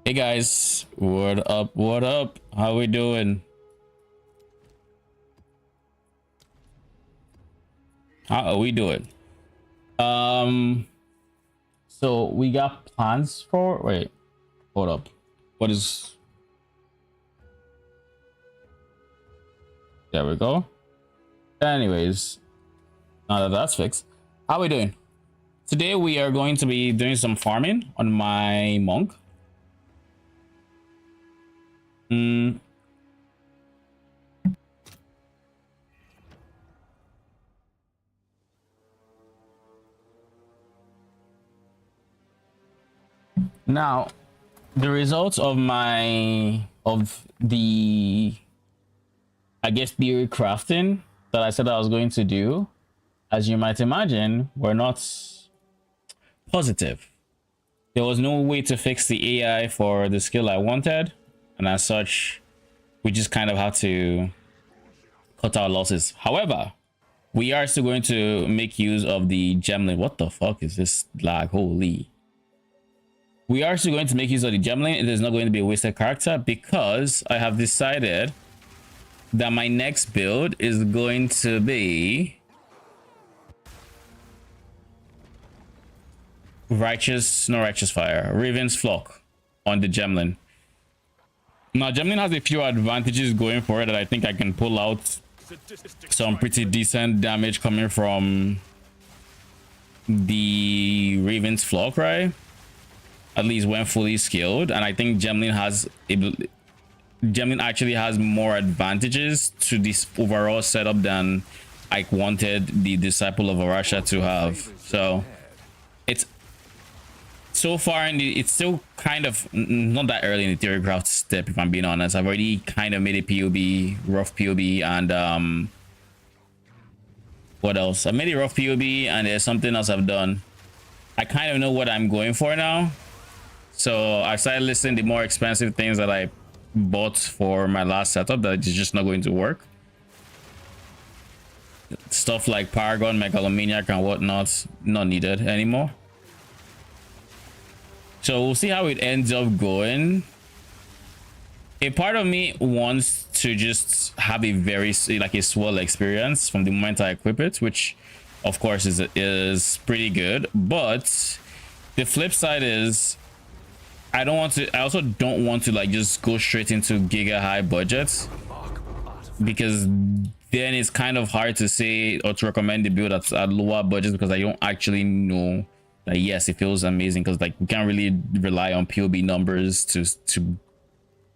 Hey guys, what up? What up? How we doing? How are we doing? So we got plans for wait, hold up. What is there we go. Anyways, now that that's fixed, how we doing? Today we are going to be doing some farming on my monk. Now, the results of the I guess theory crafting that I said I was going to do, as you might imagine, were not positive. There was no way to fix the AI for the skill I wanted, and as such, we just kind of had to cut our losses. However, we are still going to make use of the gemlin. What the fuck is this lag? Holy. We are still going to make use of the gemlin. It is not going to be a wasted character because I have decided that my next build is going to be righteous fire, Raven's Flock on the gemlin. Now gemlin has a few advantages going for it that I think I can pull out some pretty decent damage coming from the Raven's Flock, right? At least when fully skilled, and I think gemlin actually has more advantages to this overall setup than I wanted the Disciple of Arasha to have. So it's so far it's still kind of not that early in the theory craft step, if I'm being honest. I've already kind of made a POB, rough POB, and what else? I made a rough POB, and there's something else I've done. I kind of know what I'm going for now. So I started listing the more expensive things that I bought for my last setup that is just not going to work. Stuff like Paragon, Megalomaniac, and whatnot, not needed anymore. So we'll see how it ends up going. A part of me wants to just have a very like a swell experience from the moment I equip it, which of course is pretty good. But the flip side is I also don't want to like just go straight into giga high budgets, because then it's kind of hard to say or to recommend the build at lower budgets, because I don't actually know that yes, it feels amazing, because like we can't really rely on POB numbers to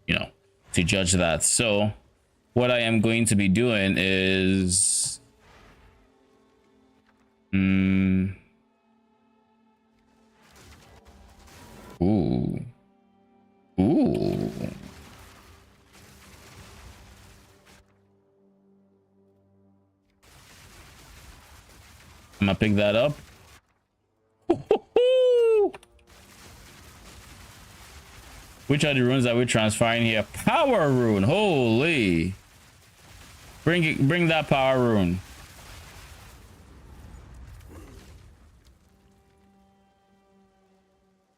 you know, to judge that. So what I am going to be doing is Ooh. I'm gonna pick that up. Which are the runes that we're transferring here? Power rune. Holy. Bring that power rune.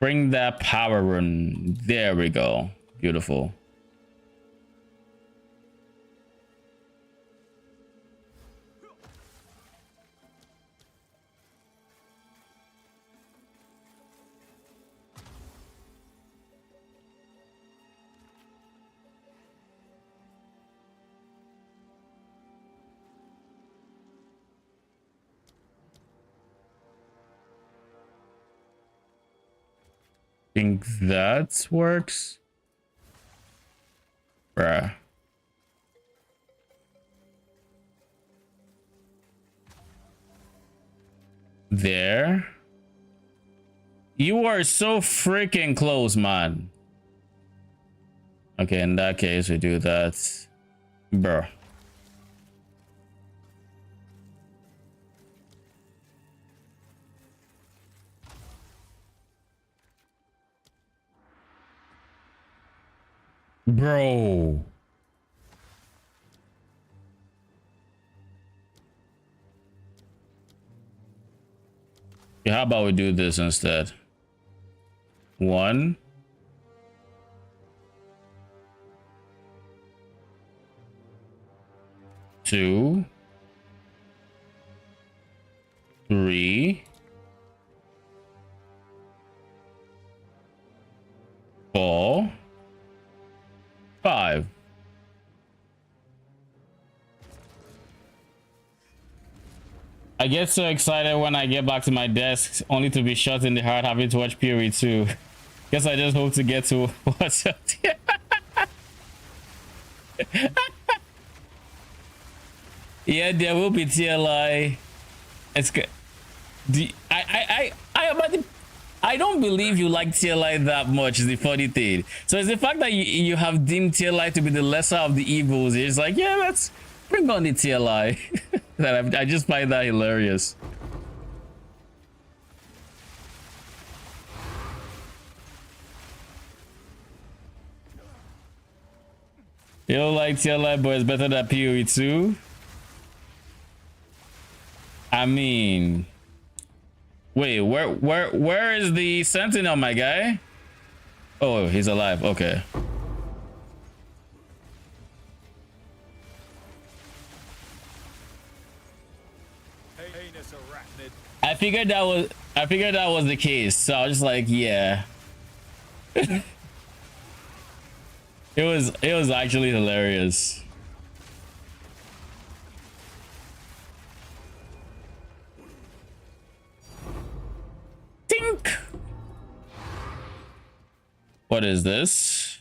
Bring that power rune. There we go. Beautiful. Think that works. Bruh. There. You are so freaking close, man. Okay, in that case, we do that. Bro. Bro. Yeah, how about we do this instead? 1, 2, 3, 4, 5. I get so excited when I get back to my desk, only to be shot in the heart having to watch PoE 2. Guess I just hope to get to what's up here. Yeah, there will be TLI. It's good. I don't believe you like TLI that much is the funny thing. So it's the fact that you have deemed TLI to be the lesser of the evils. It's like, yeah, let's bring on the TLI. I just find that hilarious. You don't like TLI, but it's better than PoE 2. I mean, wait, where is the Sentinel, my guy? Oh, he's alive. Okay. I figured that was the case. So I was just like, yeah. It was actually hilarious. Tink. What is this?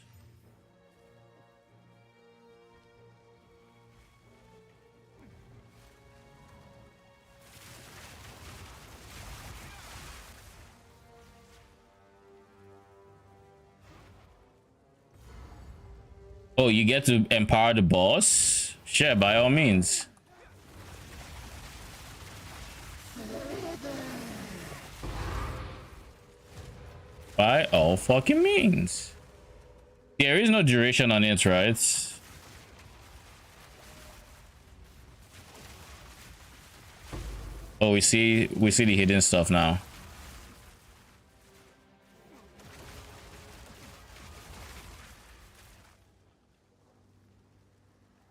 Oh, you get to empower the boss? Sure, by all means. By all fucking means. There is no duration on it, right? Oh, we see the hidden stuff now.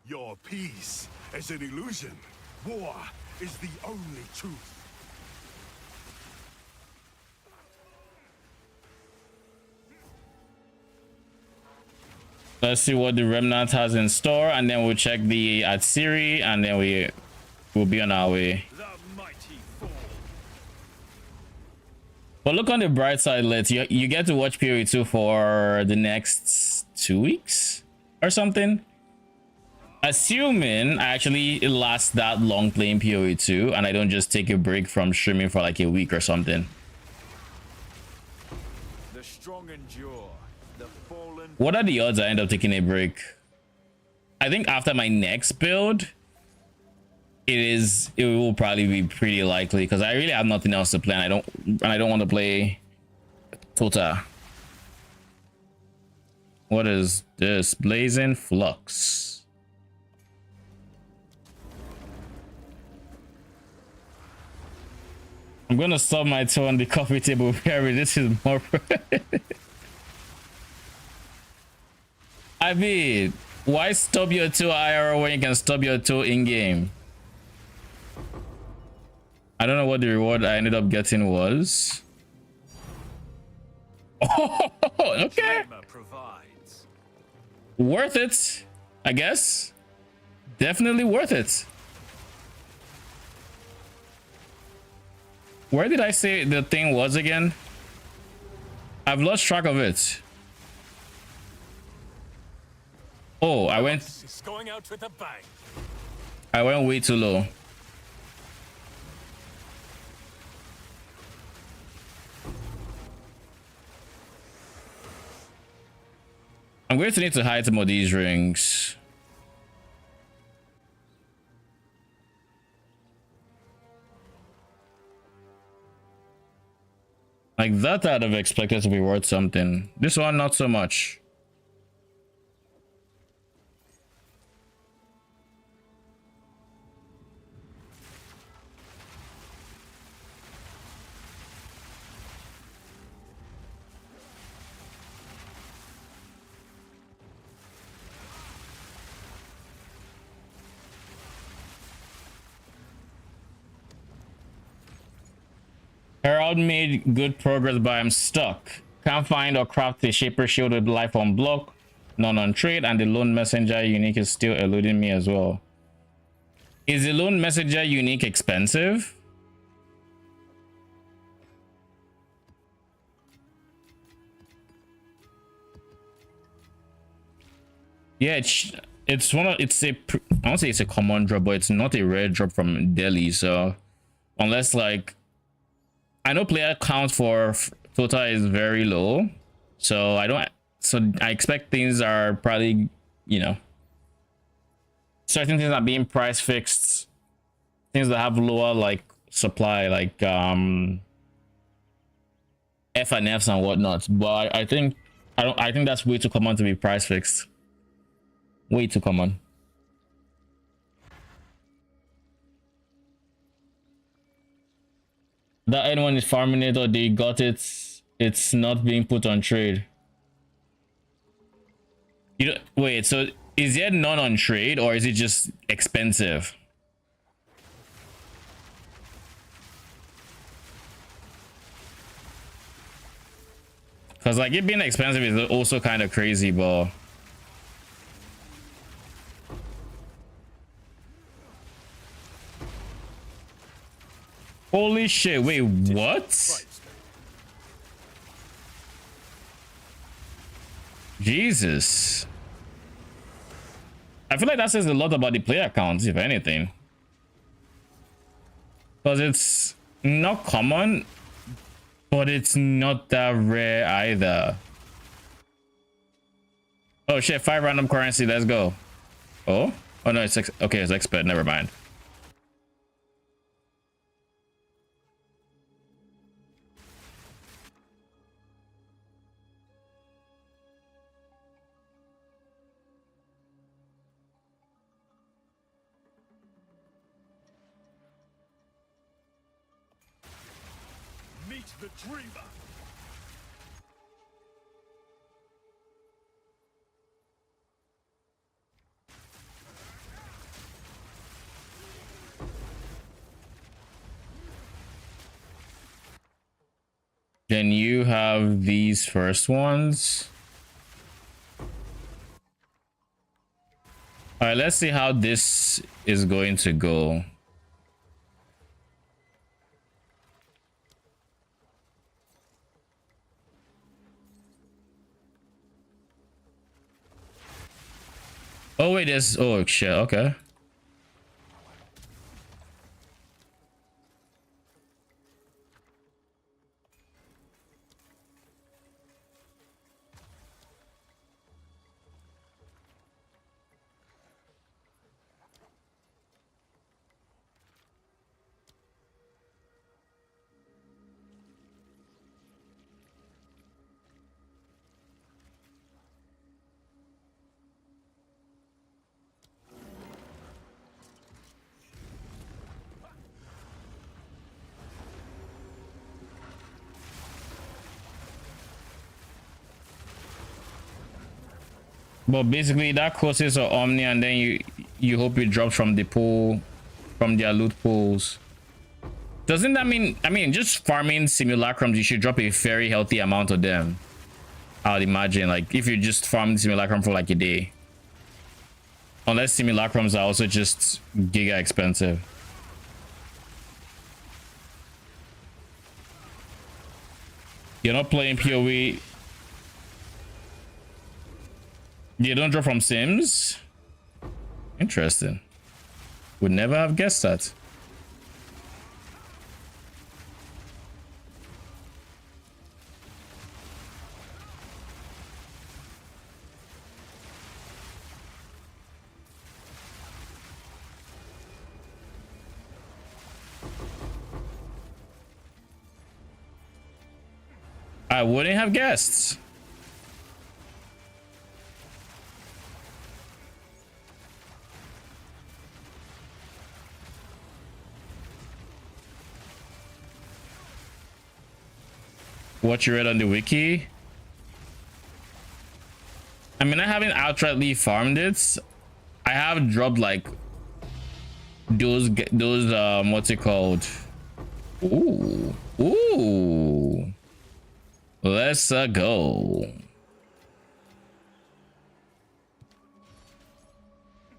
Your peace is an illusion. War is the only truth. Let's see what the Remnant has in store, and then we'll check the Atsiri, and then we'll be on our way. But look on the bright side, you get to watch PoE 2 for the next 2 weeks or something. Assuming I actually last that long playing PoE 2 and I don't just take a break from streaming for like a week or something. The strong endure. The fallen. What are the odds I end up taking a break? I think after my next build, it will probably be pretty likely because I really have nothing else to play, and I don't want to play Tota. What is this? Blazing Flux. I'm gonna stub my toe on the coffee table. Harry, this is more. I mean, why stub your toe IRL when you can stub your toe in game? I don't know what the reward I ended up getting was. Oh, okay. Worth it, I guess. Definitely worth it. Where did I say the thing was again? I've lost track of it. Oh, I went way too low. I'm going to need to hide some of these rings. Like that I'd have expected to be worth something. This one, not so much. Herald made good progress, but I'm stuck. Can't find or craft a Shaper Shield with life on block, none on trade, and the Lone Messenger unique is still eluding me as well. Is the Lone Messenger unique expensive? Yeah, it's one of it's a I won't say it's a common drop, but it's not a rare drop from Delhi. So unless like I know player count for total is very low, so I expect things are probably, you know, certain things are being price fixed, things that have lower like supply, like F and Fs and whatnot. But I think I think that's way too common to be price fixed. Way too common. That anyone is farming it or they got it, it's not being put on trade. You don't wait, so is there none on trade or is it just expensive? Because like it being expensive is also kind of crazy, but holy shit, wait, what? Jesus. I feel like that says a lot about the player counts, if anything. Because it's not common, but it's not that rare either. Oh shit, 5 random currency, let's go. Oh no, it's okay, it's expert, never mind. Meet the dreamer. Then you have these first ones. All right, let's see how this is going to go. Oh wait, there's oh shit, okay. But basically that causes an Omni and then you hope it drops from the pool, from their loot pools. Doesn't that mean, I mean, just farming simulacrums, you should drop a very healthy amount of them. I would imagine, like if you just farm simulacrum for like a day. Unless simulacrums are also just giga expensive. You're not playing PoE. You don't drop from Sims? Interesting. Would never have guessed that. I wouldn't have guessed. What you read on the wiki? I mean, I haven't outrightly farmed it. I have dropped like those what's it called? Ooh. Ooh. Let's go.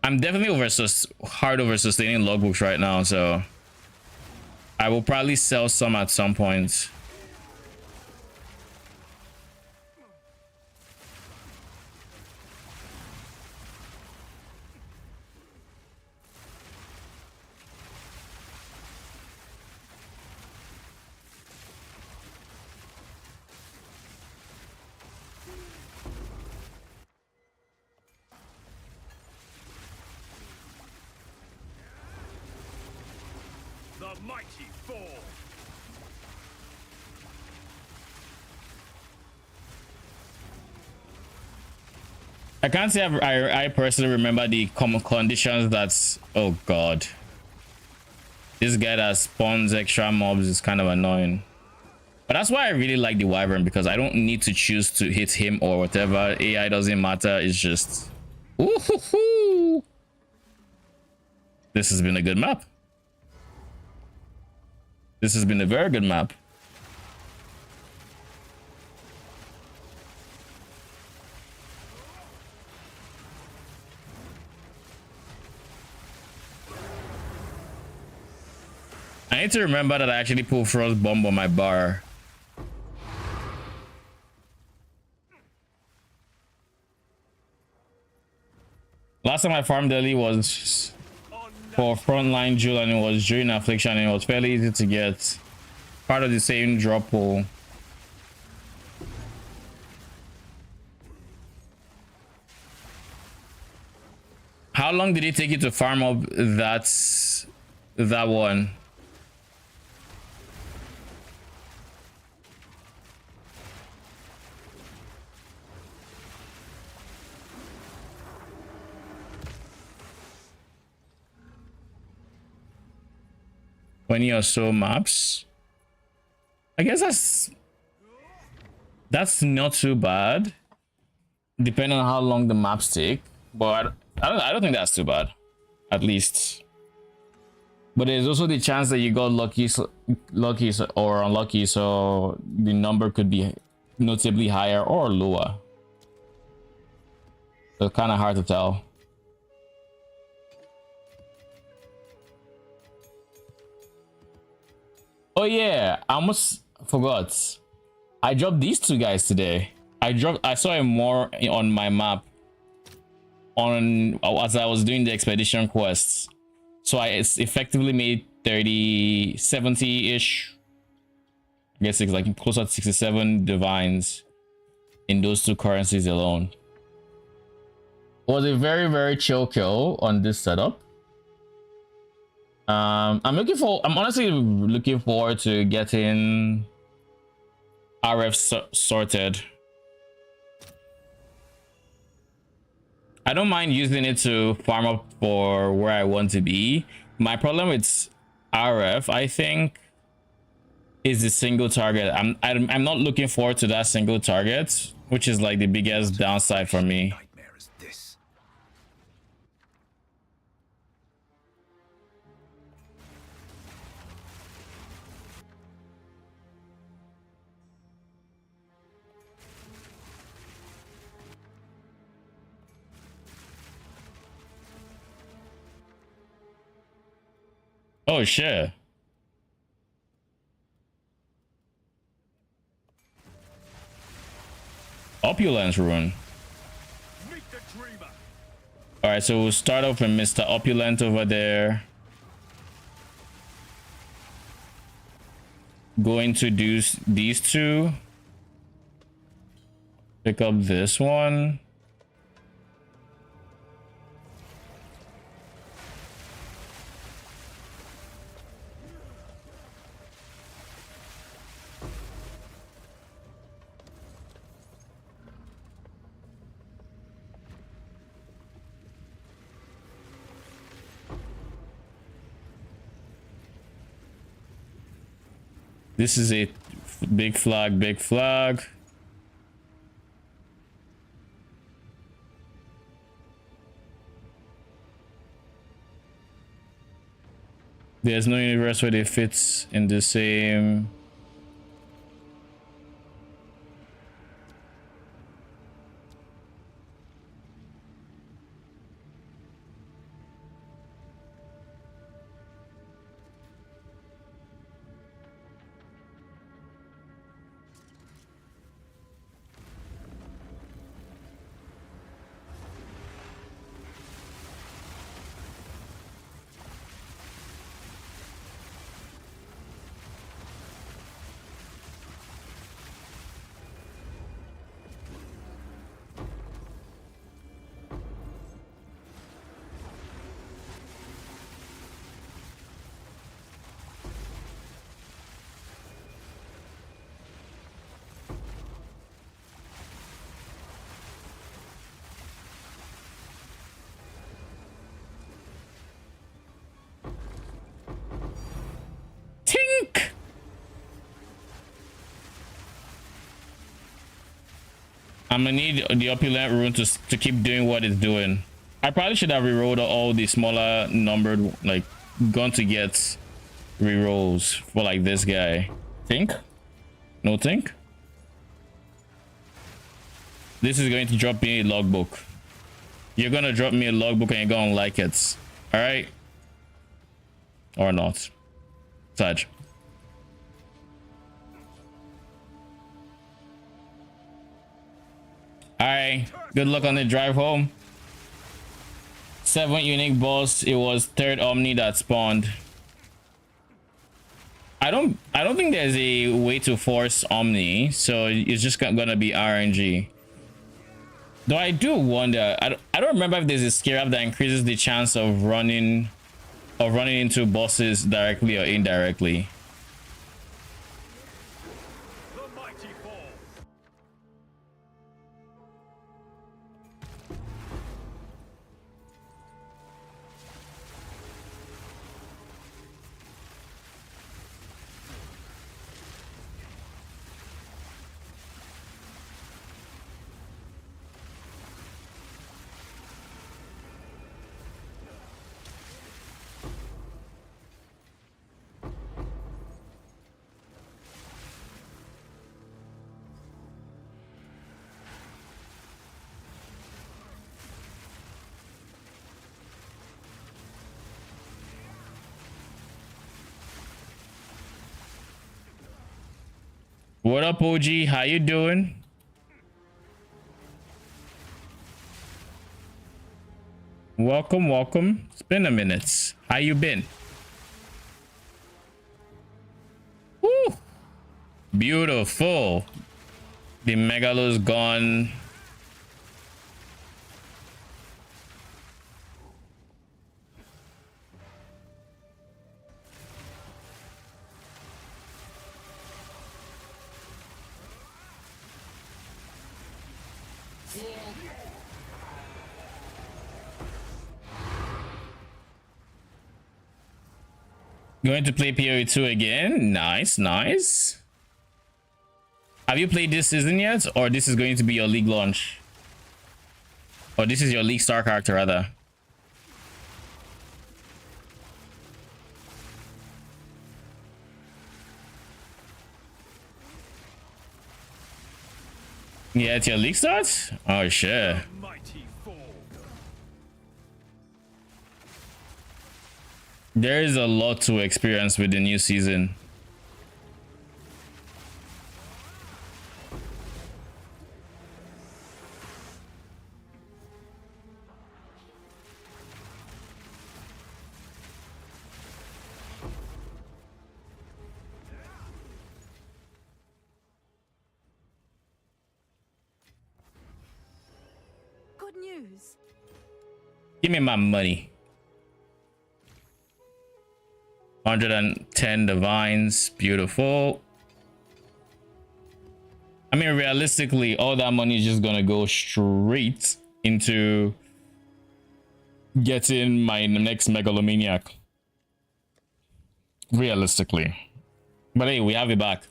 I'm definitely hard over sustaining logbooks right now, so I will probably sell some at some point. The mighty fall. I can't say I personally remember the common conditions that's... Oh god. This guy that spawns extra mobs is kind of annoying. But that's why I really like the Wyvern, because I don't need to choose to hit him or whatever. AI doesn't matter. It's just... Ooh-hoo-hoo. This has been a good map. This has been a very good map. I need to remember that I actually put Frost Bomb on my bar. Last time I farmed early was for Frontline Jewel, and it was during Affliction, and it was fairly easy to get. Part of the same drop pool. How long did it take you to farm up that one? When or so maps. I guess that's not too bad, depending on how long the maps take. But I don't think that's too bad, at least. But there's also the chance that you got lucky or unlucky, so the number could be notably higher or lower. So it's kind of hard to tell. Oh yeah, I almost forgot. I dropped these two guys today. I saw him more on my map as I was doing the expedition quests. So I effectively made 30, 70-ish. I guess it's like closer to 67 divines in those two currencies alone. It was a very, very chill kill on this setup. I'm honestly looking forward to getting RF sorted. I don't mind using it to farm up for where I want to be. My problem with RF, I think, is the single target. I'm not looking forward to that single target, which is like the biggest downside for me. Oh shit. Opulence rune. All right, so we'll start off with Mr. Opulent over there. Go introduce these two. Pick up this one. This is a big flag, big flag. There's no universe where they fit in the same I'm gonna need the opulent rune to keep doing what it's doing. I probably should have rerolled all the smaller numbered, like, gone to get rerolls for like this guy. Think? No think? This is going to drop me a logbook. You're gonna drop me a logbook and you're gonna like it. Alright? Or not. Saj. Alright. Good luck on the drive home. 7 unique boss. It was 3rd Omni that spawned. I don't think there's a way to force Omni, so it's just gonna be RNG. Though I do wonder, I don't remember if there's a skill up that increases the chance of running into bosses directly or indirectly. What up, OG? How you doing? Welcome, welcome. It's been a minute. How you been? Woo! Beautiful. The Megalo's gone. Going to play PoE 2 again. Nice, nice. Have you played this season yet? Or this is going to be your league launch? Or this is your league star character, rather? Yeah, it's your league start? Oh, shit. There is a lot to experience with the new season. Good news. Give me my money. 110 divines. Beautiful. I mean, realistically, all that money is just gonna go straight into getting my next megalomaniac. Realistically. But hey, we have it back.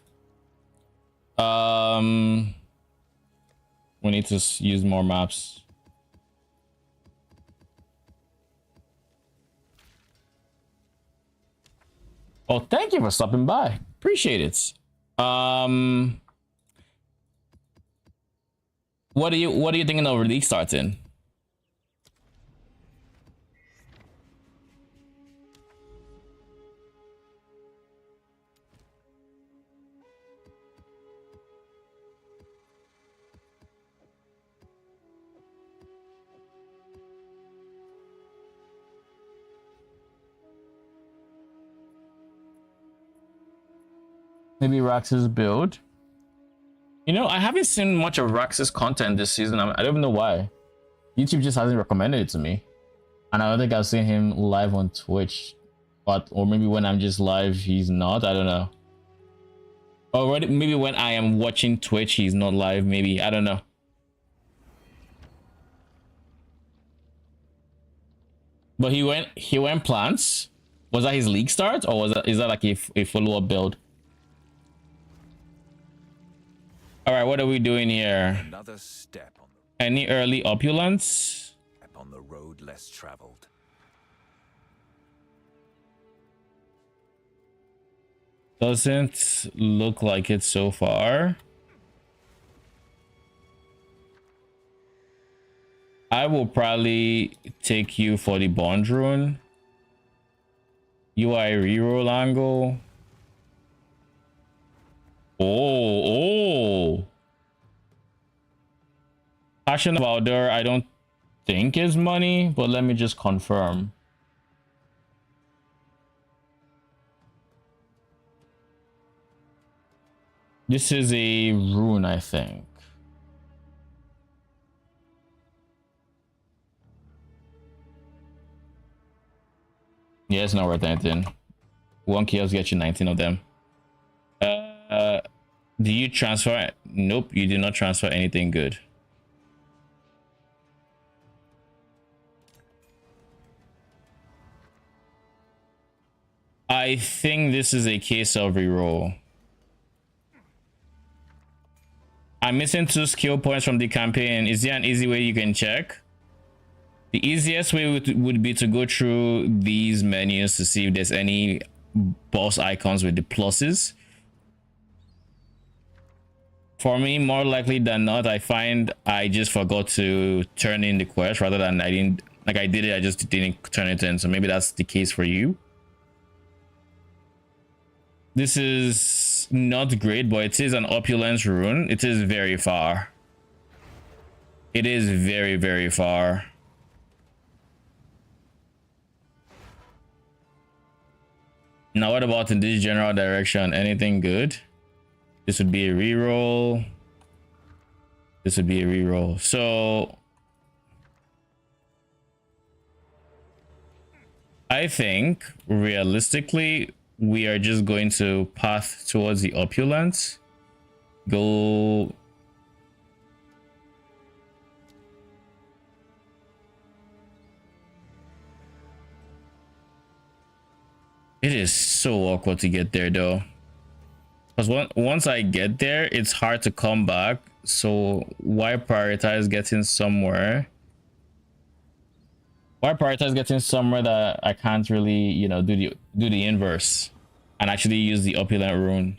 We need to use more maps. Oh, thank you for stopping by. Appreciate it. What are you thinking of release starts in? Maybe Rax's build. You know, I haven't seen much of Rax's content this season. I don't even know why. YouTube just hasn't recommended it to me. And I don't think I've seen him live on Twitch. Or maybe when I'm just live, he's not. I don't know. Or maybe when I am watching Twitch, he's not live. Maybe. I don't know. But he went plants. Was that his league start? Or is that like a follow-up build? All right, what are we doing here? Another step Any early opulence? on the road less traveled. Doesn't look like it so far. I will probably take you for the bond rune. UI reroll angle. Oh. Passion of Outdoor, I don't think is money, but let me just confirm. This is a rune, I think. Yeah, it's not worth anything. One kiosk gets you 19 of them. Do you transfer? Nope, you did not transfer anything good. I think this is a case of reroll. I'm missing 2 skill points from the campaign. Is there an easy way you can check? The easiest way would be to go through these menus to see if there's any boss icons with the pluses. For me, more likely than not, I find I just forgot to turn in the quest rather than I didn't, like I did it, I just didn't turn it in. So maybe that's the case for you. This is not great, but it is an opulence rune. It is very far. It is very, very far. Now, what about in this general direction? Anything good? This would be a reroll. This would be a reroll. So I think realistically, we are just going to path towards the opulence. Go. It is so awkward to get there though. Because once I get there, it's hard to come back. So why prioritize getting somewhere? Why prioritize getting somewhere that I can't really, you know, do the inverse and actually use the opulent rune?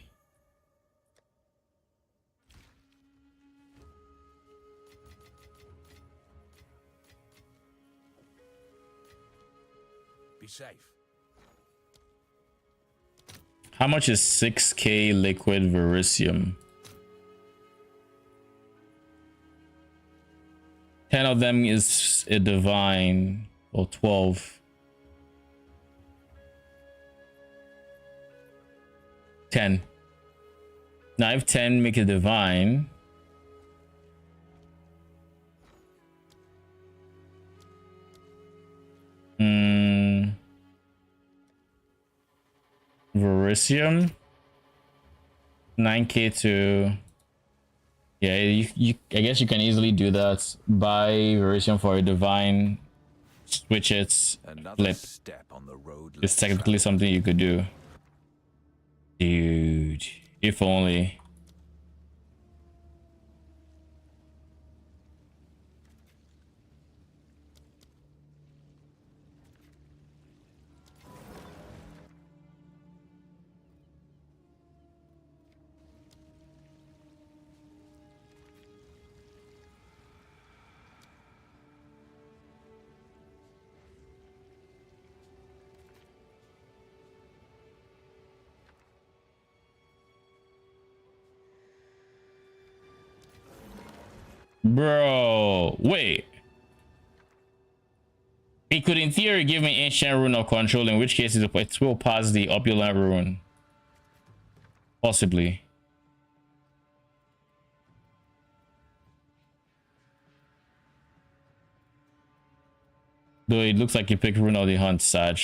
Be safe. How much is 6k liquid verisium? 10 of them is a divine, or 12. 10. Now if 10 make a divine. Verisium 9k to, yeah, you I guess you can easily do that. Buy Verisium for a divine, switch it, flip. Step on the road. It's technically something you could do. Dude, if only. Bro, wait. It could in theory give me ancient rune of control, in which case it will pass the opulent rune. Possibly. Though it looks like you picked rune of the hunt, Sag.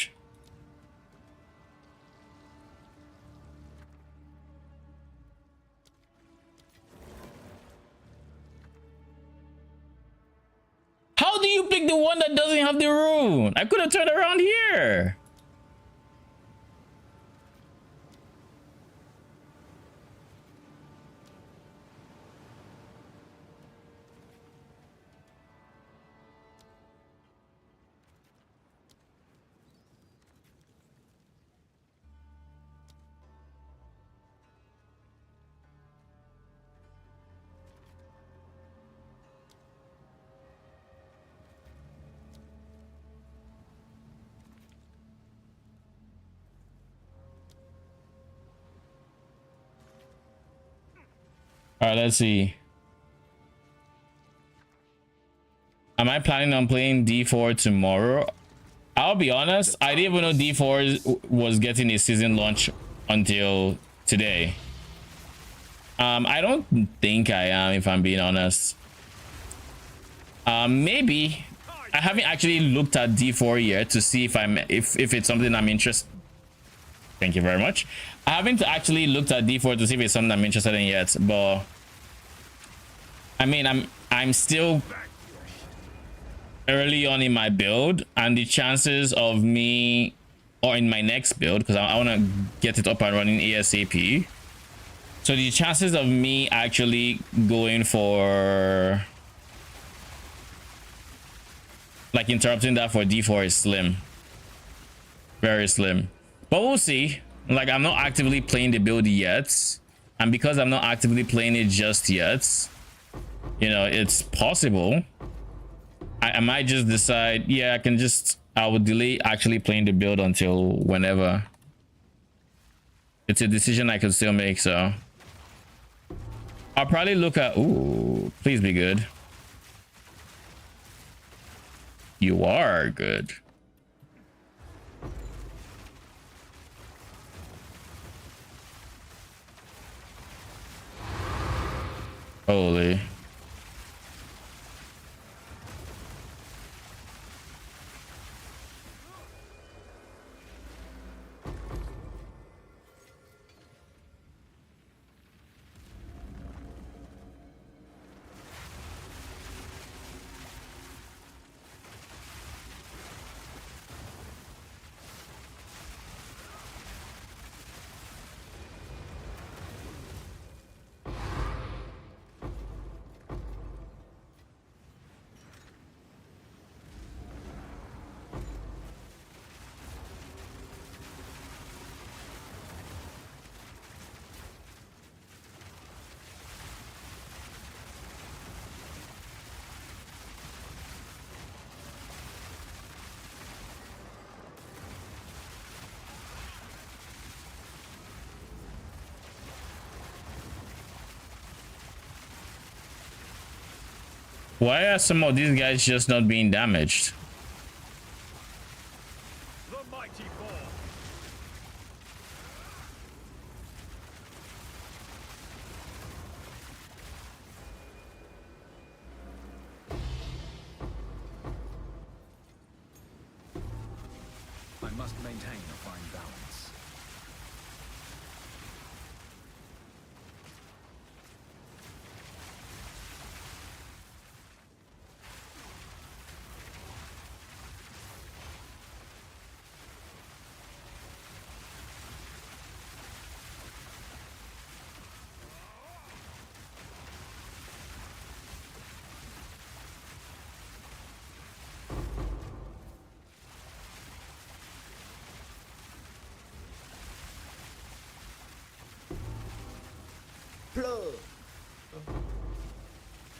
How do you pick the one that doesn't have the rune? I could have turned around here. All right, let's see. Am I planning on playing D4 tomorrow? I'll be honest, I didn't even know D4 was getting a season launch until today. I don't think I am, if I'm being honest. Maybe. I haven't actually looked at D4 yet to see if it's something I'm interested. Thank you very much. I haven't actually looked at D4 to see if it's something I'm interested in yet, but I mean, I'm still early on in my build, and the chances of me, or in my next build, because I want to get it up and running ASAP. So the chances of me actually going for like interrupting that for D4 is slim, very slim, but we'll see. Like, I'm not actively playing the build yet, and because I'm not actively playing it just yet, you know, it's possible I might just decide, yeah, I would delay actually playing the build until whenever. It's a decision I could still make, so I'll probably look at, ooh, please be good. You are good. Holy. Why are some of these guys just not being damaged? The mighty ball. I must maintain a fine balance.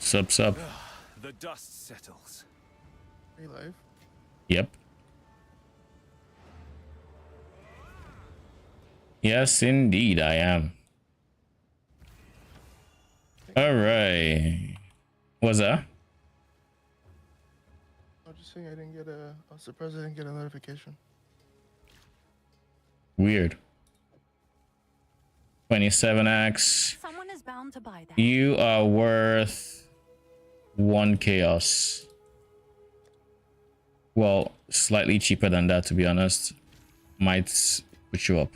Sup. The dust settles. Are you live? Yep. Yes, indeed, I am. All right. What's that? I was just saying I didn't get I was surprised I didn't get a notification. Weird. 27x. Someone is bound to buy that. You are worth 1 chaos. Well, slightly cheaper than that, to be honest. Might put you up.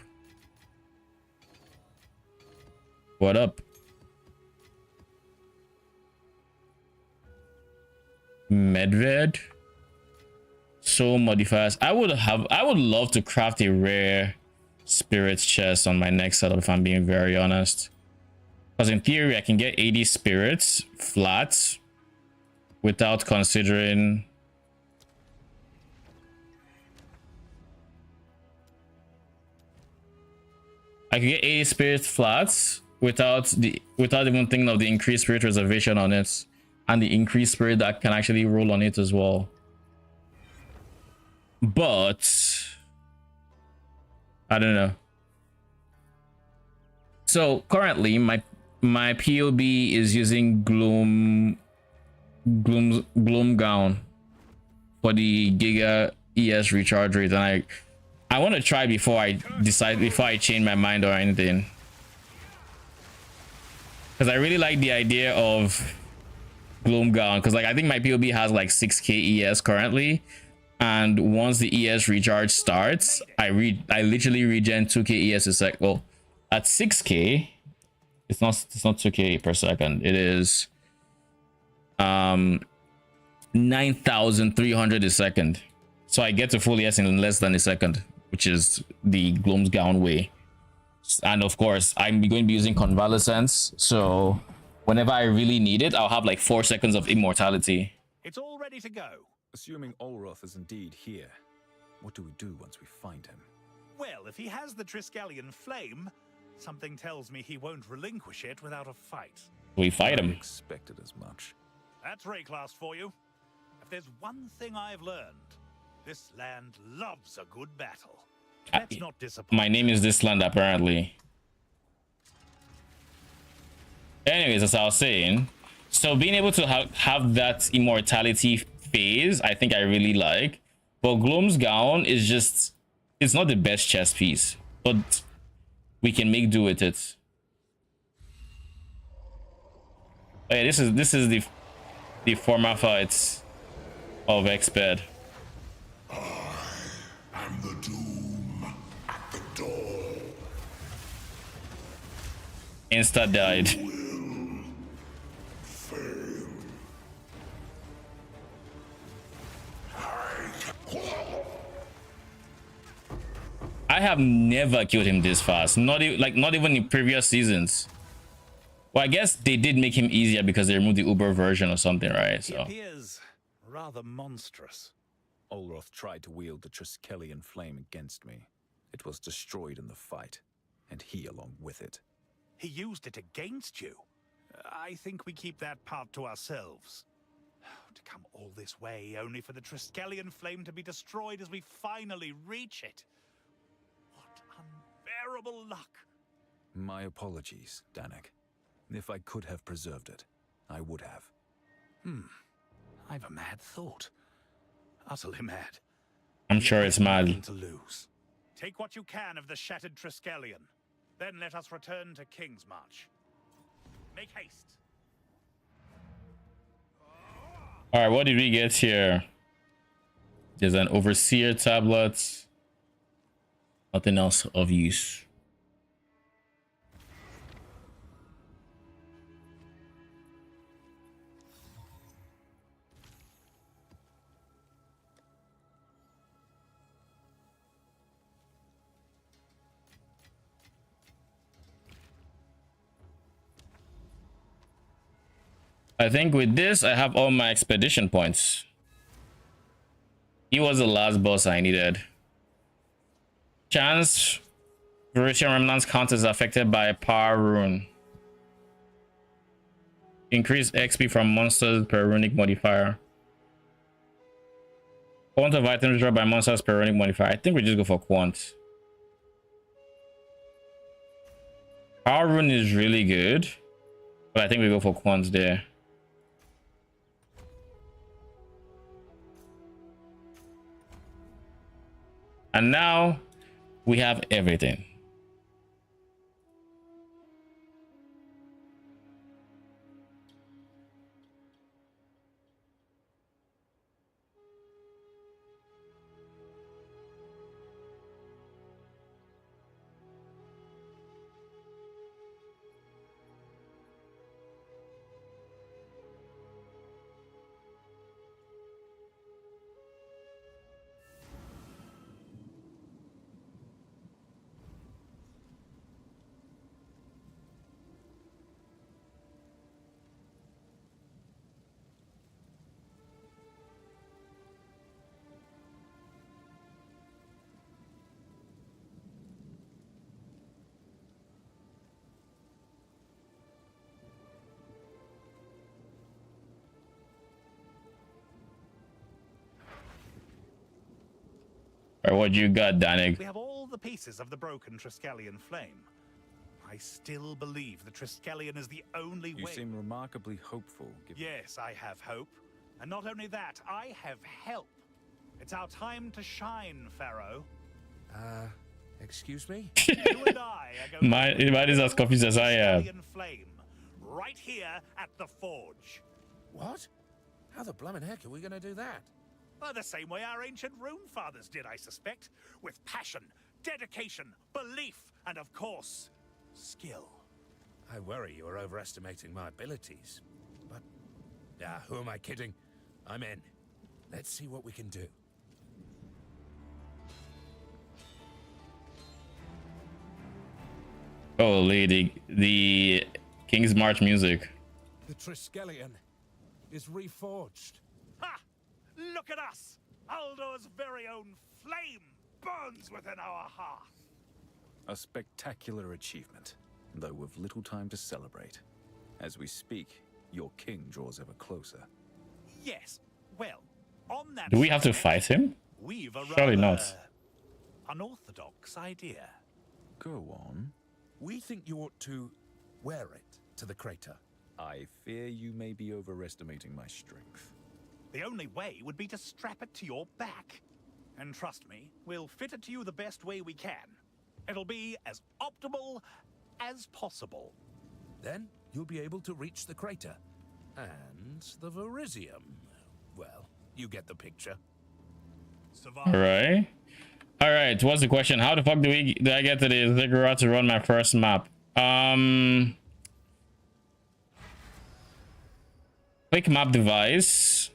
What up? Medved. Soul modifiers. I would love to craft a rare spirits chest on my next setup, if I'm being very honest. Because in theory, I can get 80 spirits flat without considering. I can get 80 spirits flats without even thinking of the increased spirit reservation on it, and the increased spirit that can actually roll on it as well. But I don't know. So currently my POB is using gloom gown for the Giga ES recharge rate, and I want to try before I change my mind or anything, because I really like the idea of gloom gown, because like I think my POB has like 6k ES currently, and once the ES recharge starts, I literally regen 2k ES a sec. Well, at 6k it's not 2k per second, it is 9,300 a second. So I get to full ES in less than a second, which is the gloom's gown way. And of course I'm going to be using convalescence, so whenever I really need it, I'll have like 4 seconds of immortality. It's all ready to go. Assuming Olroth is indeed here, what do we do once we find him? Well, if he has the Triskelion flame, something tells me he won't relinquish it without a fight. We fight I him. expected as much. That's Rayclass for you. If there's one thing I've learned, this land loves a good battle. Let's not disappoint. My name is this land, apparently. Anyways, as I was saying, so being able to have that immortality phase, I think I really like. But Gloom's gown is just, it's not the best chess piece, but we can make do with it. Oh yeah, this is the former fights of Exped. And the doom at the door. Insta died. I have never killed him this fast. Not even in previous seasons. Well, I guess they did make him easier because they removed the Uber version or something, right? He So appears rather monstrous. Olroth tried to wield the Triskelion flame against me. It was destroyed in the fight, and he along with it. He used it against you. I think we keep that part to ourselves. To come all this way only for the Triskelion flame to be destroyed as we finally reach it. What unbearable luck. My apologies, Danik. If I could have preserved it, I would have. I've a mad thought. Utterly mad. I'm sure it's Nothing mad. to lose. Take what you can of the shattered Triskelion. Then let us return to King's March. Make haste. All right, what did we get here? There's an overseer tablet. Nothing else of use. I think with this, I have all my expedition points. He was the last boss I needed. Chance Veritian Remnants count is affected by a power rune. Increase XP from monsters per runic modifier. Quant of items dropped by monsters per runic modifier. I think we just go for quant. Power rune is really good, but I think we go for quant there. And now we have everything. Or what you got, Danik? We have all the pieces of the broken Triskelion flame. I still believe the Triskelion is the only You way. seem remarkably hopeful, given... Yes, I have hope. And not only that, I have help. It's our time to shine, Pharaoh. Excuse me? You and I are going Mine is as confused as I am. Triskelion flame, right here at the forge. What? How the bloomin' heck are we gonna do that? The same way our ancient rune fathers did, I suspect. With passion, dedication, belief, and of course, skill. I worry you're overestimating my abilities. But, who am I kidding? I'm in. Let's see what we can do. Holy, the King's March music. The Triskelion is reforged. Ha! Look at us! Aldor's very own flame burns within our hearth. A spectacular achievement, though with little time to celebrate. As we speak, your king draws ever closer. Yes, well, on that... Do we have to fight him? We've a Surely rather not. unorthodox idea. Go on. We think you ought to wear it to the crater. I fear you may be overestimating my strength. The only way would be to strap it to your back. And trust me, we'll fit it to you the best way we can. It'll be as optimal as possible. Then you'll be able to reach the crater. And the Verisium. Well, you get the picture. Survive. All right. What's the question? How the fuck do I get to the ziggurat to run my first map? Click map device,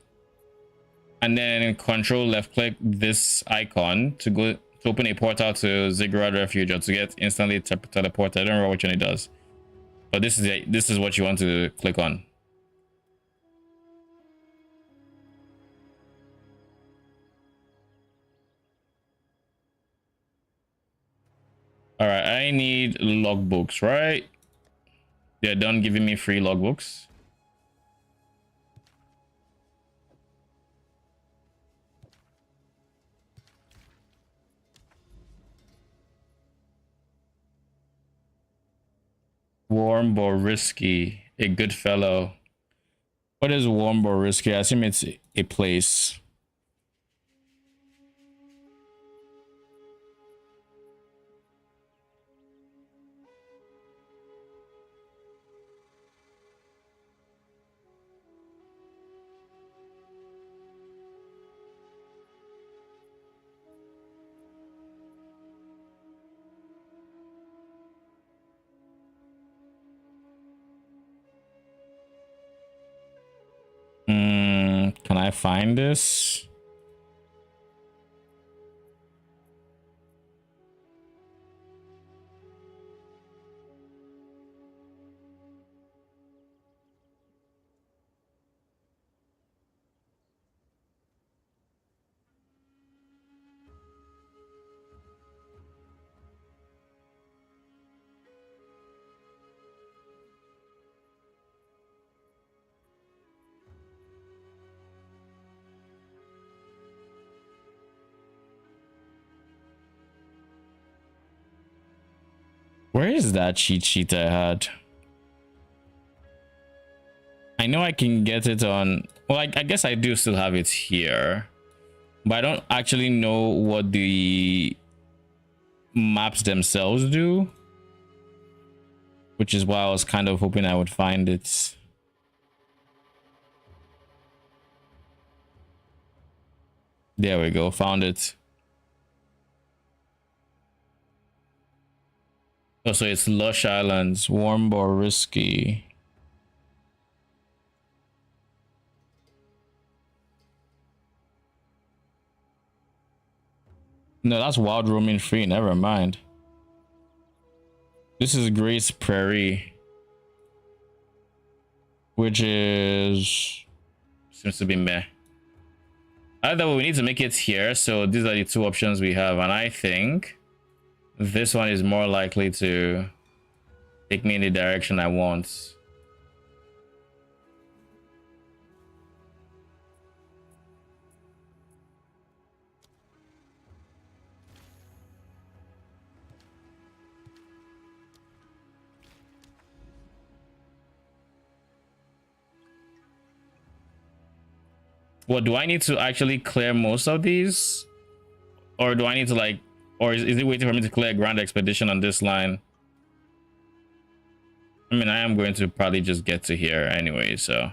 and then control left click this icon to go to open a portal to Ziggurat Refuge or to get instantly teleported. I don't know which one it does, but this is what you want to click on. All right, I need logbooks, right? They're done giving me free logbooks. Warm but risky, a good fellow. What is warm but risky? I assume it's a place. Can I find this? Where is that cheat sheet I had? I know I can get it on... Well, I guess I do still have it here. But I don't actually know what the maps themselves do. Which is why I was kind of hoping I would find it. There we go, found it. Oh, so it's Lush Islands, warm or risky. No, that's wild roaming free, never mind. This is Grace Prairie, which is seems to be meh. Either way, we need to make it here, so these are the two options we have, and I think this one is more likely to take me in the direction I want. What do I need to actually clear most of these? Or do I need to like, or is it waiting for me to clear a grand expedition on this line? I mean, I am going to probably just get to here anyway, so.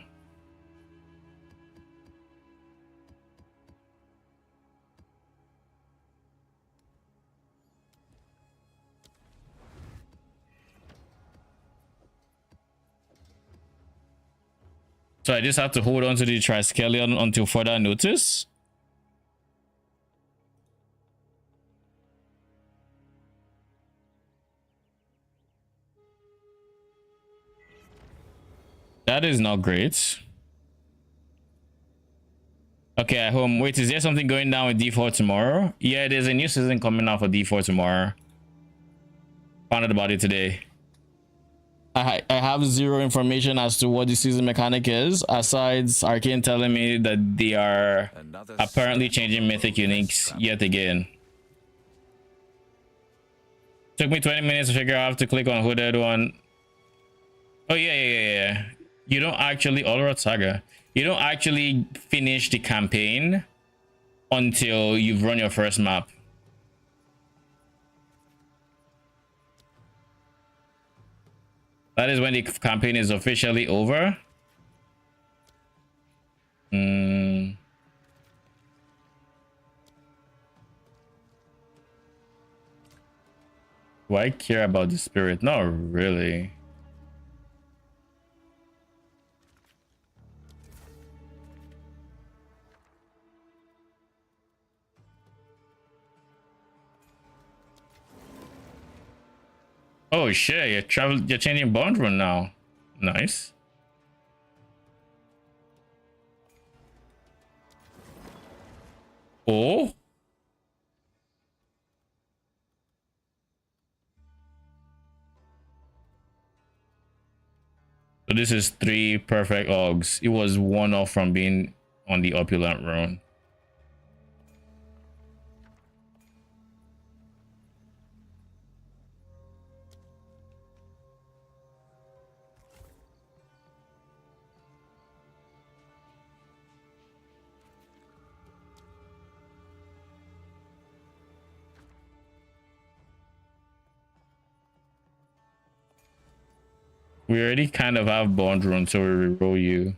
So I just have to hold on to the Triskelion until further notice. That is not great. Okay, at home. Wait, is there something going down with D4 tomorrow? Yeah, there's a new season coming out for D4 tomorrow. Found out about it today. I have zero information as to what the season mechanic is, aside Arcane telling me that they are apparently changing mythic uniques yet again. Took me 20 minutes to figure out how to click on hooded one. Oh yeah. You don't actually Olorot Saga. You don't actually finish the campaign until you've run your first map. That is when the campaign is officially over. Do I care about the spirit? Not really. Oh shit, you're changing bond rune now. Nice. Oh. So this is 3 perfect Augs. It was 1 off from being on the opulent rune. We already kind of have bond rune, so we reroll you.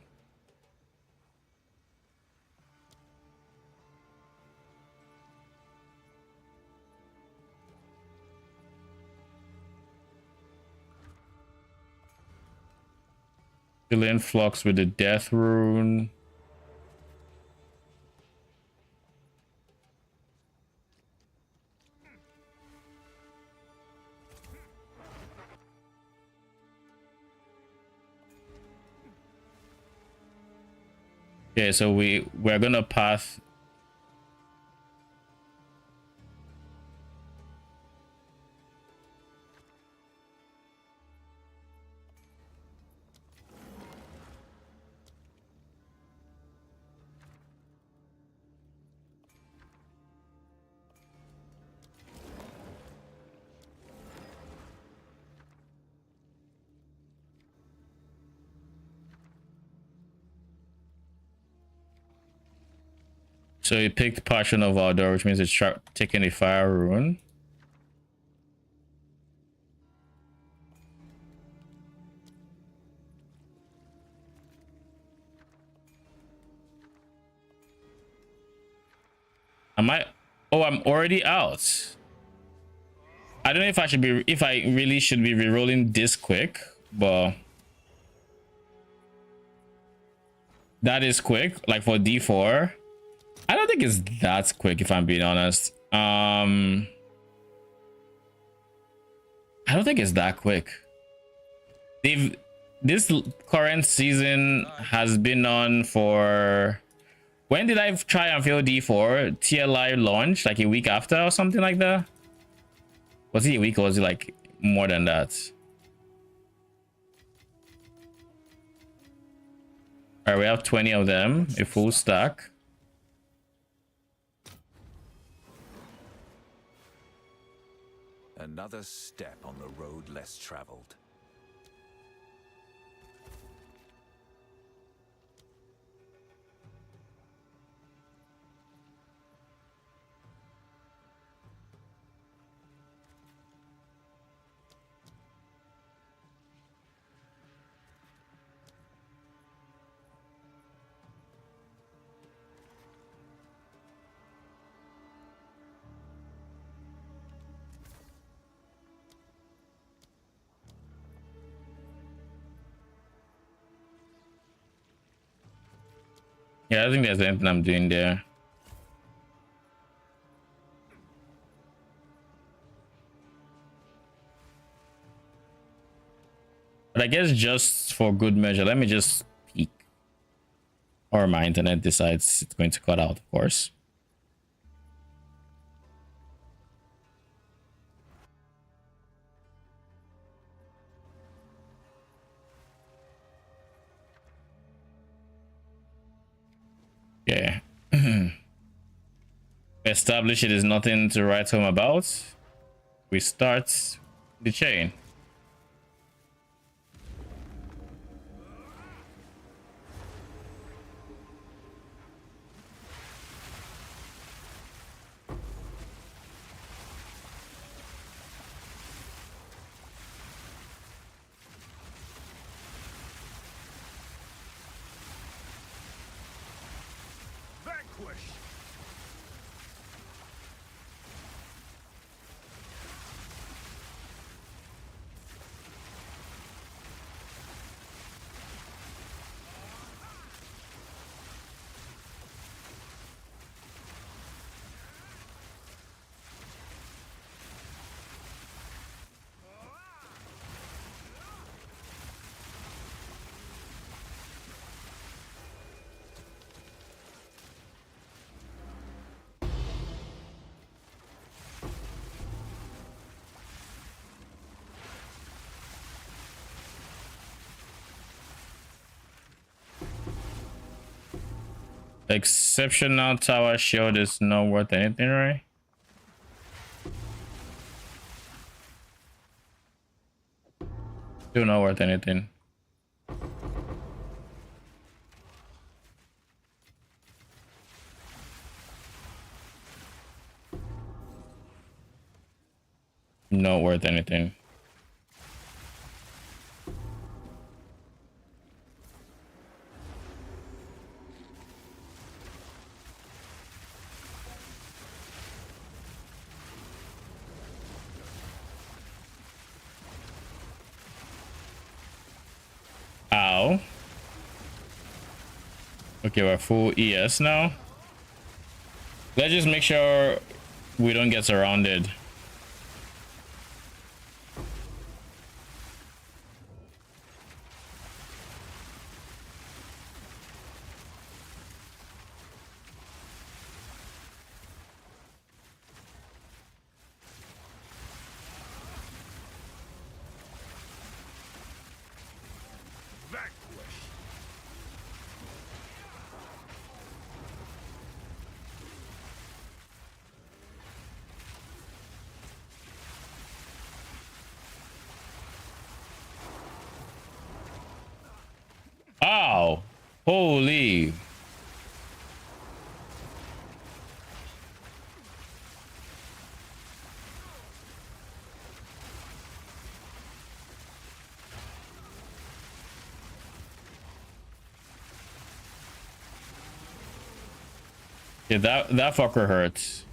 Still in flux with the death rune. Okay, so we're gonna path. So he picked Passion of Ardor, which means it's taking a fire rune. Am I? Oh, I'm already out. I don't know if I really should be rerolling this quick, but that is quick. Like for D4, I don't think it's that quick, if I'm being honest. I don't think it's that quick. This current season has been on for. When did I try and fail D4? TLI launch like a week after or something like that? Was it a week or was it like more than that? All right, we have 20 of them, a full stack. Another step on the road less traveled. Yeah, I don't think there's anything I'm doing there. But I guess just for good measure, let me just peek. Or my internet decides it's going to cut out, of course. Yeah. Establish it is nothing to write home about. We start the chain. Vanquish! Exceptional tower shield is not worth anything, right? Still not worth anything. Not worth anything. Ow. Okay, we're full ES now. Let's just make sure we don't get surrounded. Vanquish! Ow. Holy. Yeah, that fucker hurts.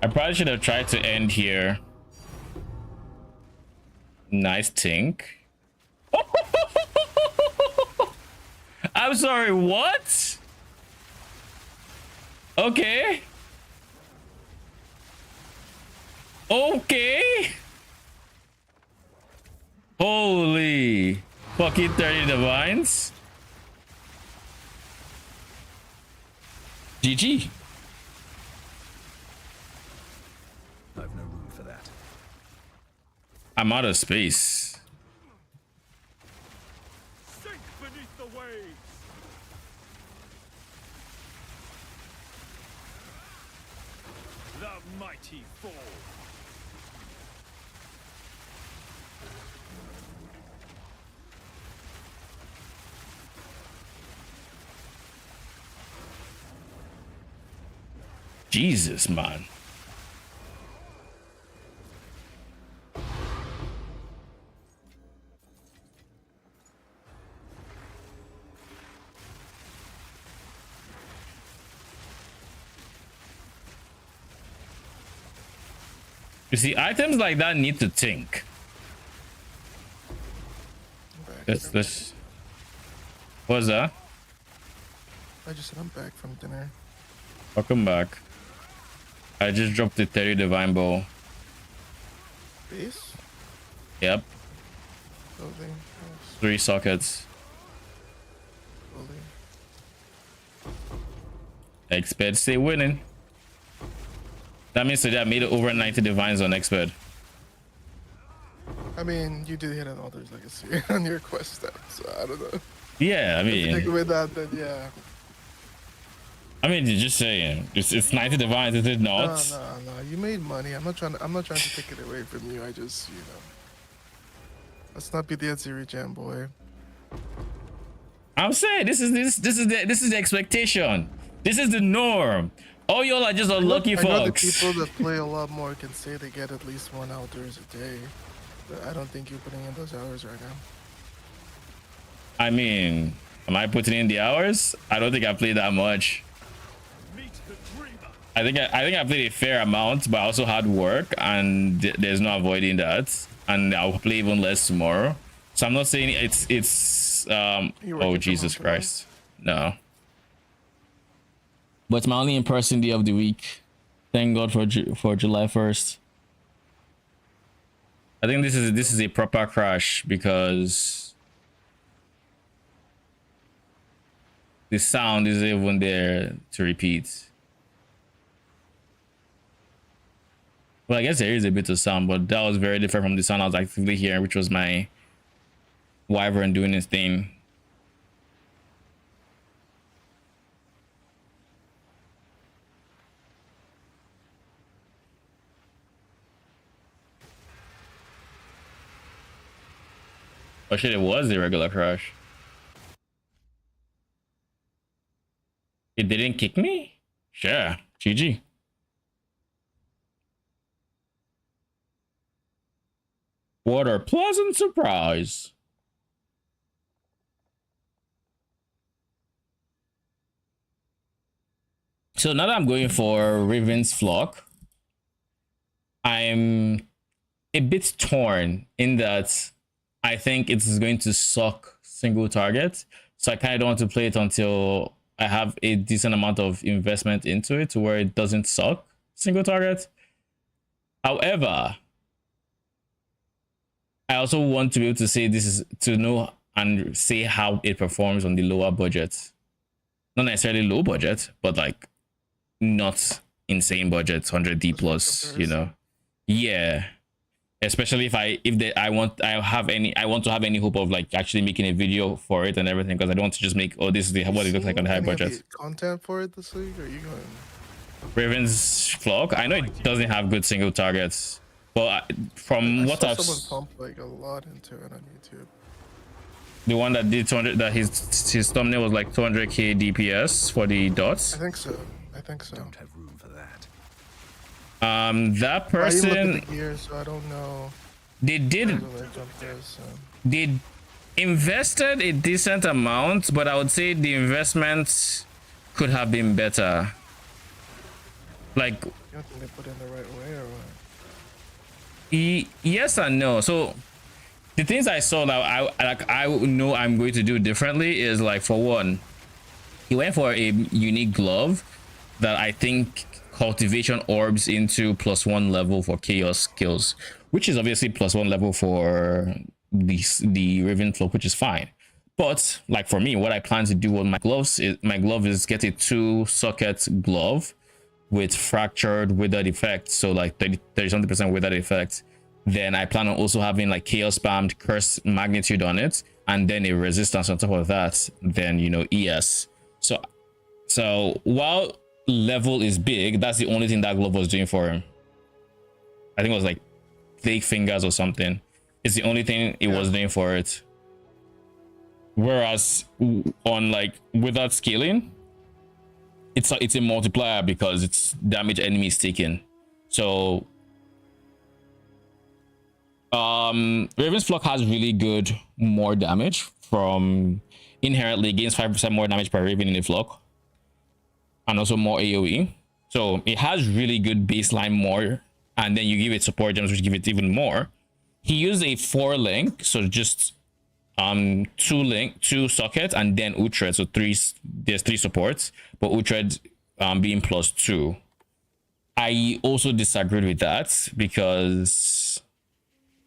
I probably should have tried to end here. Nice tink. I'm sorry, what? Okay. Okay. Holy fucking 30 divines. GG. I've no room for that. I'm out of space. Sink beneath the waves! The mighty fall! Jesus, man. You see, items like that need to think. Let's. What's that? I just said I'm back from dinner. Welcome back. I just dropped the 30 divine bow. Base? Yep. Clothing. Nice. 3 sockets. Clothing. Expert stay winning. That means today I made it over 90 divines on expert. I mean, you did hit an Altar's Legacy on your quest step, so I don't know. Yeah, I If you take mean, away that, then yeah. you're just saying it's 90 divines, is it No, not? no, no. You made money. I'm not trying to take it away from you. I just, let's not be the Etsy jam boy. I'm saying this is the expectation. This is the norm. All y'all are just unlucky I know the folks. people that play a lot more can say they get at least 1 Outdoors a day, but I don't think you're putting in those hours right now. I mean, am I putting in the hours? I don't think I played that much. I think I played a fair amount, but I also had work, and there's no avoiding that. And I'll play even less tomorrow. So I'm not saying it's You oh working Jesus from home Christ, no. But it's my only in-person day of the week. Thank God for July 1st. I think this is a proper crash because the sound is even there to repeat. Well, I guess there is a bit of sound, but that was very different from the sound I was actively hearing, which was my wyvern doing his thing. Oh shit, it was the regular crash. It didn't kick me? Sure. GG. What a pleasant surprise. So now that I'm going for Raven's Flock, I'm a bit torn in that I think it's going to suck single target. So I kind of don't want to play it until I have a decent amount of investment into it to where it doesn't suck single target. However, I also want to be able to say this is to know and say how it performs on the lower budget. Not necessarily low budget, but like not insane budget, 100D plus, you know. Yeah. Especially if I want to have any hope of like actually making a video for it and everything, because I don't want to just make what it looks like on the high budget. Content for it this week, or are you going? Raven's Flock. I know it doesn't have good single targets, but from what I've someone pump like a lot into it on YouTube. The one that did 200, that his thumbnail was like 200k DPS for the dots. I think so. I think so. Don't have room for that. That I person, didn't look at the gear, so I don't know. they did where I jumped there, so. they invested a decent amount, but I would say the investment could have been better. Like, You don't think they put it in the right way, or what? yes and no. So the things I saw that I know I'm going to do differently is, like, for one, he went for a unique glove that I think cultivation orbs into +1 level for chaos skills, which is obviously +1 level for the Raven Flock, which is fine. But like for me, what I plan to do with my glove is get a 2-socket glove with fractured withered effect, so like 30-something% withered effect. Then I plan on also having like chaos spammed curse magnitude on it, and then a resistance on top of that, then, you know, ES. So while level is big, that's the only thing that glove was doing for him. I think it was like Plague Fingers or something. It's the only thing it was doing for it. Whereas on like without scaling, it's a multiplier because it's damage enemy is taking. So Raven's Flock has really good more damage from inherently gains 5% more damage per Raven in a flock, and also more AoE. So it has really good baseline more, and then you give it support gems which give it even more. He used a 4 link, so just 2 sockets, and then Uhtred. So there's 3 supports, but Uhtred being +2. I also disagreed with that because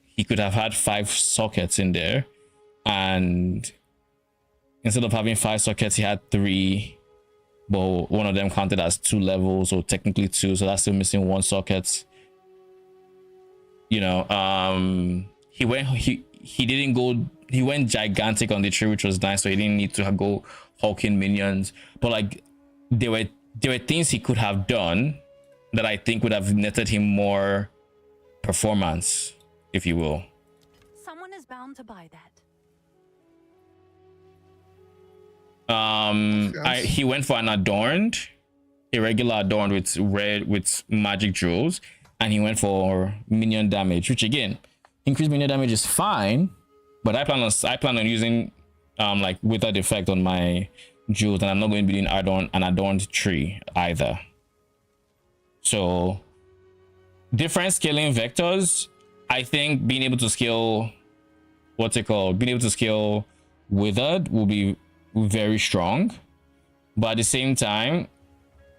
he could have had 5 sockets in there, and instead of having 5 sockets, he had 3, but one of them counted as 2 levels, so technically 2, so that's still missing 1 socket. You know, he went gigantic on the tree, which was nice, so he didn't need to go hulking minions. But like there were things he could have done that I think would have netted him more performance, if you will. Someone is bound to buy that. He went for an adorned, irregular adorned with magic jewels, and he went for minion damage, which again, increased minion damage is fine, but I plan on using like withered effect on my jewels, and I'm not going to be doing an adorned tree either. So different scaling vectors, I think being able to scale being able to scale withered will be very strong, but at the same time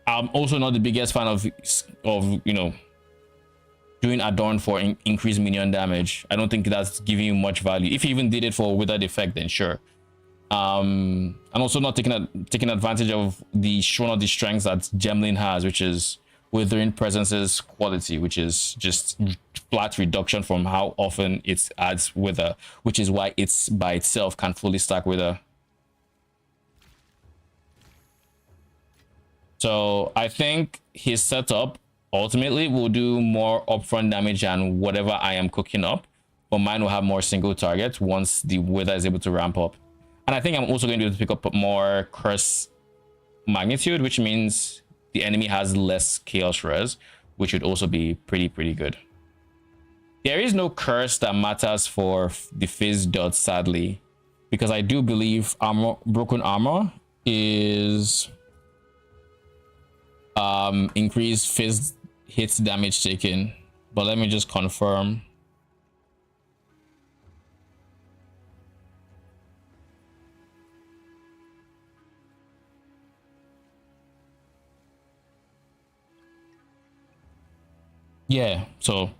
I'm also not the biggest fan of you know, doing adorn for increased minion damage. I don't think that's giving you much value. If you even did it for withered effect, then sure. And also not taking advantage of one of the strengths that Gemlin has, which is Withering Presence's quality, which is just flat reduction from how often it adds wither, which is why it's by itself can fully stack wither. So I think his setup ultimately will do more upfront damage than whatever I am cooking up, but mine will have more single targets once the wither is able to ramp up. And I think I'm also going to be able to pick up more curse magnitude, which means the enemy has less chaos res, which would also be pretty good. There is no curse that matters for the Fizz dot, sadly, because I do believe broken armor is increased Fizz hits damage taken, but let me just confirm. Yeah, so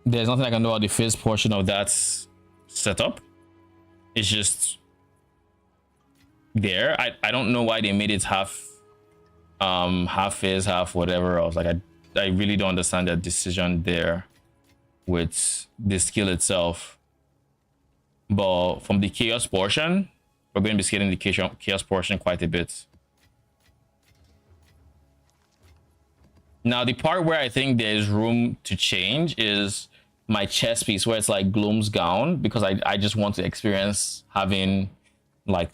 there's nothing I can do about the Fizz portion of that setup. It's just there. I don't know why they made it half Fizz, half whatever else. Like I really don't understand that decision there with the skill itself. But from the chaos portion, we're going to be scaling the chaos portion quite a bit. Now, the part where I think there's room to change is my chest piece, where it's like Gloom's Gown, because I just want to experience having like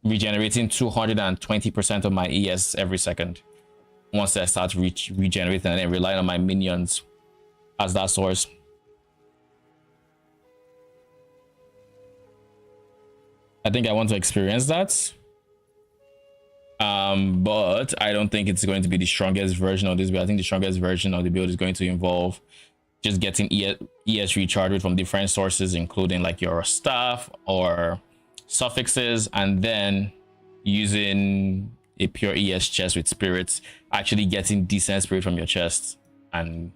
regenerating 220% of my ES every second once I start regenerating, and then relying on my minions as that source. I think I want to experience that. But I don't think it's going to be the strongest version of this build. I think the strongest version of the build is going to involve just getting ES recharged from different sources, including like your staff or suffixes, and then using a pure ES chest with spirits, actually getting decent spirit from your chest and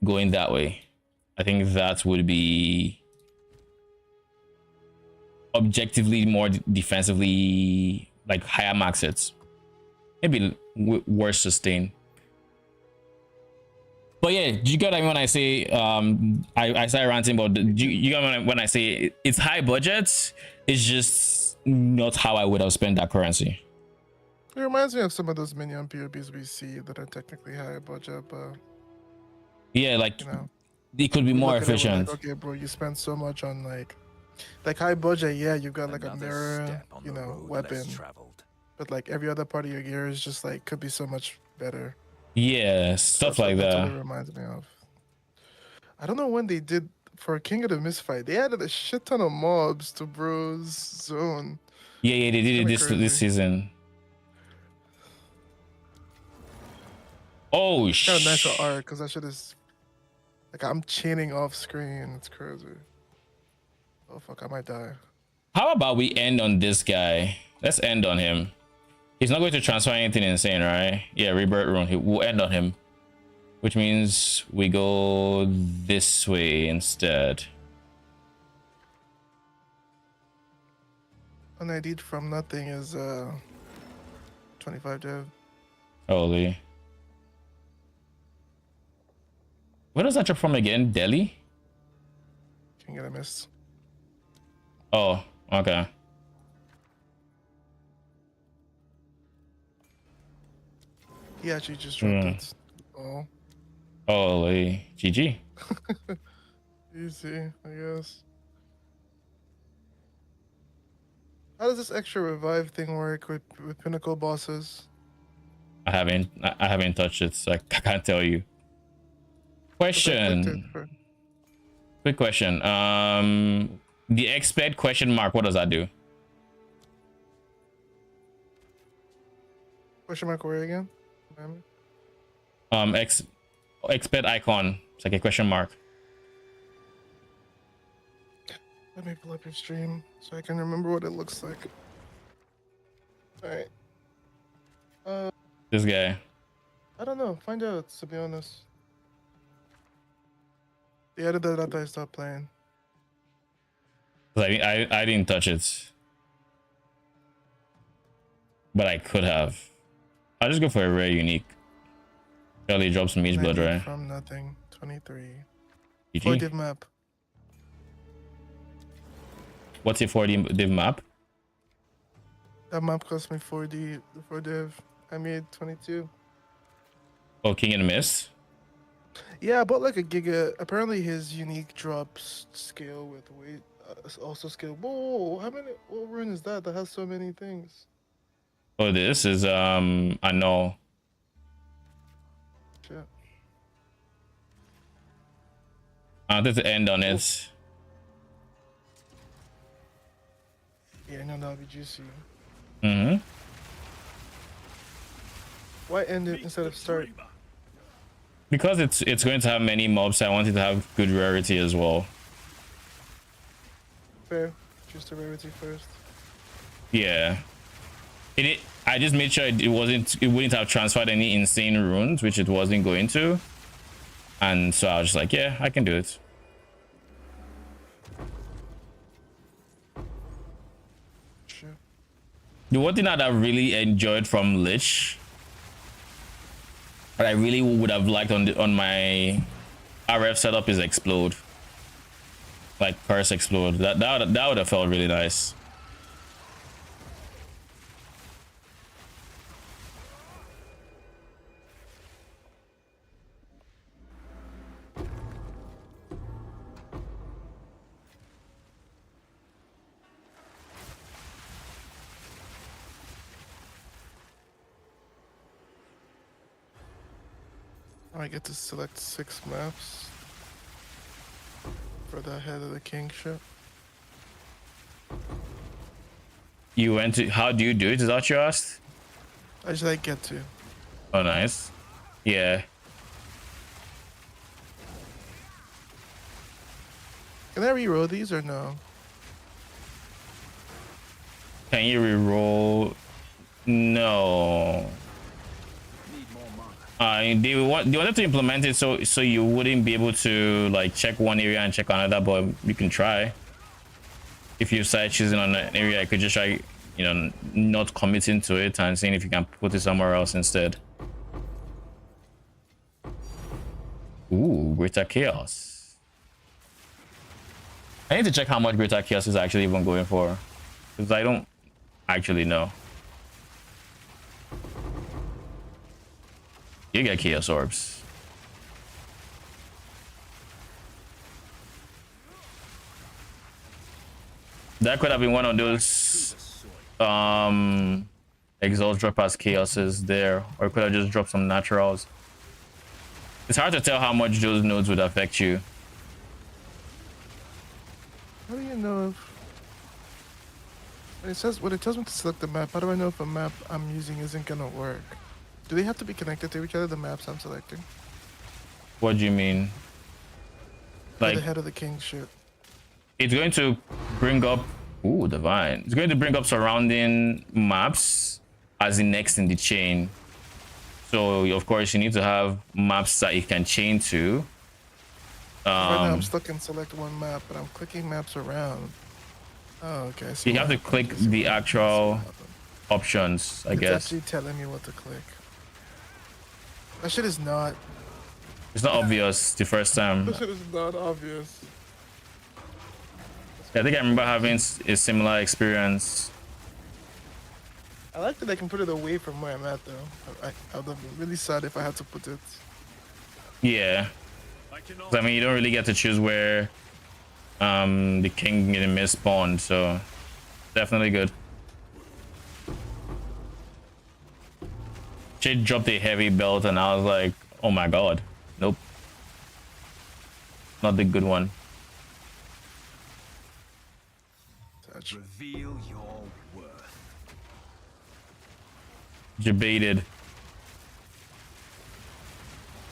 going that way. I think that would be objectively more defensively, like higher max hits, maybe worse sustain. But yeah, do you get what I mean when I say I started ranting, but you get when I say it's high budget? It's just not how I would have spent that currency. It reminds me of some of those minion POBs we see that are technically higher budget, but yeah, like, you know, it could be more efficient. Like, okay, bro, you spend so much on like high budget. Yeah, you got like Another a mirror, step on you the know, road weapon. less traveled. but like every other part of your gear is just like could be so much better. Yeah, stuff like That's what that. it reminds me of. I don't know when they did for King of the Mist fight. They added a shit ton of mobs to Bro's zone. Yeah, they did it Kinda this crazy. season. Oh Kind of nice sh! for art because that shit is like I'm chaining off screen. It's crazy. Oh fuck, I might die. How about we end on this guy? Let's end on him. He's not going to transfer anything insane, right? Yeah, rebirth rune. We'll end on him, which means we go this way instead. An ID from nothing is 25 dev. Holy. Where does that drop from again? Delhi? King of the Mist. Oh, okay. He actually just dropped it. Oh, Holy. GG. easy, I guess. How does this extra revive thing work with pinnacle bosses? I haven't touched it, so I can't tell you. 'Cause I clicked it Question. for- Quick question. The expert question mark, what does that do? Question mark where again? Remind me? Expert icon. It's like a question mark. Let me pull up your stream so I can remember what it looks like. Alright. This guy. I don't know. Find out, to be honest. They added that after I stopped playing. I didn't touch it, but I could have. I'll just go for a rare unique. Surely drop some mage blood, 90 right? From nothing. 23. GG. 4 div map. What's your 4D div map? That map cost me 4D, 4 div. I made 22. Oh, King and Mist. Yeah, I bought like a giga. Apparently, his unique drops scale with weight. Also scale. Whoa, how many? What rune is that? That has so many things. Oh, this is I know. Shit. I wanted to end on it. Yeah, I know that'll be juicy. Mm-hmm. Why end it instead of start? Because it's going to have many mobs, I wanted to have good rarity as well. Fair. Choose the rarity first. Yeah. I just made sure it wouldn't have transferred any insane runes, which it wasn't going to. And so I was just like, yeah, I can do it. Sure. The one thing that I really enjoyed from Lich, that I really would have liked on my RF setup, is Explode. Like Curse Explode. That would have felt really nice. I get to select 6 maps for the head of the king ship. You went to, how do you do it? Is that what you asked? I just like get to. Oh, nice. Yeah. Can I reroll these or no? Can you reroll? No. They wanted to implement it so you wouldn't be able to like check one area and check another, but you can try. If you start choosing on an area, I could just try, you know, not committing to it and seeing if you can put it somewhere else instead. Ooh, Greater Chaos. I need to check how much Greater Chaos is actually even going for, because I don't actually know. You get Chaos Orbs. That could have been one of those Exalt drop as chaoses there, or could I just drop some naturals? It's hard to tell how much those nodes would affect you. How do you know if when it tells me to select the map? How do I know if a map I'm using isn't gonna work? Do they have to be connected to each other? The maps I'm selecting. What do you mean? For Like the head of the king shit. it's going to bring up, ooh, divine. It's going to bring up surrounding maps as the next in the chain. So of course you need to have maps that you can chain to. Right now I'm stuck in select one map, but I'm clicking maps around. Oh, okay. So You have to click the actual options, I it's guess. actually telling me what to click. That shit is not. It's not obvious the first time. That shit is not obvious. I think I remember having a similar experience. I like that I can put it away from where I'm at, though. I would have been really sad if I had to put it. Yeah. 'Cause, I mean, you don't really get to choose where the king and miss spawned, so definitely good. She dropped a heavy belt and I was like, oh my god, nope, not the good one. Reveal your worth. Debated.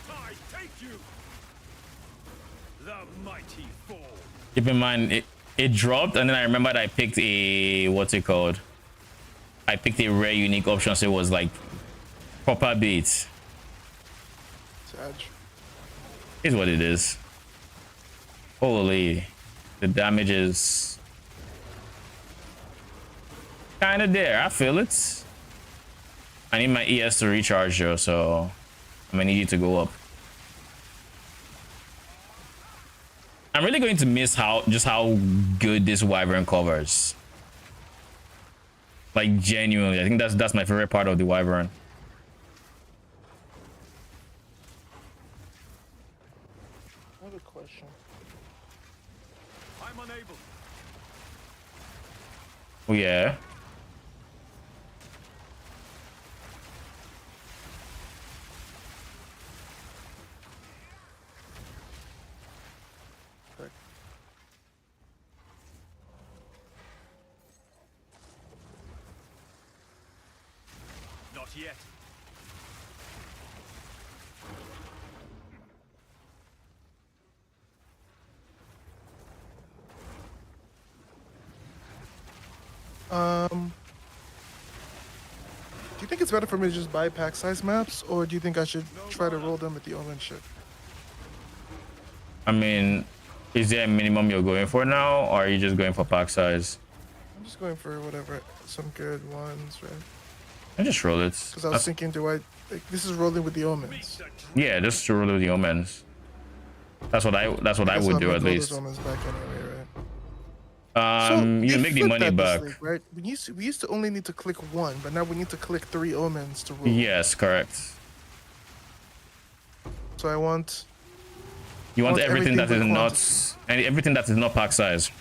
I take you. The mighty fall. Keep in mind it dropped, and then I remembered I picked a, what's it called, I picked a rare unique option, so it was like proper beats. Sag. Is what it is. Holy, the damage is kind of there. I feel it. I need my ES to recharge though, so I'm gonna need you to go up. I'm really going to miss how good this wyvern covers. Like genuinely, I think that's my favorite part of the wyvern. I have a question. I'm unable. Oh yeah. Not yet. Do you think it's better for me to just buy pack size maps, or do you think I should try to roll them with the omen shit? I mean, is there a minimum you're going for now, or are you just going for pack size? I'm just going for whatever, some good ones, right? I just roll it. Because I was thinking, do I, like, this is rolling with the omens. Yeah, just to roll with the omens. That's what I would do at least. Those omens back anyway, right? You make the flipped money that this back. league, right? We used to only need to click one, but now we need to click 3 omens to roll. Yes, correct. So I want. You want everything that is but not, quantity. and everything that is not pack size.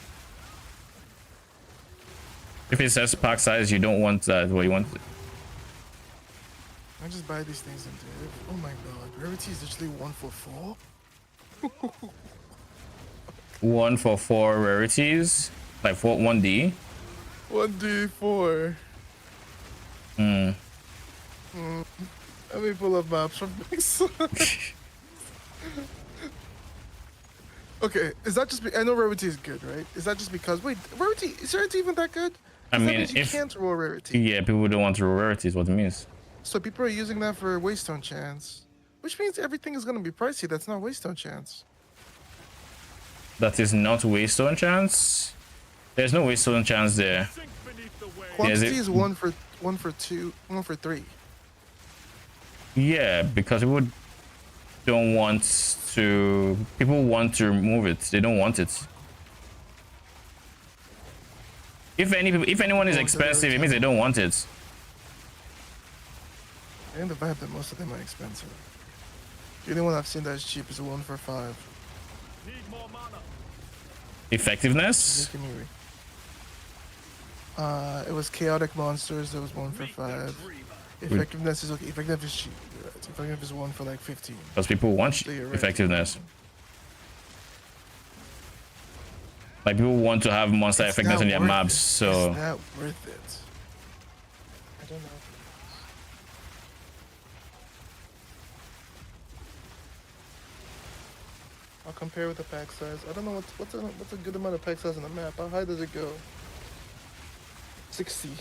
If it says pack size, you don't want that. Well, you want. I just buy these things and do it. Oh my god, rarity is literally 1 for 4. 1 for 4 rarities, like 1D. 1d4. Let me pull up maps from this. Okay, is that just? I know rarity is good, right? Is that just because? Wait, rarity is rarity even that good? I 'Cause that mean, means you if can't roll rarity. yeah, people don't want to roll rarities. What it means? So people are using that for waystone chance, which means everything is gonna be pricey. That's not waystone chance. That is not waystone chance. There's no waystone chance there. Sink beneath the waves. Quantity it- is 1 for 2, 1 for 3. Yeah, because people don't want to. People want to remove it. They don't want it. If anyone is Oh, so expensive, they're it means they don't want it. And the vibe that most of them are expensive. The only one I've seen that is cheap is a 1 for 5. Need more mana. Effectiveness. Making me It was chaotic monsters. There was one for 5. Effectiveness is okay. Effectiveness is cheap. Right. Effectiveness is 1 for like 15. Because people want So you're right. effectiveness. Like people want to have monster It's effectiveness not in their worth maps, it. so It's not worth it. I don't know. I'll compare with the pack size. I don't know what's a good amount of pack size on the map. How high does it go? 60. Do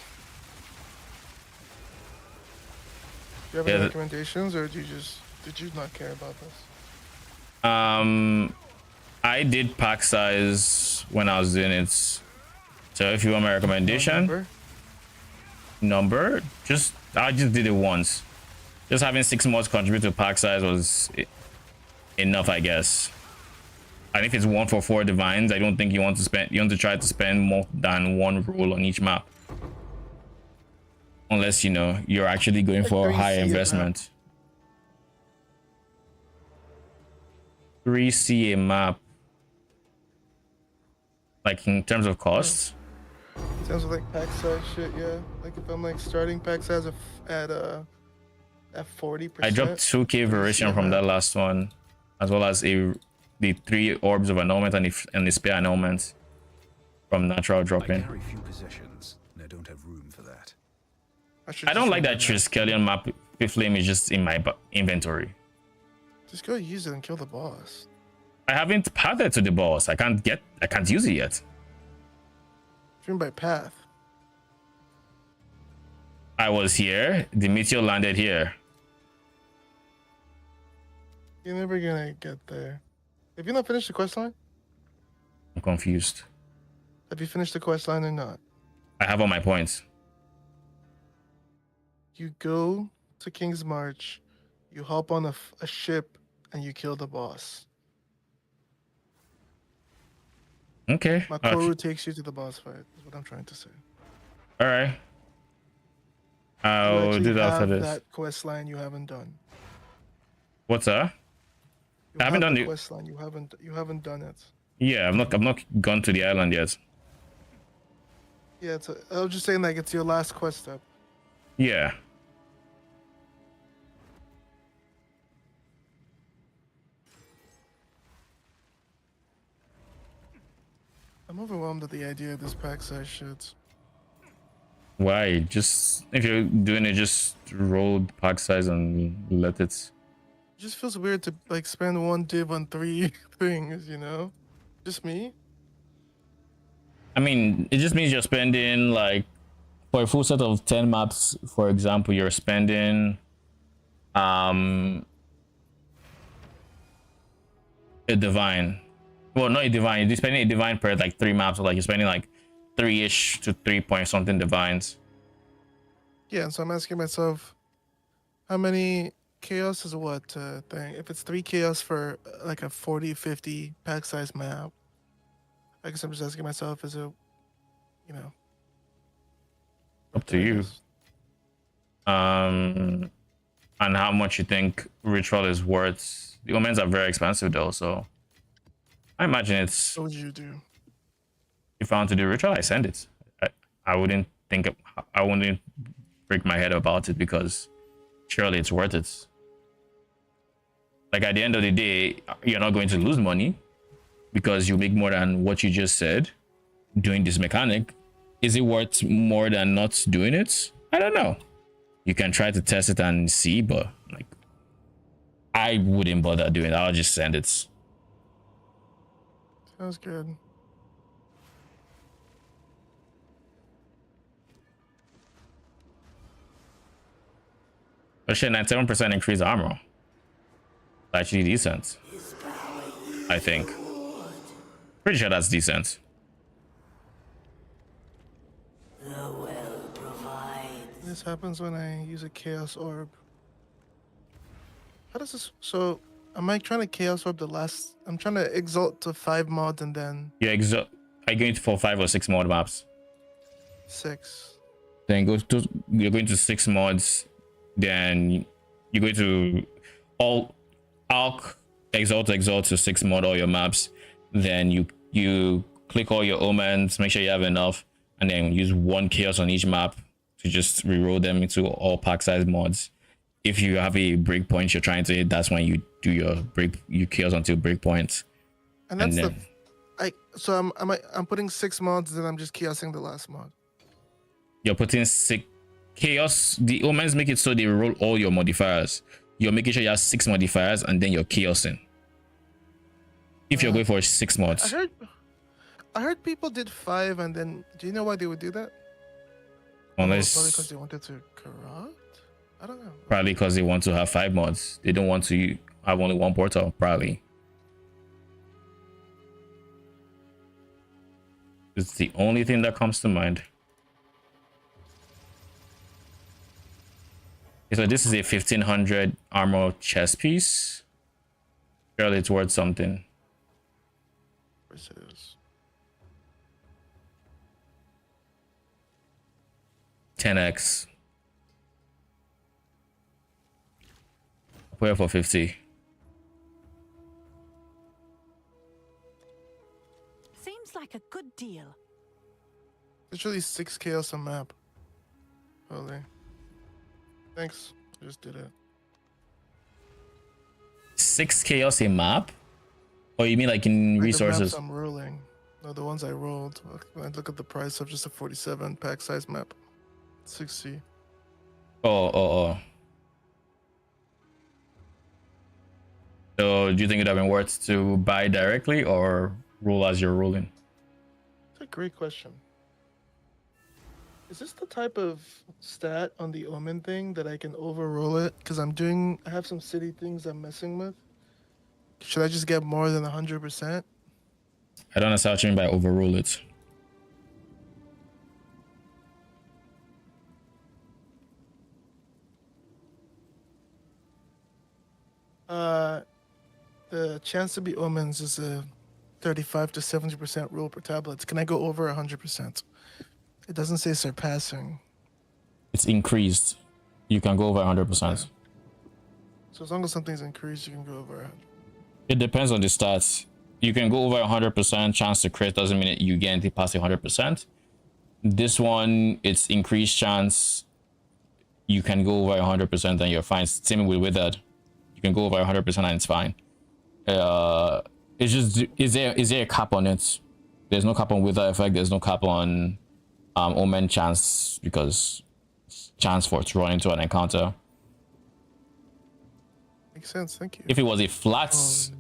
you have any recommendations, or did you not care about this? I did pack size when I was doing it. So if you want my recommendation, number, I just did it once. Just having 6 mods contribute to pack size was enough, I guess. And if it's 1 for 4 divines, I don't think you want to try to spend more than 1 rule on each map. Unless, you know, you're actually going for a high investment. 3C a map. Like in terms of costs? In terms of like pack size shit, yeah. Like if I'm like starting pack size at 40%. I dropped 2k variation from that last one, as well as the 3 orbs of annulment and the spare annulment from natural drop-in. I carry few possessions, and I don't have room for that. I don't like that Triskelion map. Flame is just in my inventory. Just go use it and kill the boss. I haven't pathed to the boss. I can't use it yet. Driven by path. I was here. The meteor landed here. You're never gonna get there. Have you not finished the questline? I'm confused. Have you finished the questline or not? I have all my points. You go to King's March, you hop on a ship, and you kill the boss. Okay. Makoru takes you to the boss fight, is what I'm trying to say. Alright. I'll do that after this. That quest line you haven't done. What's that? I haven't done the quest line. You haven't done it. Yeah, I'm not gone to the island yet. Yeah, I was just saying like it's your last quest step. Yeah. I'm overwhelmed at the idea of this pack size shit. Why? Just if you're doing it, just roll the pack size and let it. It just feels weird to like spend 1 div on 3 things, you know? Just me? I mean, it just means you're spending like for a full set of 10 maps, for example, you're spending a divine. Well, not a divine, you're spending a divine per like 3 maps, so like you're spending like 3-ish to 3 point something divines. Yeah, so I'm asking myself, how many chaos is what thing? If it's 3 chaos for like a 40-50 pack size map, I guess I'm just asking myself, is it, you know, Up to you. And how much you think ritual is worth. The omens are very expensive though, so I imagine it's. What would you do? If I want to do ritual, I send it. I wouldn't break my head about it because surely it's worth it. Like at the end of the day, you're not going to lose money because you make more than what you just said doing this mechanic. Is it worth more than not doing it? I don't know. You can try to test it and see, but like I wouldn't bother doing it. I'll just send it. Sounds good. But shit, 97% increase armor. Actually decent. I think. Pretty sure that's decent. This happens when I use a chaos orb. How does this? So, am I trying to chaos orb the last? I'm trying to exalt to 5 mods and then. Yeah, are you going for 5 or 6 mod maps? 6. Then you're going to 6 mods. Then you're going to exalt to 6 mod all your maps. Then you click all your omens, make sure you have enough, and then use 1 chaos on each map to just reroll them into all pack size mods. If you have a breakpoint you're trying to hit, that's when you do your chaos until breakpoints. And that's then, I'm putting 6 mods, then I'm just chaosing the last mod. you're putting 6 chaos. The omens make it so they roll all your modifiers. You're making sure you have 6 modifiers and then you're chaosing. If you're going for 6 mods. I heard people did 5, and then do you know why they would do that? Unless Probably because they wanted to corrupt. I don't know. Probably because they want to have 5 mods. They don't want to have only 1 portal. Probably. It's the only thing that comes to mind. Okay, so this is a 1500 armor chest piece. Surely it's worth something. Of course it is. 10x. Put it for 50. Seems like a good deal. Literally 6 chaos a map. Holy. Thanks. I just did it. 6 chaos a map? Or you mean like in Like resources? the maps I'm rolling. No, the ones I rolled. When I look at the price of just a 47 pack size map. 60. Oh. So do you think it would have been worth to buy directly or roll as you're rolling? It's a great question. Is this the type of stat on the Omen thing that I can overroll it? Because I have some city things I'm messing with. Should I just get more than 100%? I don't understand what you mean by overrule it. The chance to be omens is a 35 to 70% rule per tablets. Can I go over 100%? It doesn't say surpassing. It's increased. You can go over 100%. Yeah. So as long as something's increased, you can go over 100. It depends on the stats. You can go over 100%. Chance to crit doesn't mean you guarantee past 100%. This one, it's increased chance. You can go over 100% and you're fine. Same with Withered. You can go over 100% and it's fine. It's just, is there a cap on it? There's no cap on Wither effect. There's no cap on Omen chance, because chance for it to run into an encounter. Makes sense. Thank you. If it was a flat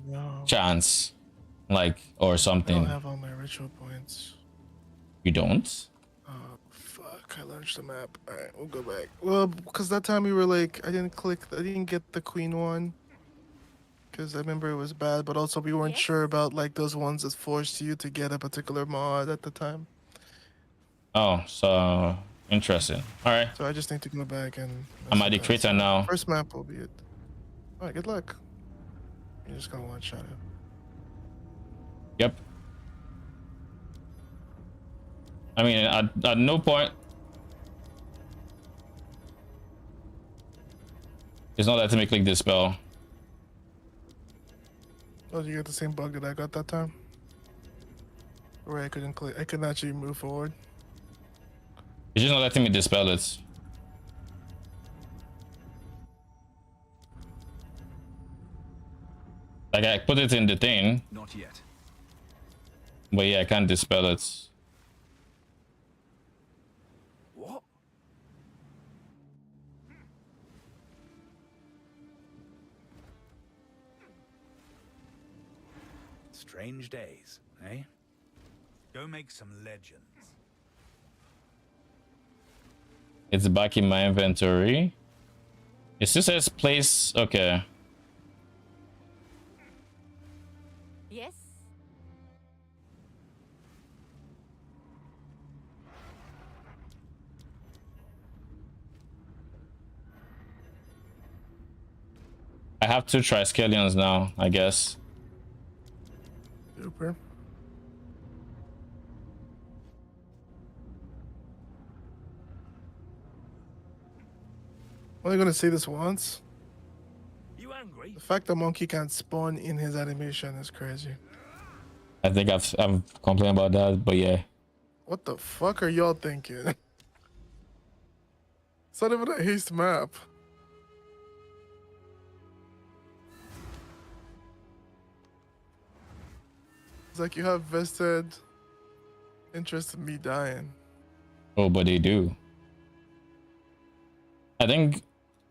no. chance, like, or I something. don't have all my ritual points. You don't? Oh, fuck. I launched the map. Alright, we'll go back. Well, because that time we were like, I didn't get the queen one. Because I remember it was bad, but also we weren't sure about like those ones that forced you to get a particular mod at the time. Oh, so interesting. All right. So I just need to go back and... I'm at the creator now. First map will be it. Alright, good luck. You're just gonna one-shot it. Yep. I mean, at no point... It's not letting me click this spell. Oh, did you get the same bug that I got that time? Where I couldn't actually move forward. It's just not letting me dispel it. Like, I put it in the thing. Not yet. But yeah, I can't dispel it. What? Strange days, eh? Go make some legends. It's back in my inventory. It still says place. Okay. Yes? I have 2 Triskelions now, I guess. Super. I'm only gonna say this once. You angry? The fact that Monkey can't spawn in his animation is crazy. I think I've complained about that, but yeah. What the fuck are y'all thinking? It's not even a haste map. It's like you have vested interest in me dying. Oh, but they do. I think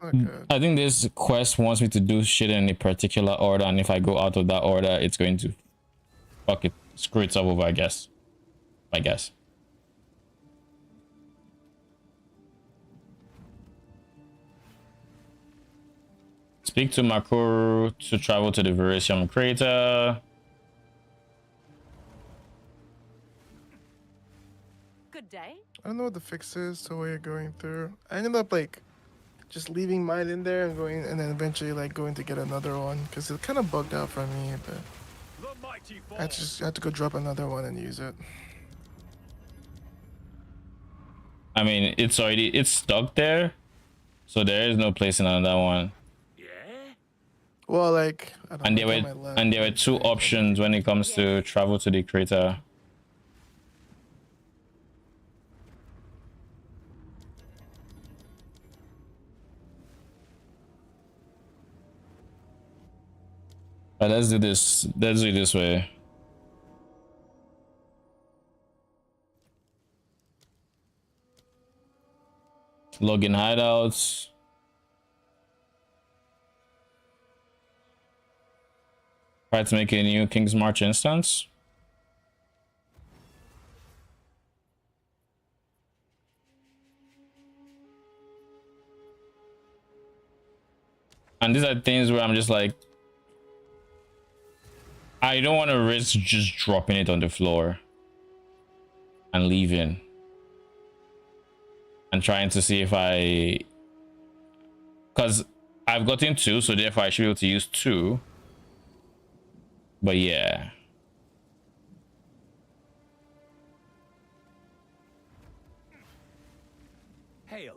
Not good. I think this quest wants me to do shit in a particular order, and if I go out of that order, it's going to fuck it, screw itself over, I guess. Speak to Makuru to travel to the Verisium crater. Good day. I don't know what the fix is to what you're going through. I ended up like just leaving mine in there and going, and then eventually like going to get another one because it kind of bugged out for me. But The mighty fall. I just had to go drop another one and use it. I mean, it's stuck there, so there is no place in another one. Yeah? Well, like I don't And know, there I got were my left and there were two options when it comes to travel to the crater. But let's do this. Let's do it this way. Login hideouts. Try to make a new King's March instance. And these are things where I'm just like, I don't want to risk just dropping it on the floor and leaving and trying to see if because I've gotten two, so therefore I should be able to use two. But yeah. Hail.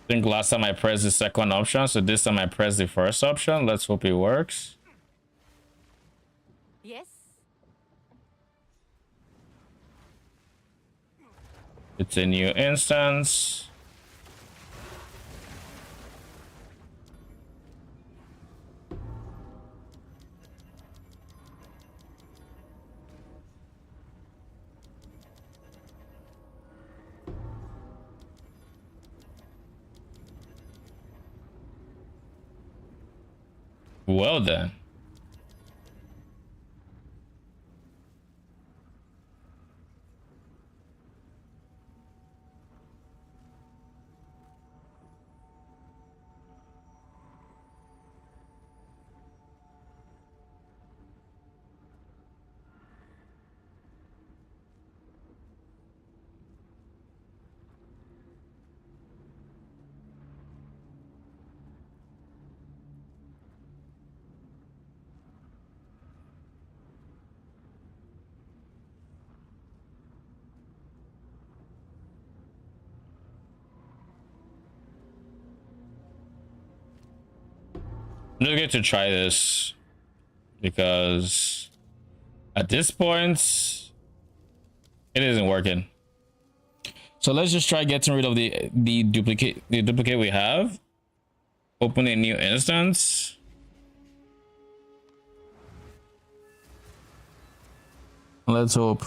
I think last time I pressed the second option, so this time I pressed the first option. Let's hope it works. Yes. It's a new instance. Well then. I'm just going to try this because at this point it isn't working. So let's just try getting rid of the duplicate we have. Open a new instance. Let's hope.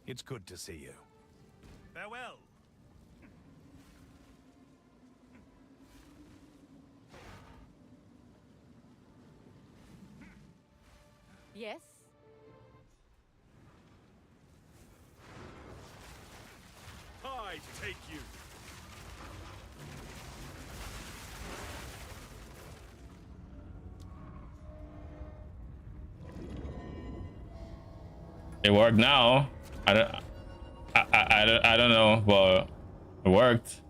It's good to see you. Farewell. Yes. Tide take you. It worked now. I don't know, but it worked.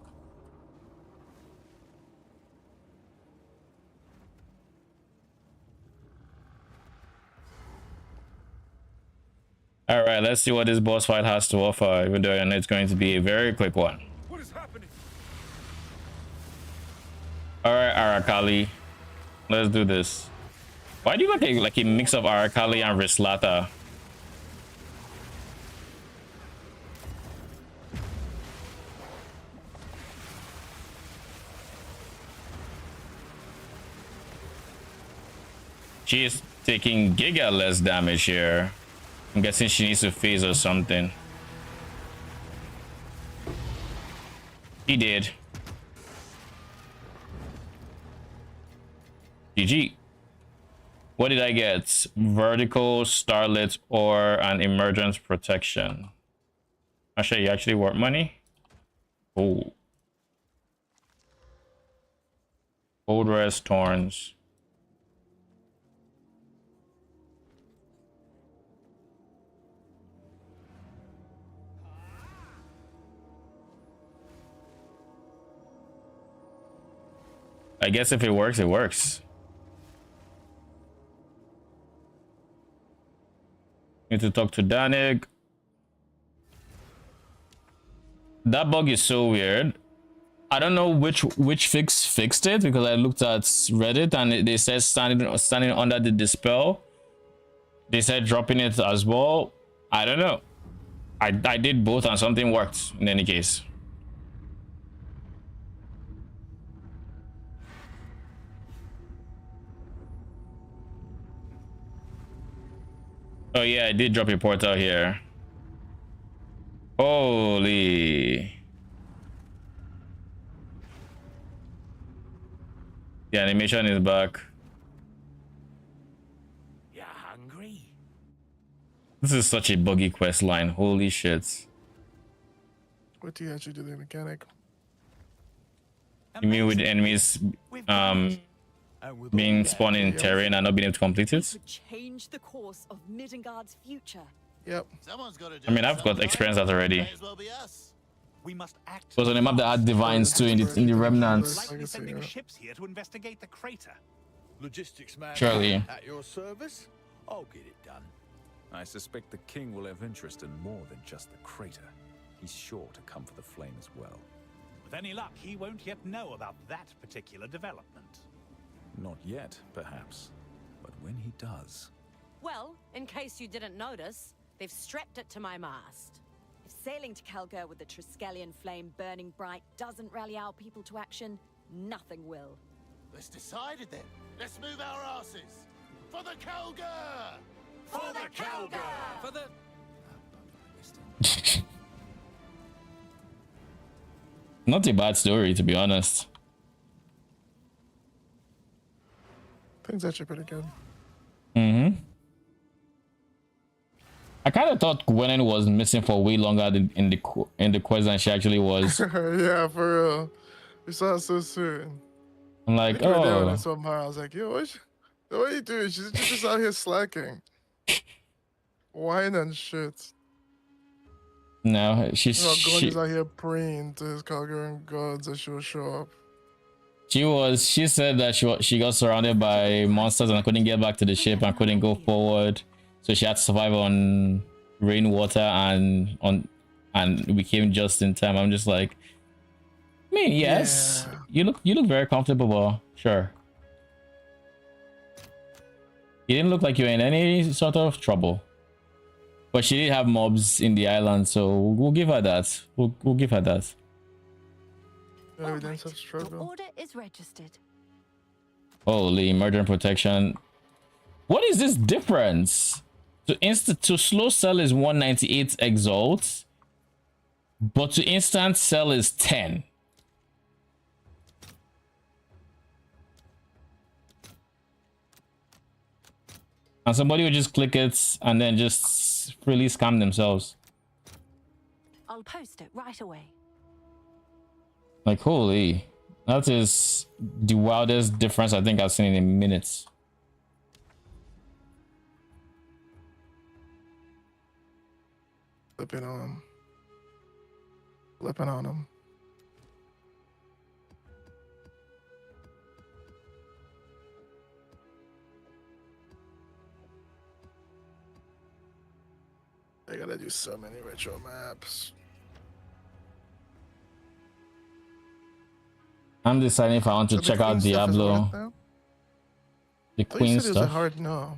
All right, let's see what this boss fight has to offer, even though I know it's going to be a very quick one. What is happening? All right, Arakali, let's do this. Why do you like a mix of Arakali and Rislata? She's taking giga less damage here. I'm guessing she needs to phase or something. He did. GG. What did I get? Vertical, Starlit, or an Emergence Protection? Actually, you actually want money? Oh. Old Rest Torns. I guess if it works, it works. Need to talk to Danig. That bug is so weird. I don't know which fix fixed it, because I looked at Reddit and they said standing under the dispel. They said dropping it as well. I don't know. I did both and something worked in any case. Oh yeah, I did drop a portal here. Holy. The animation is back. You're hungry? This is such a buggy quest line. Holy shit. What do you actually do the mechanic? You mean with enemies being spawned in terrain and not being able to complete it? Could change the course of Middengard's future. Yep. Someone's got to do I mean, I've got something, experience right? that already. May as well be us. We must act. It was on a map that had divines too in the remnants. Likely sending ships here to investigate the crater. Logistics man. Surely. At your service? I'll get it done. I suspect the king will have interest in more than just the crater. He's sure to come for the flame as well. With any luck, he won't yet know about that particular development. Not yet, perhaps. But when he does... Well, in case you didn't notice, they've strapped it to my mast. If sailing to Calgary with the Triskelion flame burning bright doesn't rally our people to action, nothing will. Let's decide it then. Let's move our asses. For the Kelgar! For the Kelgar! For the... Not a bad story, to be honest. Things actually pretty good. Mm-hmm. I kind of thought Gwenin was missing for way longer in the quest than she actually was. Yeah, for real. We saw it so soon. I'm like, We were doing oh, it somehow. I was like, yo, what are you doing? She's just out here slacking. Wine and shit. no, Gordon's out here praying to his Calgarian gods that she'll show up. she said that she got surrounded by monsters and couldn't get back to the ship and couldn't go forward, so she had to survive on rainwater and we came just in time. I'm just like, I mean, yes, Yeah. you look very comfortable, but sure. You didn't look like you were in any sort of trouble, but she did have mobs in the island, so we'll give her that. We'll give her that. Evidence of Your struggle. order is registered. Holy emergent protection. What is this difference? To slow sell is 198 exalt, but to instant sell is 10. And somebody would just click it and then just freely scam themselves. I'll post it right away. Like, holy, that is the wildest difference I think I've seen in minutes. Flipping on him. Flipping on him. do so many ritual maps. I'm deciding if I want to So the check out queen stuff is what Diablo. now? The I thought you queen said it was a stuff. hard no.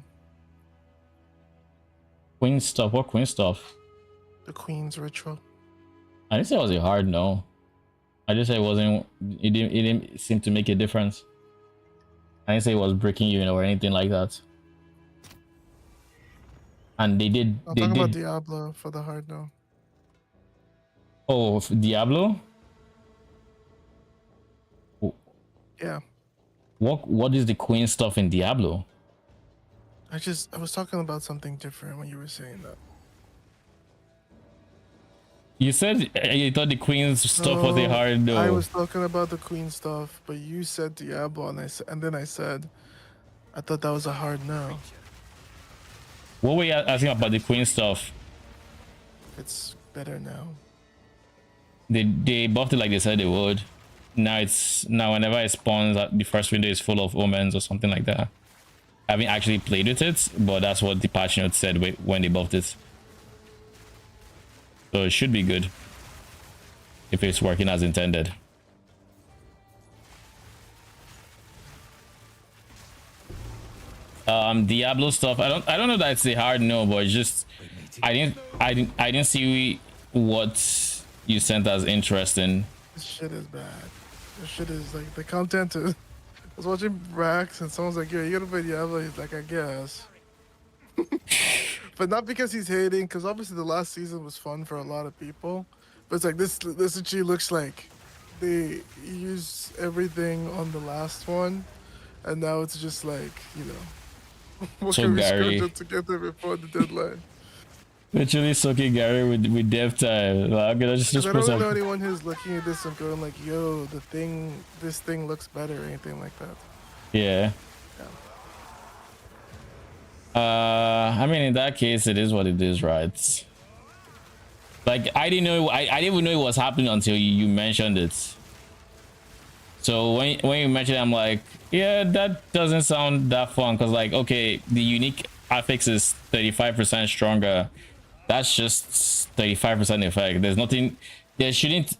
Queen stuff. What queen stuff? The queen's ritual. I didn't say it was a hard no. I just said it wasn't. It didn't seem to make a difference. I didn't say it was breaking you or anything like that. And they did. I'm They talking about did. Diablo for the hard no. Oh, Diablo. Yeah. What is the queen stuff in Diablo? I was talking about something different when you were saying that. You said you thought the queen's stuff was a hard no. I was talking about the queen stuff, but you said Diablo, and then I said I thought that was a hard no. What were you asking about the queen stuff? It's better now. They buffed it like they said they would. Now whenever it spawns, the first window is full of omens or something like that. I haven't actually played with it, but that's what the patch note said when they buffed it. So it should be good if it's working as intended. Diablo stuff. I don't know that it's a hard no, but it's just I didn't see what you sent as interesting. This shit is bad. This shit is like the content is. I was watching Rax and someone's like, "Yeah, you gotta play Diablo." He's like, "I guess," but not because he's hating. Because obviously the last season was fun for a lot of people. But it's like this actually looks like they use everything on the last one, and now it's just like, you know, what So can we Gary. schedule together before the deadline? Literally soaking Gary with dev time. Like, okay, let's just I put don't some. know anyone who's looking at this and going like, "Yo, this thing looks better," or anything like that. Yeah. I mean, in that case, it is what it is, right? Like, I didn't know. I didn't even know it was happening until you mentioned it. So when you mentioned it, I'm like, yeah, that doesn't sound that fun. Cause like, okay, the unique affix is 35% stronger. That's just 35% effect. There's nothing. There shouldn't.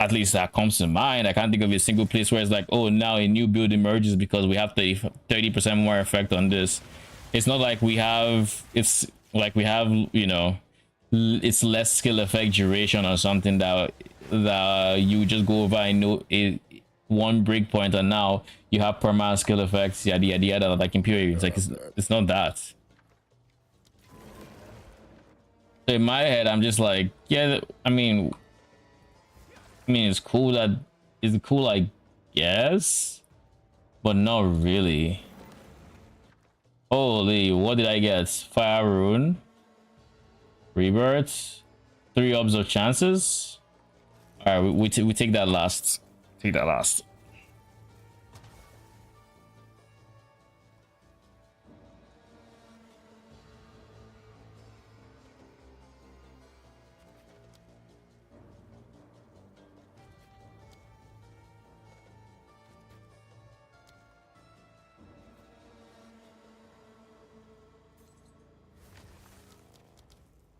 At least that comes to mind. I can't think of a single place where it's like, oh, now a new build emerges because we have 30% more effect on this. It's not like we have. It's like we have, you know, it's less skill effect duration or something that you just go over and know one breakpoint and now you have permanent skill effects, yada yada yada, like in Imperial. It's like it's not that. So in my head, I'm just like, yeah, I mean it's cool, I guess, but not really. Holy, what did I get? Fire rune, rebirth, 3 orbs of chances. All right, we take that last. Take that last.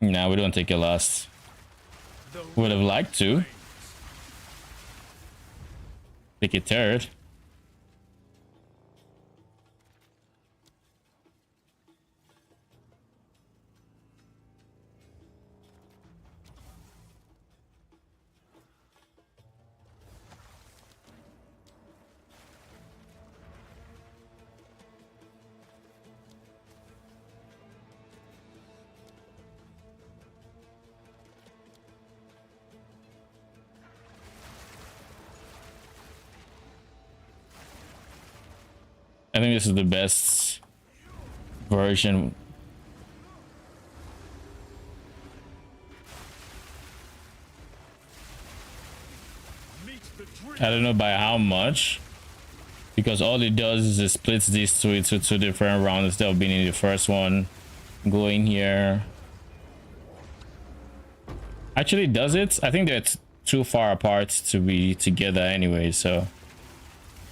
Nah, we don't take it last. Would have liked to. Take it third. I think this is the best version. I don't know by how much, because all it does is it splits these two into 2 different rounds instead of being in the first one. Going here. Actually, does it? I think they're too far apart to be together anyway, so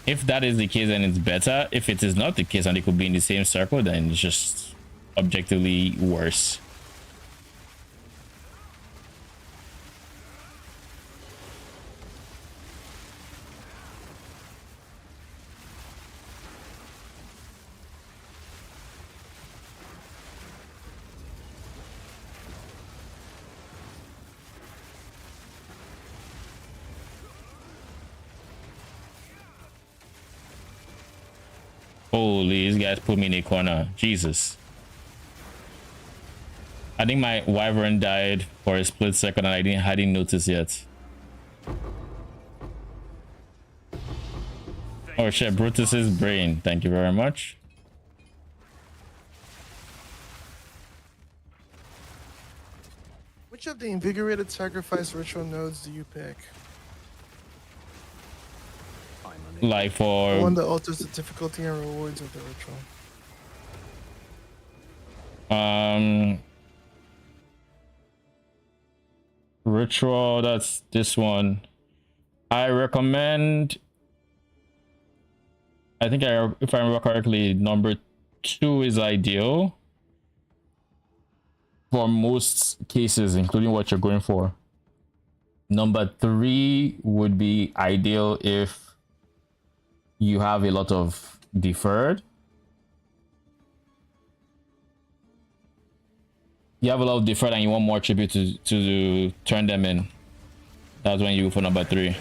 if that is the case, then it's better. If it is not the case and they could be in the same circle, then it's just objectively worse. Holy, these guys put me in a corner. Jesus. I think my wyvern died for a split second and I didn't notice yet. Oh shit, Brutus's brain. Thank you very much. Which of the invigorated sacrifice ritual nodes do you pick? Like for The one that alters the difficulty and rewards of the ritual. Ritual, that's this one. I recommend, I think if I remember correctly, number 2 is ideal for most cases, including what you're going for. Number 3 would be ideal if you have a lot of deferred. You have a lot of deferred and you want more tribute to turn them in. That's when you go for number 3.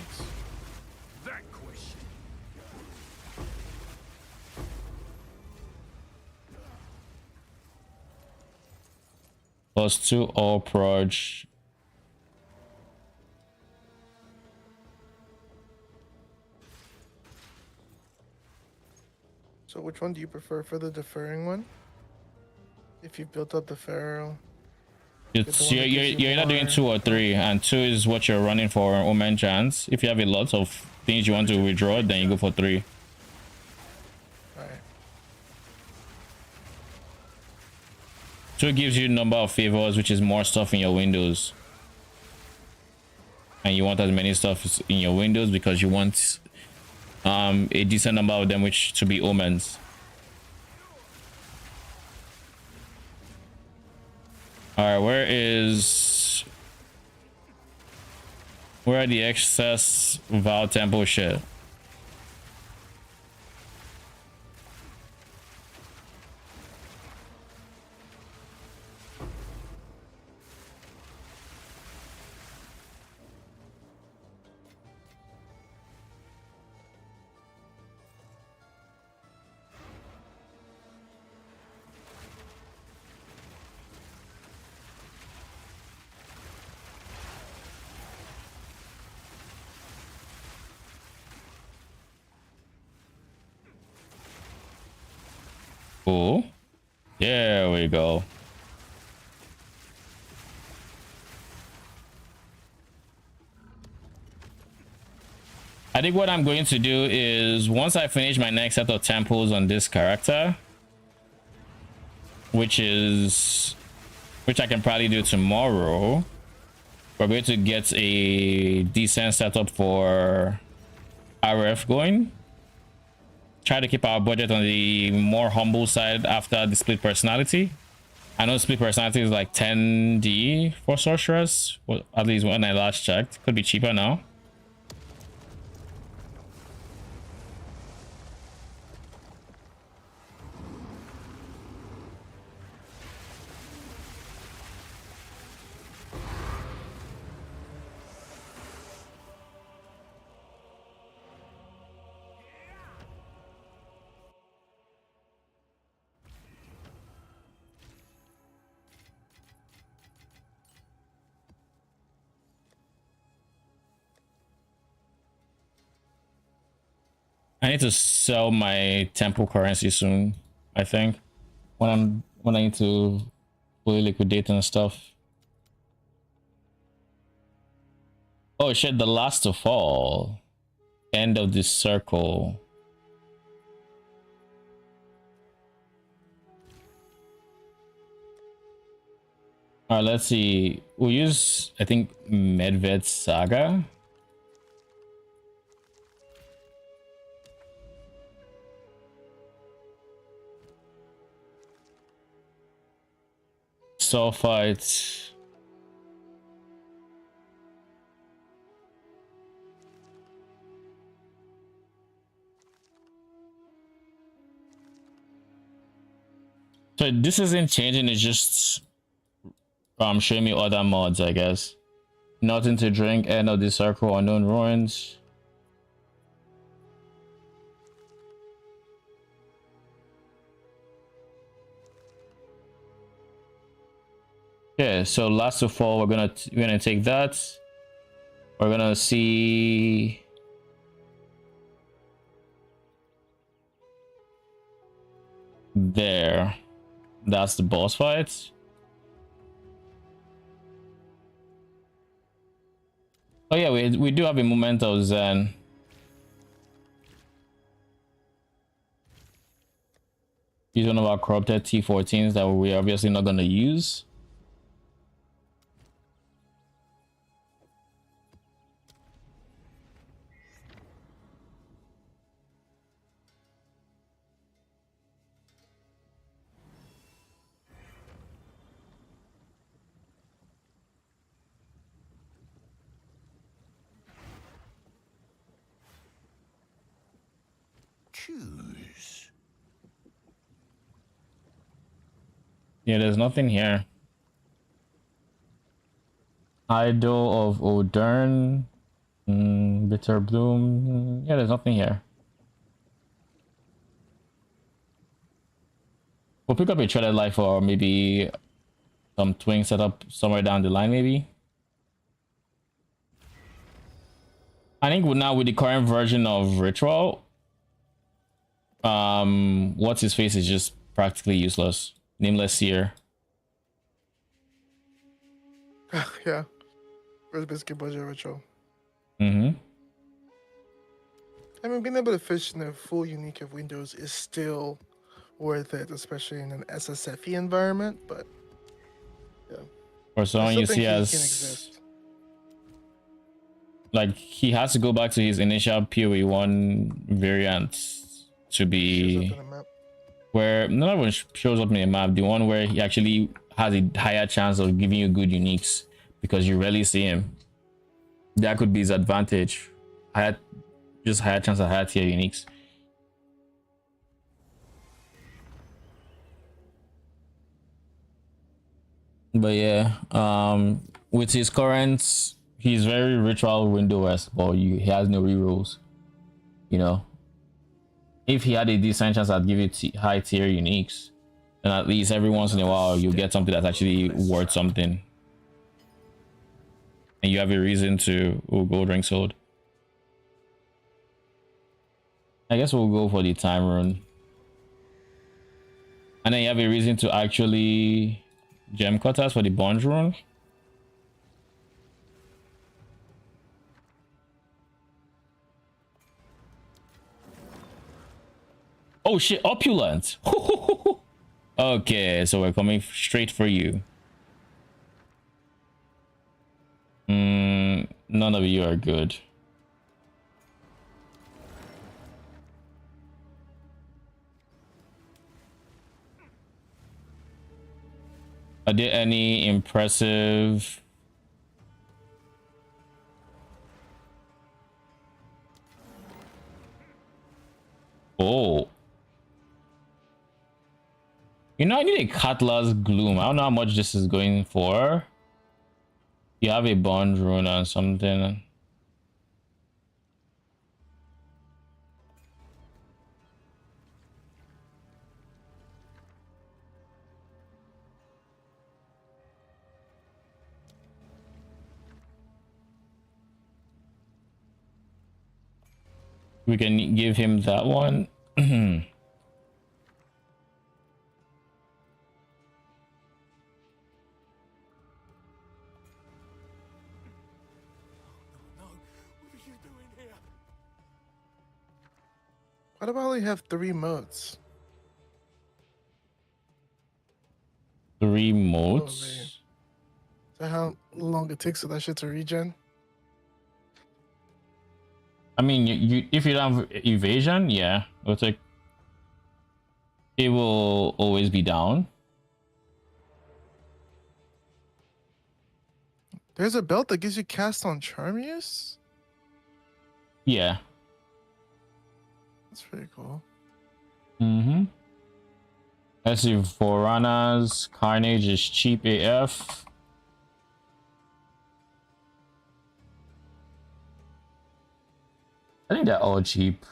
+2 all proj. So which one do you prefer for the deferring one? If you've built up the Pharaoh. It's you're either doing 2 or 3, and 2 is what you're running for Omen chance. If you have a lot of things you want to withdraw, then you go for 3. Alright. 2 gives you number of favors, which is more stuff in your windows. And you want as many stuff in your windows because you want a decent number of them which to be omens. Alright, where are the excess Val Temple shit? Cool. There we go. I think what I'm going to do is once I finish my next set of temples on this character, which I can probably do tomorrow, we're going to get a decent setup for RF going. Try to keep our budget on the more humble side after the split personality. I know split personality is like 10D for sorceress, well, at least when I last checked. Could be cheaper now. I need to sell my temple currency soon, I think. When I need to fully liquidate and stuff. Oh shit, the last to fall. End of this circle. Alright, let's see. We'll use, I think, Medved Saga. Sulfites. So this isn't changing, it's just showing me other mods, I guess. Nothing to drink, end of the circle, unknown ruins. so last of all, we're gonna take that. We're gonna see there. That's the boss fight. Oh yeah, we do have a moment of Zen. He's one of our corrupted T14s that we're obviously not gonna use. Choose. Yeah, there's nothing here. Idol of Odern, Bitter Bloom. Yeah, there's nothing here. We'll pick up a Treaded Life or maybe some Twing setup somewhere down the line, maybe. I think now with the current version of Ritual, what's his face is just practically useless. Nameless Seer. Yeah. First biscuit budget ritual. Mm-hmm. I mean, being able to fish in a full unique of Windows is still worth it, especially in an SSFE environment. But yeah, Or I someone still you think see he can as exist. like he has to go back to his initial PoE1 variant to Shows up be in the map. where none of it shows up in the map. The one where he actually has a higher chance of giving you good uniques because you rarely see him. That could be his advantage. Higher chance of higher tier uniques. But yeah, with his current, he's very ritual window-esque, but he has no rerolls. You know, if he had a decent chance at giving high tier uniques, then at least every once in a while you get something that's actually worth something, and you have a reason to Gold Ring Sword. I guess we'll go for the time rune, and then you have a reason to actually gem cutters for the bond rune. Oh shit, opulent. Okay, so we're coming straight for you. None of you are good. Are there any impressive? Oh. You know, I need a Cutlass Gloom. I don't know how much this is going for. You have a bond rune or something. We can give him that one. Why do I only have 3 modes? 3 Oh, man. modes. Is that how long it takes for that shit to regen? I mean, you if you don't have evasion, yeah, it'll take. It will always be down. There's a belt that gives you cast on charm use? Yeah. That's pretty cool. Mm-hmm. Let's see, Forana's Carnage is cheap AF. I think they're all cheap.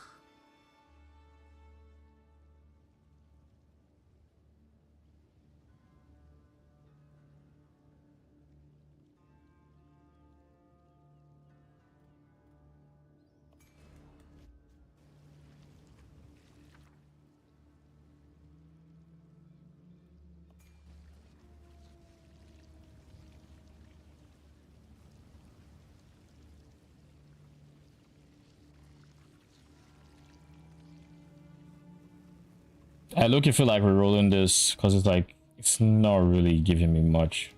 I look, feel like rerolling this because it's like it's not really giving me much.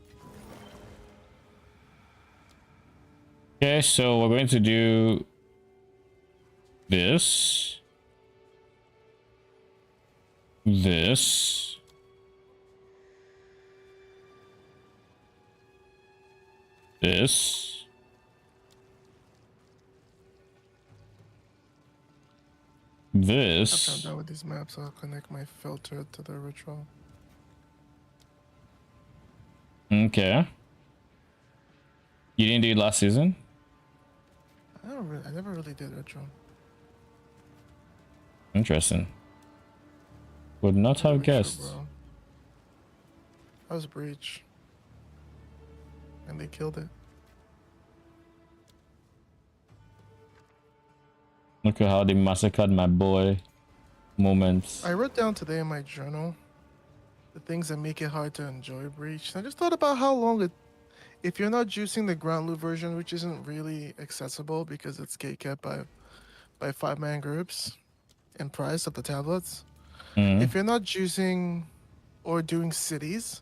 Okay, so we're going to do this, this, this, After I'm this. done with these maps, I'll connect my filter to the ritual. Okay. You didn't do it last season? I never really did ritual. Interesting. Would not have Really sure, guessed. bro. I was breach, and they killed it. Look at how they massacred my boy. Moments. I wrote down today in my journal the things that make it hard to enjoy breach. And I just thought about how long it. If you're not juicing the ground loot version, which isn't really accessible because it's gatekept by 5-man groups in price of the tablets. If you're not juicing or doing cities,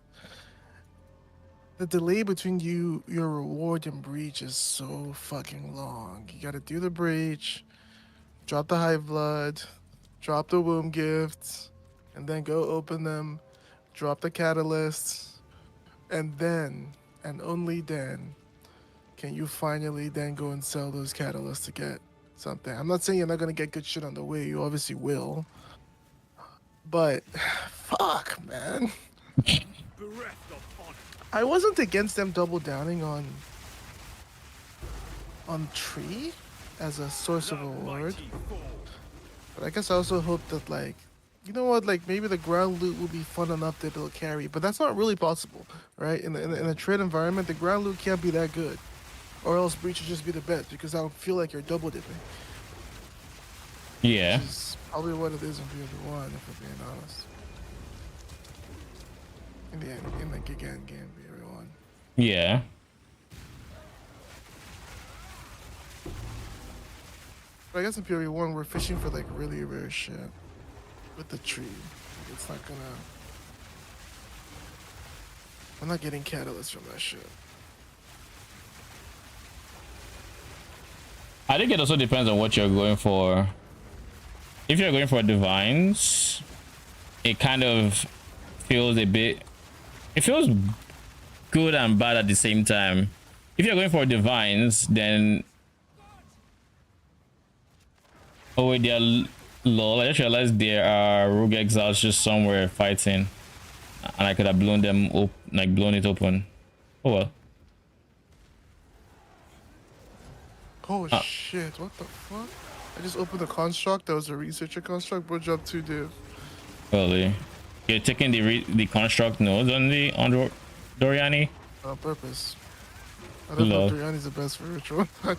the delay between your reward and breach is so fucking long. You gotta do the breach, drop the hive blood, drop the womb gifts, and then go open them, drop the catalysts, and then, and only then, can you finally then go and sell those catalysts to get something. I'm not saying you're not gonna get good shit on the way, you obviously will. But fuck, man. I wasn't against them double downing on tree as a source of reward. But I guess I also hope that, like, you know what, like maybe the ground loot will be fun enough that it'll carry, but that's not really possible, right? In a trade environment, the ground loot can't be that good, or else breach would just be the best because I would feel like you're double dipping. Yeah. Which is probably what it is in BW1, if we're being honest. In the Gigan game, BW1. Yeah. But I guess in PoE1 we're fishing for like really rare shit with the tree. It's not gonna. I'm not getting catalysts from that shit. I think it also depends on what you're going for. If you're going for divines, it kind of feels a bit. It feels good and bad at the same time. If you're going for divines, then oh wait, they're lol. I just realized there are rogue exiles just somewhere fighting, and I could have blown them up, like blown it open. Oh well. Oh shit! What the fuck? I just opened the construct. That was a researcher construct. Bro, job 2 div. Really? You're taking the construct nodes on the Doriani? On purpose. I don't know Lol. if Doriani's the best for ritual. I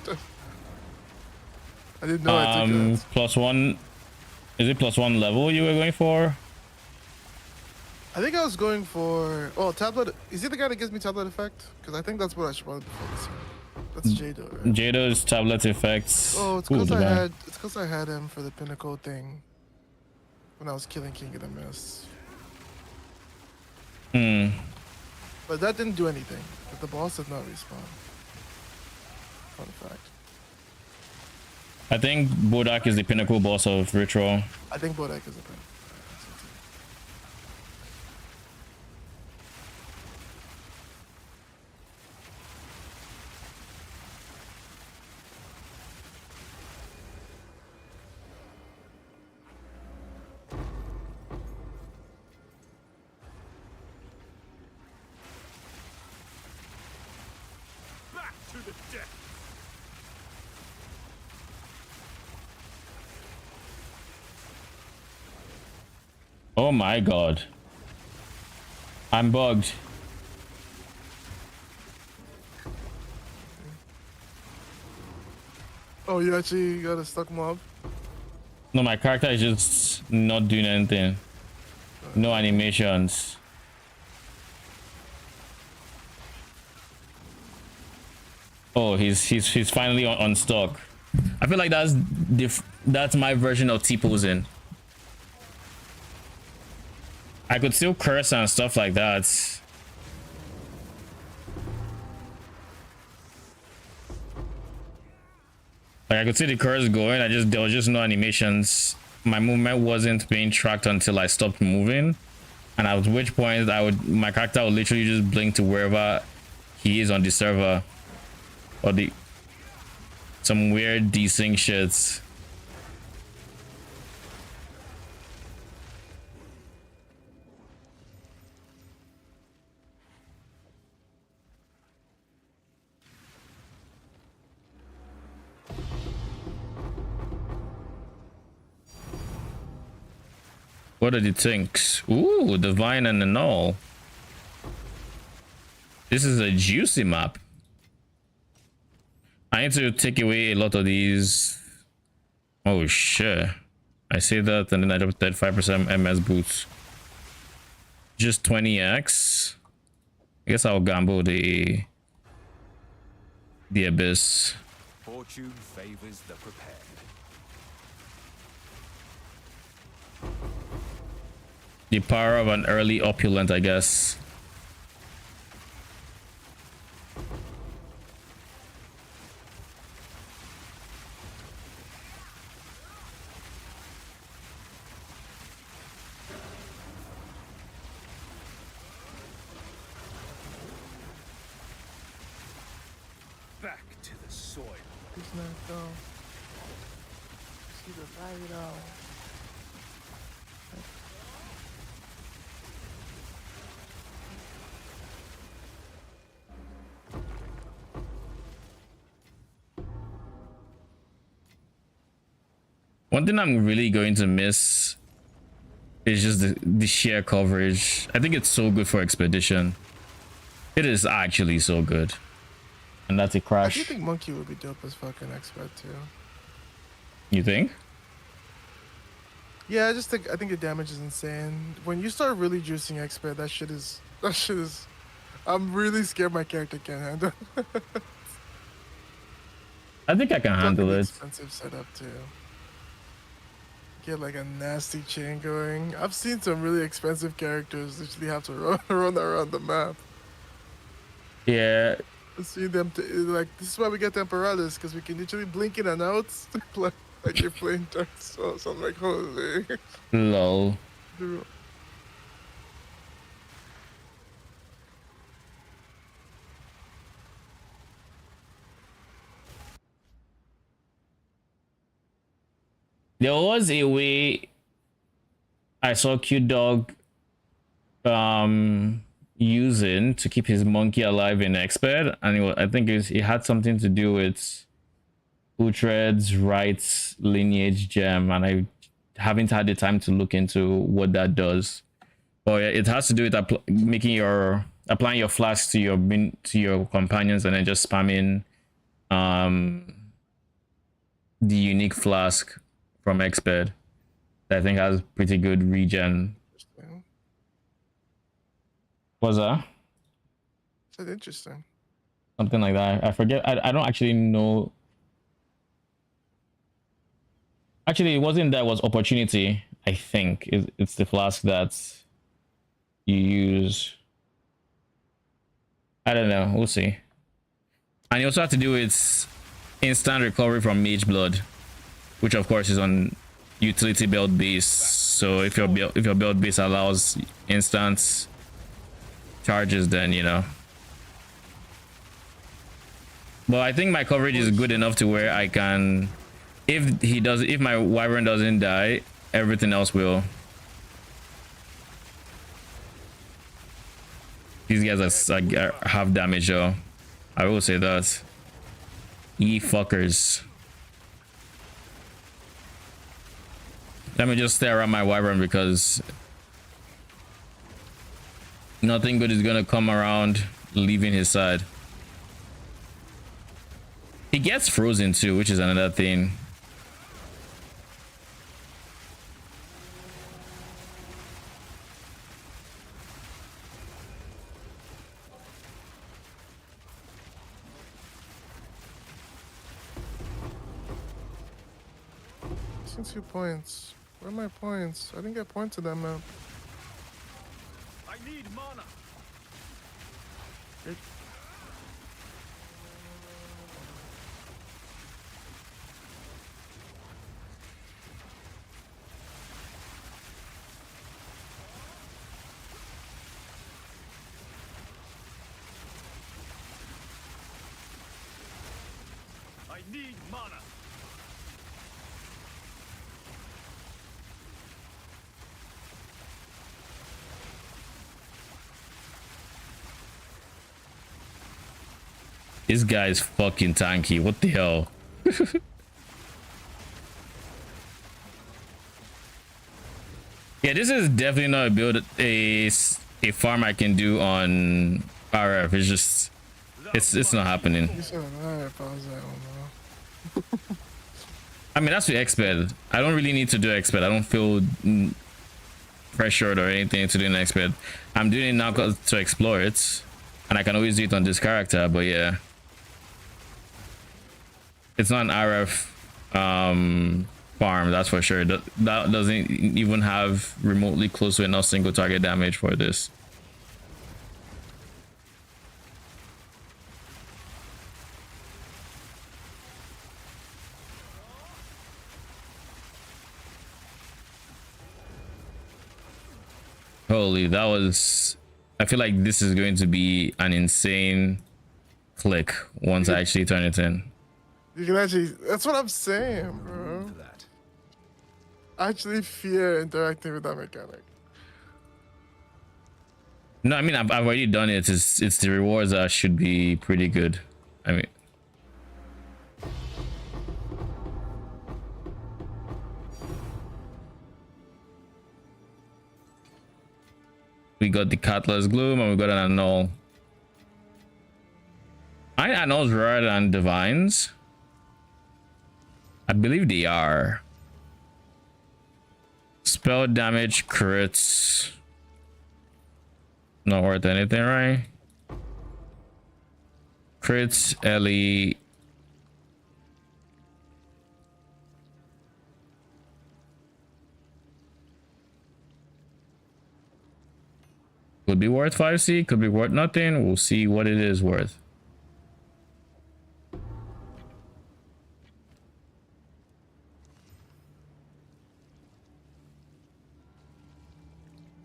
didn't know I took that. +1. Is it +1 level you were going for? I think I was going for. Oh, tablet. Is he the guy that gives me tablet effect? Because I think that's what I should probably be focusing on. That's Jado, right? Jado's tablet effects. Oh, it's Ooh, because divine. I had him for the pinnacle thing when I was killing King of the Mist. But that didn't do anything. But the boss did not respawn. Fun fact. I think Bodak is the pinnacle boss of Ritual. I think Bodak is a pen. Back to the deck. Oh my god. I'm bugged. Oh, you actually got a stuck mob? No, my character is just not doing anything. No animations. Oh, he's finally on stock. I feel like that's my version of T-posing. I could still curse and stuff like that. Like I could see the curse going. There was just no animations. My movement wasn't being tracked until I stopped moving, and at which point my character would literally just blink to wherever he is on the server, or some weird desync shit. What are the things? Ooh, divine and the null. This is a juicy map. I need to take away a lot of these. Oh shit. I say that and then I dropped 35% MS boots. Just 20x. I guess I'll gamble the abyss. Fortune favors the prepared. The power of an early opulent, I guess. Back to the soil. He's not go. See the light out. One thing I'm really going to miss is just the sheer coverage. I think it's so good for Expedition. It is actually so good. And that's a I do crash. think Monkey would be dope as fucking expert too. You think? Yeah, I think the damage is insane. When you start really juicing expert, that shit is I'm really scared my character can't handle. I think I can handle it. Expensive setup too. Get like a nasty chain going. I've seen some really expensive characters literally have to run around the map. Yeah. I've seen them like this is why we get Temporalis, because we can literally blink in and out like you're playing Dark Souls. So I'm like, holy. Lol. Dude. There was a way I saw Cute Dog using to keep his monkey alive in Expert, and I think it had something to do with Uhtred's rights lineage gem, and I haven't had the time to look into what that does. But it has to do with applying your flask to your companions and then just spamming the unique flask from Expert that I think has pretty good regen. What's that? That's interesting. Something like that. I forget. I don't actually know. Actually, it wasn't that. It was opportunity. I think it's the flask that you use. I don't know. We'll see. And you also have to do with instant recovery from Mage Blood, which of course is on utility belt base. So if your belt base allows instant charges, then you know. But I think my coverage is good enough to where I can, if my Wyvern doesn't die, everything else will. These guys are half damage though. I will say that. Ye fuckers. Let me just stay around my Wyvern because nothing good is gonna come around leaving his side. He gets frozen too, which is another thing. Since 2 points. Where are my points? I didn't get points in that map. need mana. I need mana. This guy is fucking tanky. What the hell? Yeah, this is definitely not a build, a farm I can do on RF. It's just, it's not happening. You said RF, I was like, oh no. I mean, that's the expert. I don't really need to do expert. I don't feel pressured or anything to do an expert. I'm doing it now to explore it, and I can always do it on this character. But yeah, it's not an RF farm, that's for sure. That doesn't even have remotely close to enough single target damage for this. Holy, that was... I feel like this is going to be an insane click once I actually turn it in. You can actually, that's what I'm saying, bro. I actually fear interacting with that mechanic. No, I mean, I've already done it. It's the rewards that should be pretty good. I mean... We got the Cutlass Gloom and we got an Annul. I Annuls rarer than Divines. I believe they are. Spell damage, crits. Not worth anything, right? Crits, Ellie. Could be worth 5C, could be worth nothing. We'll see what it is worth.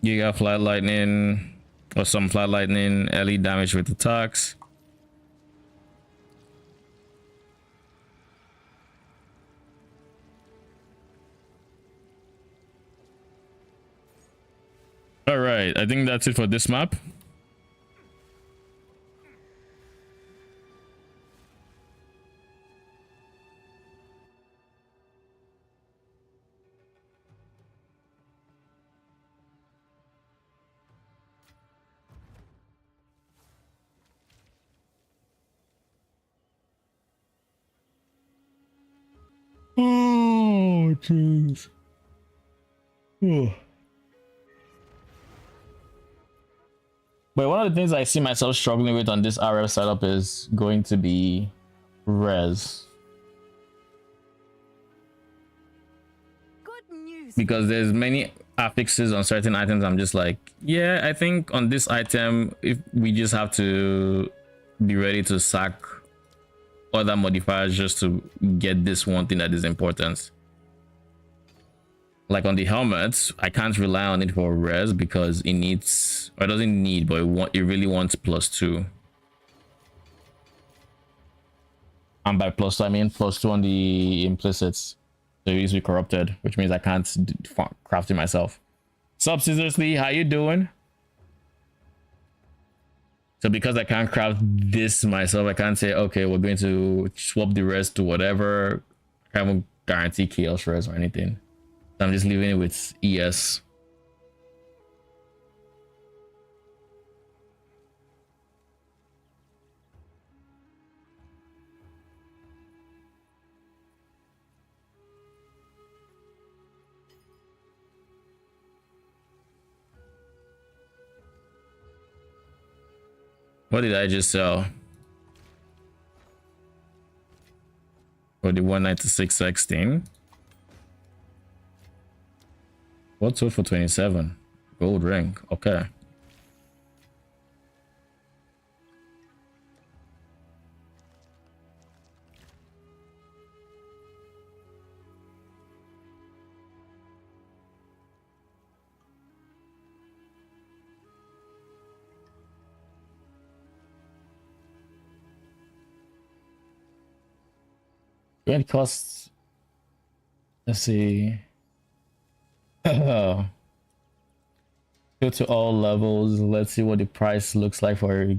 You got Flat Lightning, or some Flat Lightning, LE damage with attacks. All right, I think that's it for this map. Oh, jeez. Oh. But one of the things I see myself struggling with on this RF setup is going to be res. Good news. Because there's many affixes on certain items. I'm just like, yeah, I think on this item, if we just have to be ready to sack other modifiers just to get this one thing that is important. Like on the helmet, I can't rely on it for res because it needs, or it doesn't need, but it really wants +2. And by +2, I mean +2 on the implicits. So it needs to be corrupted, which means I can't craft it myself. Sup, Seriously, how you doing? So because I can't craft this myself, I can't say, okay, we're going to swap the rest to whatever. I haven't guaranteed chaos res or anything. So I'm just leaving it with ES. What did I just sell? For the 196X thing. What's sold for 27? Gold ring. Okay. It costs. Let's see. Go to all levels. Let's see what the price looks like for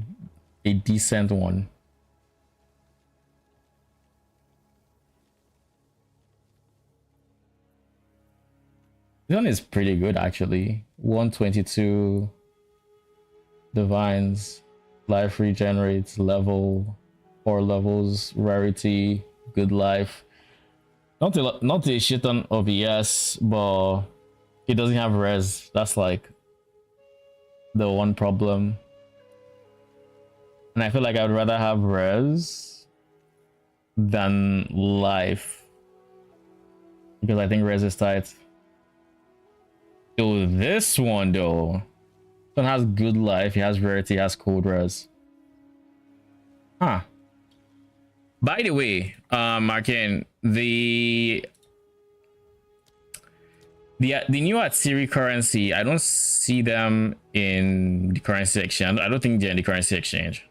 a decent one. This one is pretty good actually. 122 divines, life regenerates, level 4 levels, rarity, good life. Not a shit ton of ES, but it doesn't have res. That's like the one problem. And I feel like I would rather have res than life, because I think res is tight. So this one though, this one has good life, it has rarity, it has cold res. Huh. By the way, Markin, the new Atsiri currency, I don't see them in the currency exchange. I don't think they're in the currency exchange.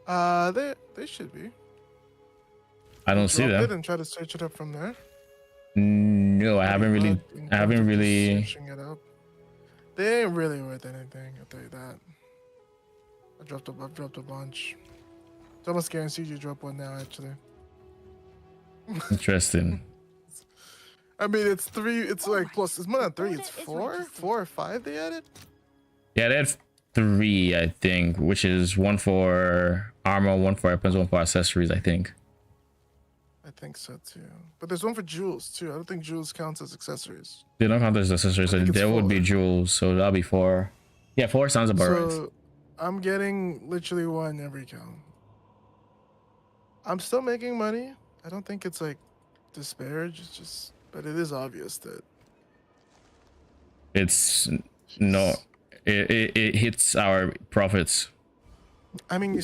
They should be. I don't see them. It and try to search it up from there. No, I haven't really. Searching it up. They ain't really worth anything. I'll tell you that. I've dropped a bunch. It's almost guaranteed you drop one now, actually. Interesting. I mean, it's 3. It's like plus. It's more than 3. It's 4 or 5 they added. Yeah, they have 3, I think, which is 1 for armor, 1 for weapons, 1 for accessories, I think. I think so too. But there's 1 for jewels too. I don't think jewels counts as accessories. They don't count as accessories, so there would be jewels, so that'll be 4. Yeah, 4 sounds about right. I'm getting literally 1 every count. I'm still making money. I don't think it's like disparage. It's just, but it is obvious that it's no. It hits our profits. I mean,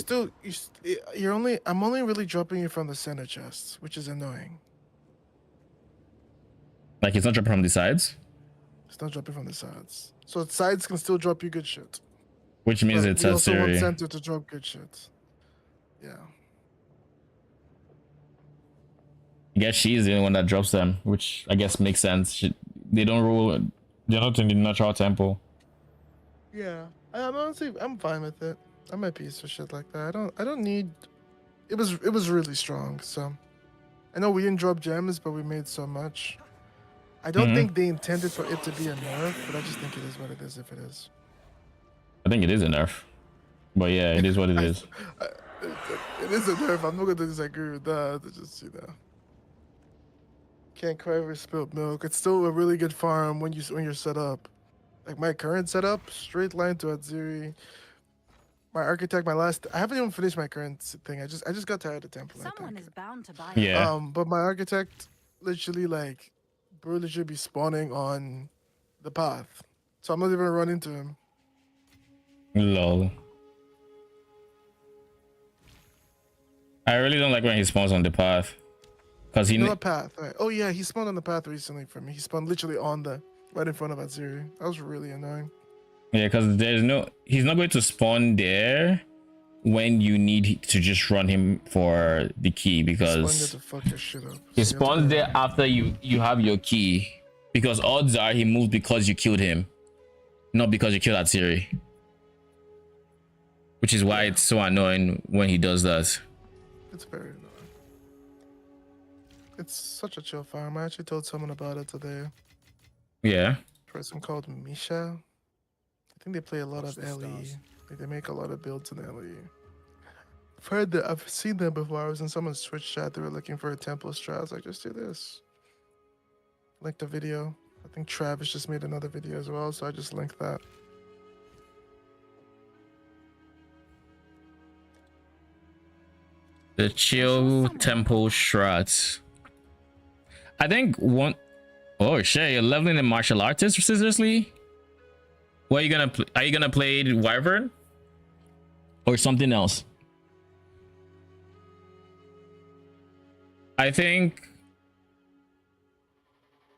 I'm only really dropping you from the center chests, which is annoying. Like, it's not dropping from the sides? It's not dropping from the sides. So sides can still drop you good shit. Which means it's a also want series. center to drop good shit. Yeah. I guess she's the only one that drops them, which I guess makes sense. They don't rule. They're not in the natural temple. Yeah, I'm fine with it. I'm at peace with shit like that. I don't need. It was really strong. So, I know we didn't drop gems, but we made so much. I don't think they intended for it to be a nerf, but I just think it is what it is. If it is, I think it is a nerf. But yeah, it is what it is. It is a nerf. I'm not gonna disagree with that. It's just can't cry over spilled milk. It's still a really good farm when you're set up. Like my current setup, straight line to Atziri. My architect, I haven't even finished my current thing. I just got tired of temple. Someone is bound to buy. Yeah. But my architect literally should be spawning on the path, so I'm not even gonna run into him. Lol. I really don't like when he spawns on the path, cause he. No path. Right. Oh yeah, he spawned on the path recently for me. He spawned literally right in front of Atziri. That was really annoying. Yeah, because he's not going to spawn there when you need to just run him for the key, because he spawns there after you have your key, because odds are he moved because you killed him, not because you killed Atziri, which is why it's so annoying when he does that. It's very annoying. It's such a chill farm. I actually told someone about it today. Yeah. Person called Misha. I think they play a lot of LE. Like they make a lot of builds in LE. I've seen them before. I was in someone's Twitch chat. They were looking for a temple strat. I was like, just do this. Link the video. I think Travis just made another video as well, so I just linked that. The chill temple strats. I think one. Oh shit! You're leveling in martial artist, seriously? What are you gonna play? Are you gonna play Wyvern or something else? I think.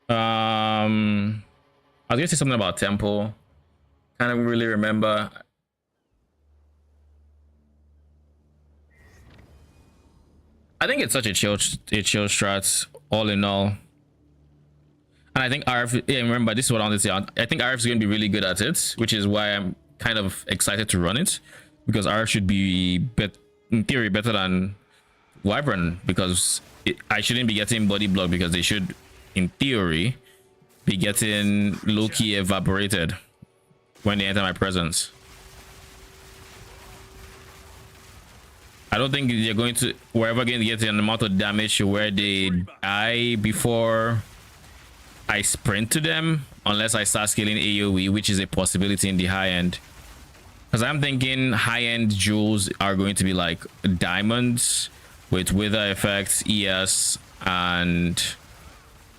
I was gonna say something about temple. Can't really remember. I think it's such a chill strat all in all. And I think RF, yeah, remember, this is what I wanted to say. I think RF is going to be really good at it, which is why I'm kind of excited to run it, because RF should be, in theory, better than Wyvern, because I shouldn't be getting body block, because they should, in theory, be getting low-key evaporated when they enter my presence. I don't think we're ever going to get an amount of damage where they die before I sprint to them, unless I start scaling AoE, which is a possibility in the high end. Because I'm thinking high-end jewels are going to be like diamonds with wither effects, ES, and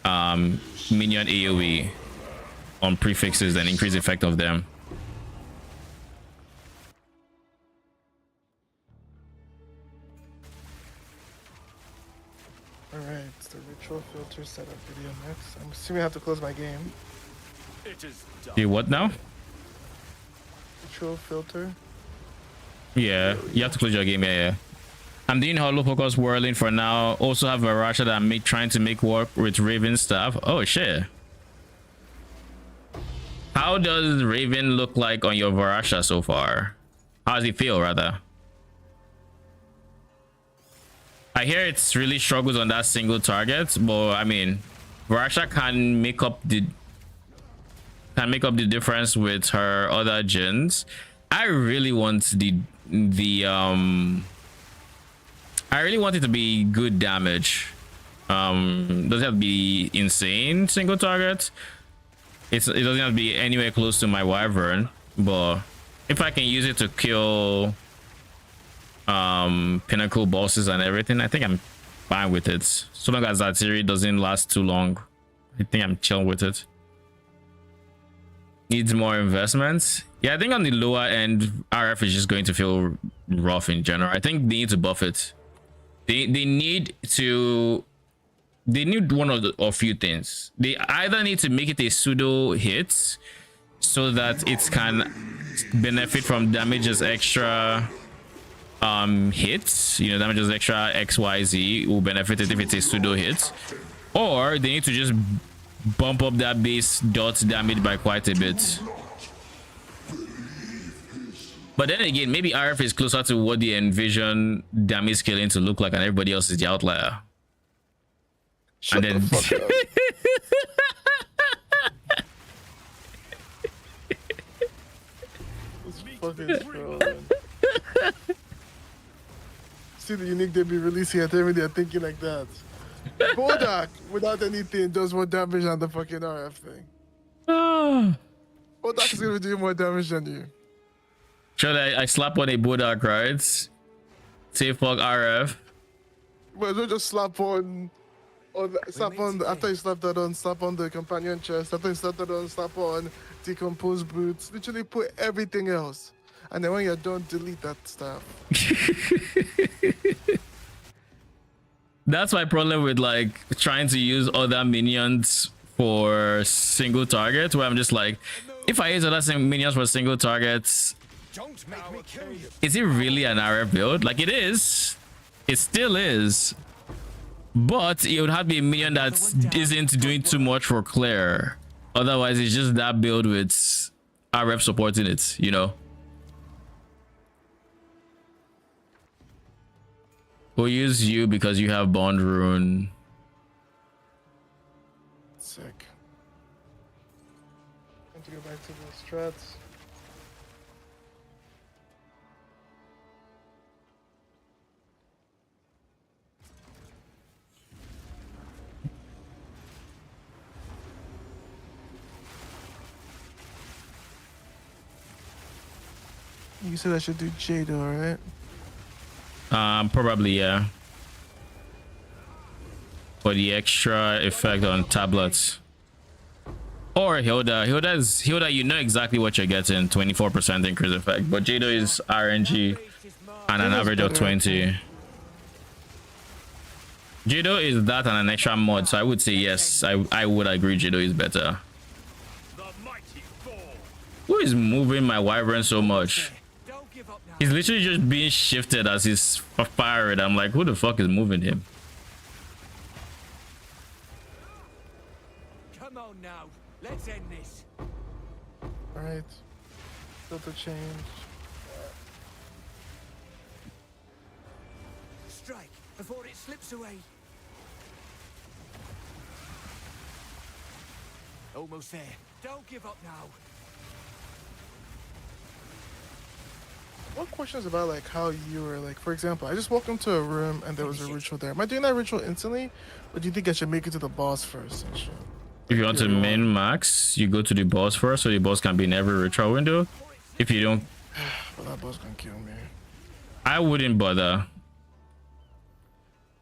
minion AoE on prefixes and increase effect of them. Alright, it's the ritual filter setup video next. I'm assuming I have to close my game. It is done. Do what now? Ritual filter. Yeah, you have to close your game. Yeah. I'm doing hollow focus whirling for now. Also have Varasha that I'm trying to make work with Raven stuff. Oh shit. How does Raven look like on your Varasha so far? How does it feel, rather? I hear it's really struggles on that single target, but I mean, Varasha can make up the difference with her other gens. I really want I really want it to be good damage. Doesn't have to be insane single target. It doesn't have to be anywhere close to my Wyvern, but if I can use it to kill pinnacle bosses and everything, I think I'm fine with it. So long as that series doesn't last too long, I think I'm chill with it. Needs more investments. Yeah, I think on the lower end, RF is just going to feel rough in general. I think they need to buff it. They need one of a few things. They either need to make it a pseudo hit so that it can benefit from damages extra hits, you know, damages extra XYZ will benefit it if it's a pseudo hit, or they need to just bump up that base dot damage by quite a bit. But then again, maybe RF is closer to what they envision damage scaling to look like, and everybody else is the outlier. Shut and then the fuck up. This fucking scrolling. See the unique they be releasing at every day thinking like that. Bodak without anything does more damage on the fucking RF thing. Bodak is gonna be doing more damage than you. Should I slap on a Bodak, right? Say fuck RF. But don't just slap on after you slap that on, slap on the companion chest, after you slap that on, slap on decomposed boots. Literally put everything else. And then when you're done, delete that stuff. That's my problem with like trying to use other minions for single targets, where I'm just like, if I use other minions for single targets, Don't make me kill you. is it really an RF build? Like, it is. It still is. But it would have to be a minion that isn't doing too much for Claire. Otherwise, it's just that build with RF supporting it, you know? We'll use you because you have Bond Rune. Sick. I have to go back to the strats. You said I should do Jado, right? Probably, yeah. For the extra effect on tablets. Or Hilda. Hilda, you know exactly what you're getting. 24% increase effect. But Jado is RNG and an average of 20. Jado is that and an extra mod, so I would say yes. I would agree Jado is better. The mighty fall. Who is moving my Wyvern so much? Don't give up now. He's literally just being shifted as he's firing. I'm like, who the fuck is moving him? Come on now, let's end this. All right. Filter change. Strike before it slips away. Almost there. Don't give up now. One question is about like how you were like, for example, I just walked into a room and there was a ritual there. Am I doing that ritual instantly, or do you think I should make it to the boss first and shit? If you want to min max, you go to the boss first, so the boss can be in every ritual window. If you don't, Well, that boss gonna kill me. I wouldn't bother.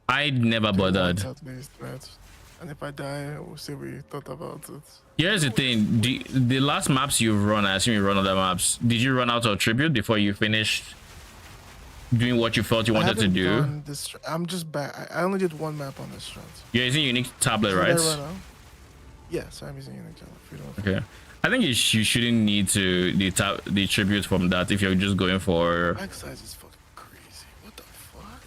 I never bothered. At least, right? And if I die, we'll see what you thought about it. Here's the thing: the last maps you've run, I assume you run other maps. Did you run out of tribute before you finished doing what you felt you wanted to do? I'm just back. I only did one map on this strat. You're using unique tablet, right? Yes, I'm using unique tablet. Okay. I think you shouldn't need to the tribute from that if you're just going for. Back size is fucking crazy. What the fuck?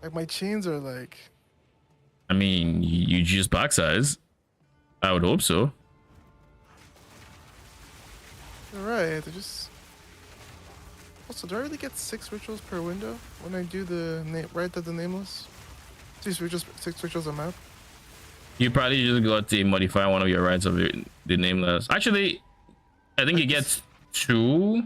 Like my chains are like. I mean, you just back size. I would hope so. You're right. I just. Also, do I really get 6 rituals per window when I do the right at the nameless? 6 rituals a map. You probably just got to modify one of your rights of the nameless. Actually, I think you get 2.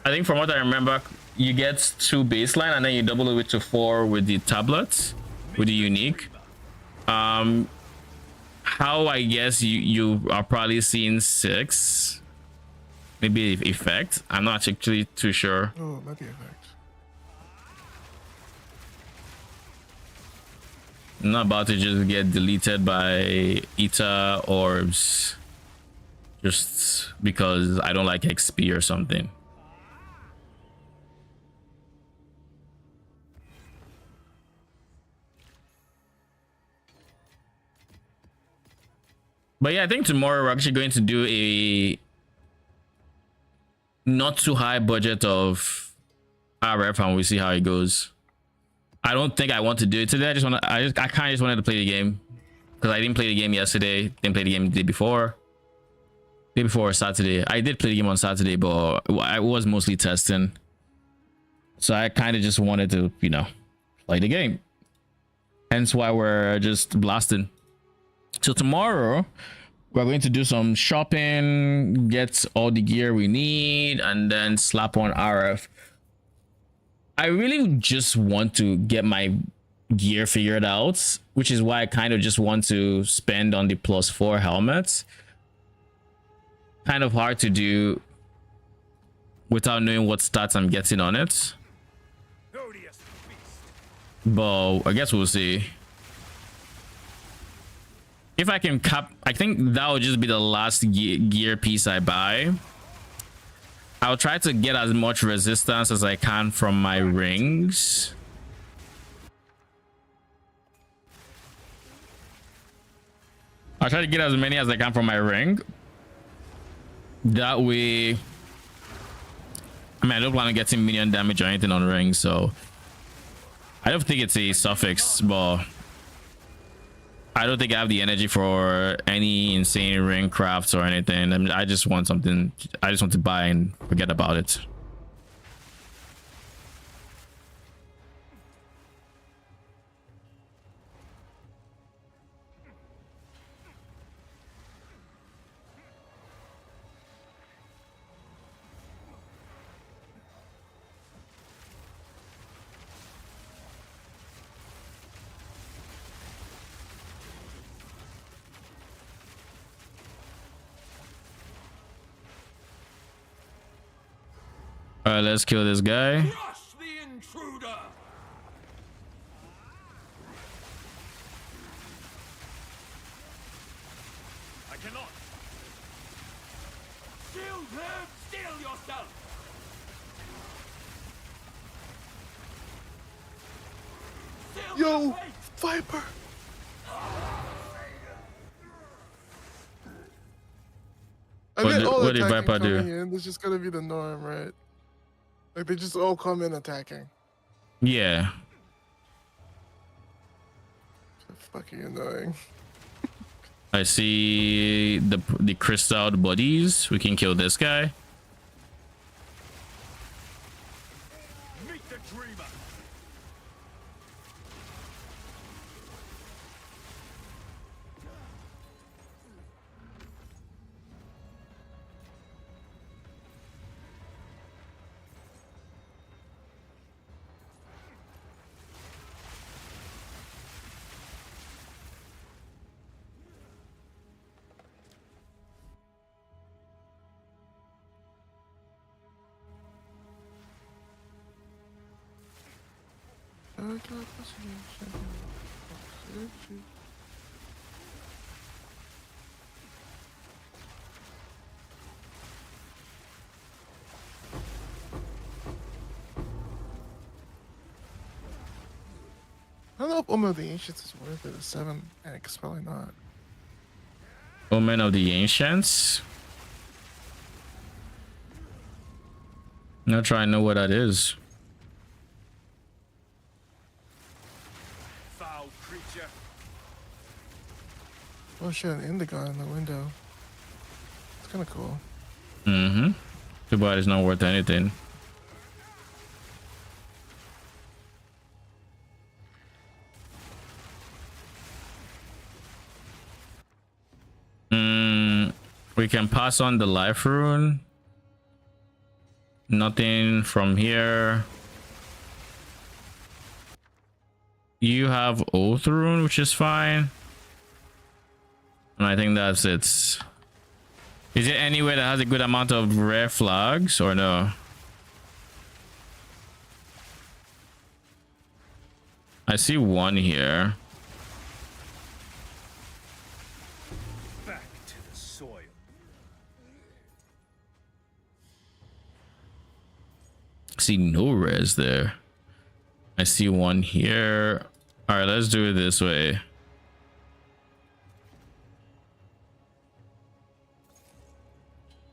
I think from what I remember, you get 2 baseline and then you double it to 4 with the tablets, with the unique. How I guess you are probably seeing 6. Maybe effect. I'm not actually too sure. Oh, maybe effect. I'm not about to just get deleted by Eta orbs just because I don't like XP or something. But yeah, I think tomorrow we're actually going to do a not too high budget of RF and we see how it goes. I don't think I want to do it today. I kind of just wanted to play the game because I didn't play the game yesterday. Didn't play the game the day before. Day before Saturday. I did play the game on Saturday, but I was mostly testing. So I kind of just wanted to, you know, play the game. Hence why we're just blasting. So tomorrow we're going to do some shopping, get all the gear we need, and then slap on RF. I really just want to get my gear figured out, which is why I kind of just want to spend on the +4 helmets. Kind of hard to do without knowing what stats I'm getting on it. But I guess we'll see. If I can cap, I think that would just be the last gear piece I buy. I'll try to get as much resistance as I can from my rings. I'll try to get as many as I can from my ring. That way, I mean, I don't plan on getting minion damage or anything on rings, so I don't think it's a suffix, but I don't think I have the energy for any insane ring crafts or anything. I mean, I just want something. I just want to buy and forget about it. All right, let's kill this guy. Crush the intruder! I cannot. Shield him! Steel yourself! Steel Yo, your fate! I mean, all what did attacking Viper do? coming in, this is just gonna be the norm, right? Like they just all come in attacking. Yeah. So fucking annoying. I see the crystal bodies. We can kill this guy. Meet the dreamer. I don't know if Omen of the Ancients is worth it. 7X, probably not. Omen of the Ancients. Not trying to know what that is. Foul creature. Oh shit, an Indigo in the window. It's kind of cool. Mm-hmm. Too bad it's not worth anything. We can pass on the life rune. Nothing from here. You have oath rune, which is fine. And I think that's it. Is it anywhere that has a good amount of rare flags or no? I see one here. Back to the soil. See no res there. I see one here. All right, let's do it this way.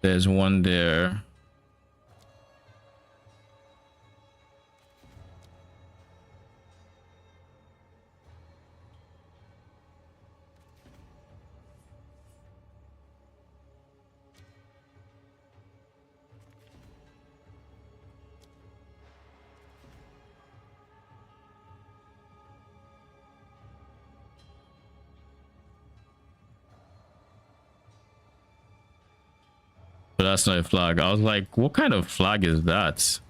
There's one there. But that's not a flag. I was like, what kind of flag is that?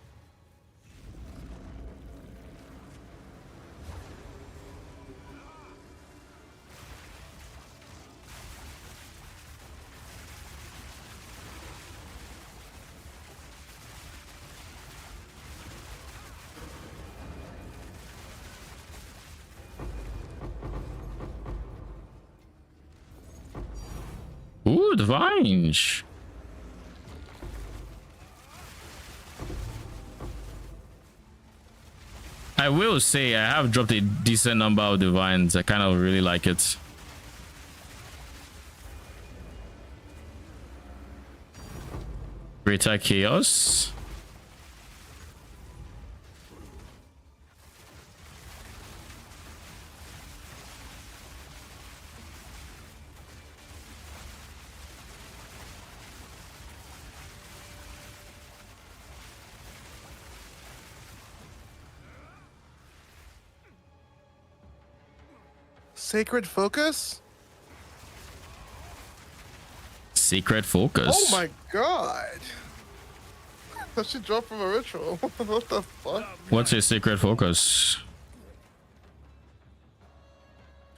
Ooh, the vines. I will say I have dropped a decent number of divines. I kind of really like it. Greater Chaos. Sacred Focus? Secret Focus. Oh my god! That should drop from a ritual. What the fuck? What's a Secret Focus?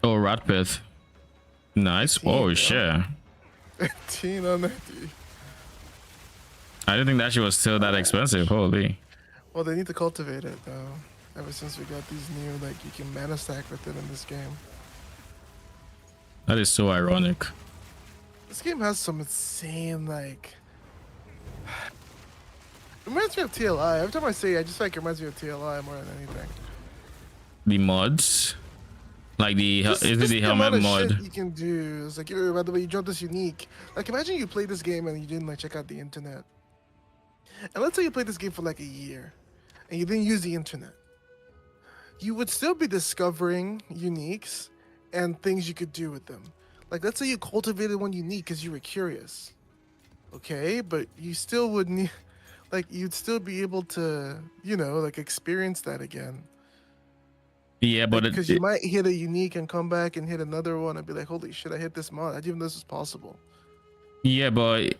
Oh, Rat Pit. Nice. Oh, yeah. shit. 15 on that. I didn't think that shit was still that expensive. Holy. Well, they need to cultivate it though. Ever since we got these new, like, you can mana stack with it in this game. That is so ironic. This game has some insane, like... It reminds me of TLI. Every time I say it, I just feel like it reminds me of TLI more than anything. The mods. Like is it Just the the amount helmet of shit mod? you can do. It's like, by the way, you dropped this unique. Like, imagine you played this game and you didn't like check out the internet. And let's say you played this game for like a year, and you didn't use the internet. You would still be discovering uniques and things you could do with them. Like, let's say you cultivated one unique because you were curious. Okay, but you still would need, like, you'd still be able to, like, experience that again. Yeah, but Because you might hit a unique and come back and hit another one and be like, holy shit, I hit this mod. I didn't even know this was possible. yeah, but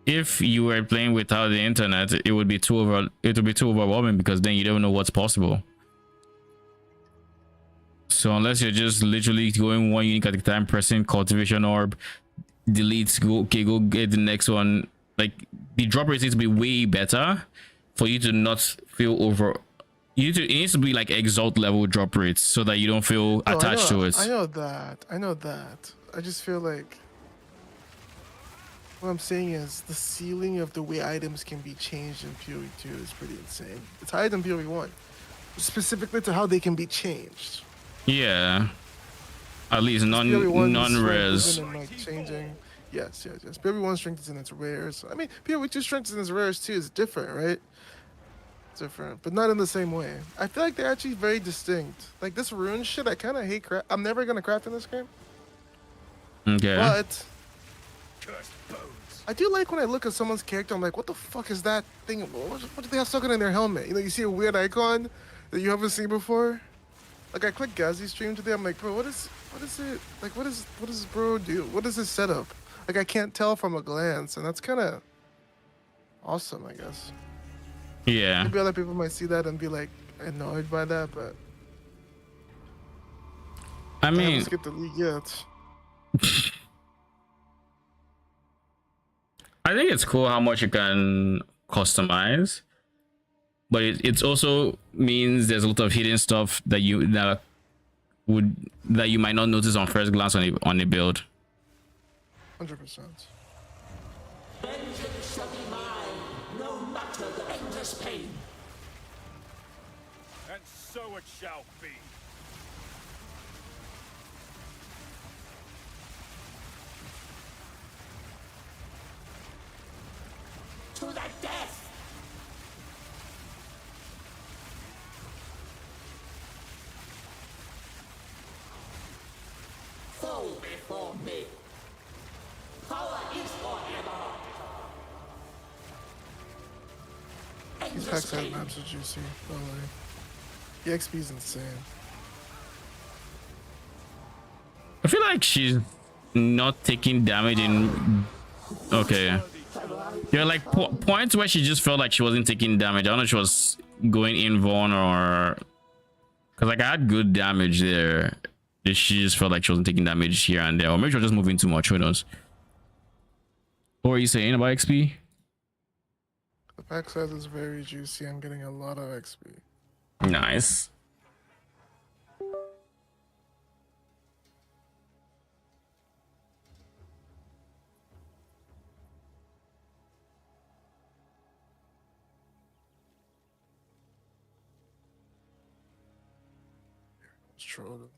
if you were playing without the internet, it would be too overwhelming because then you don't know what's possible. So unless you're just literally going one unique at a time, pressing cultivation orb, delete, go get the next one. Like, the drop rate needs to be way better for you to not feel over. It needs to be like exalt level drop rates so that you don't feel attached to it. I know that. I just feel like what I'm saying is the ceiling of the way items can be changed in PoE 2 is pretty insane. It's higher than PoE 1, specifically to how they can be changed. Yeah, at least non-res. Like changing. Yes. PoE 1 strength is in its rares. I mean, PoE 2 strength is in its rares too. It's different, right? It's different, but not in the same way. I feel like they're actually very distinct. Like this rune shit, I kind of hate craft. I'm never gonna craft in this game. Okay. But I do like when I look at someone's character. I'm like, what the fuck is that thing? What do they have stuck in their helmet? You see a weird icon that you haven't seen before. Like I clicked Gazi's stream today. I'm like, bro, what is it? Like, what does bro do? What is his setup? Like I can't tell from a glance, and that's kind of awesome, I guess. Yeah. Maybe other people might see that and be like annoyed by that, but I mean, I haven't skipped the league yet. I think it's cool how much you can customize, but it also means there's a lot of hidden stuff that you might not notice on first glance on a build. 100%. Vengeance shall be mine, no matter the endless pain. And so it shall be. To the death! Fall before me. Power is forever. These pack side maps are juicy, by the way. The XP is insane. I feel like she's not taking damage in. Okay. There are like points where she just felt like she wasn't taking damage. I don't know if she was going in Vaughn or. Because like I had good damage there. She just felt like she wasn't taking damage here and there. Or maybe she was just moving too much. Who knows? What are you saying about XP? The pack size is very juicy. I'm getting a lot of XP. Nice. Let's troll them.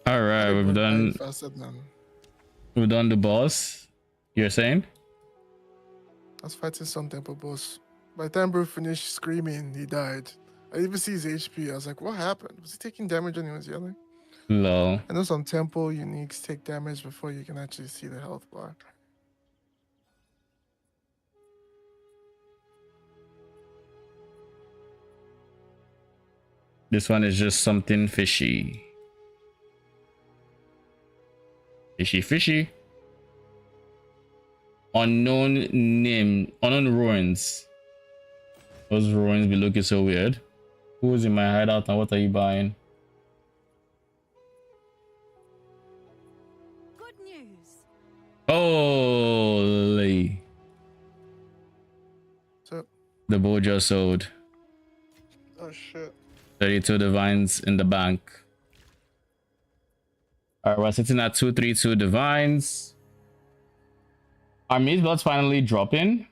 All right, we've done. Faster than We've done the boss. You're saying? I was fighting some temple boss. By the time bro finished screaming, he died. I even see his HP. I was like, what happened? Was he taking damage when he was yelling? Lol. I know some temple uniques take damage before you can actually see the health bar. This one is just something fishy. Fishy. Unknown name. Unknown ruins. Those ruins be looking so weird. Who's in my hideout and what are you buying? Good news. Holy. So The bow just sold. Oh shit. 32 divines in the bank. Alright, we're sitting at 232 divines. Our mid belts finally dropping.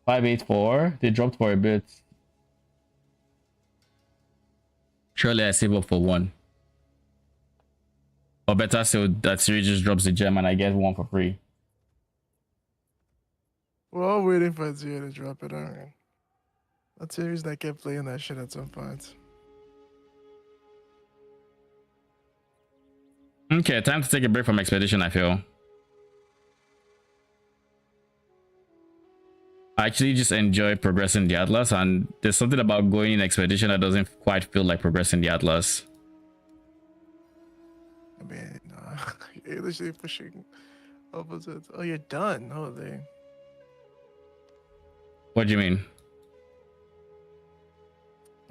584. They dropped for a bit. Surely I save up for one. Or better still, that series just drops the gem and I get one for free. We're all waiting for Zero to drop it, aren't we? That's the reason I kept playing that shit at some point. Okay, time to take a break from Expedition, I feel. I actually just enjoy progressing the Atlas, and there's something about going in Expedition that doesn't quite feel like progressing the Atlas. I mean, you're literally pushing opposites. Oh, you're done. Oh, they. What do you mean?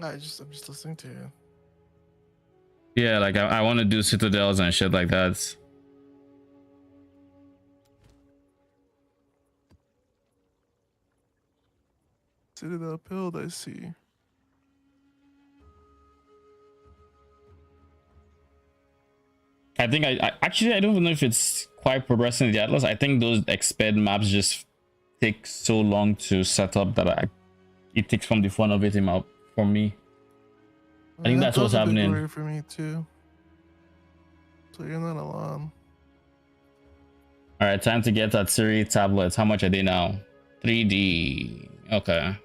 I'm just listening to you. Yeah, like I want to do citadels and shit like that. Citadel build, I see. I think I actually I don't even know if it's quite progressing the Atlas. I think those exped maps just take so long to set up that it takes from the fun of it out for me. I think that's what's happening. For me too. So you're not alone. All right, time to get that Siri tablets. How much are they now? 3D. Okay.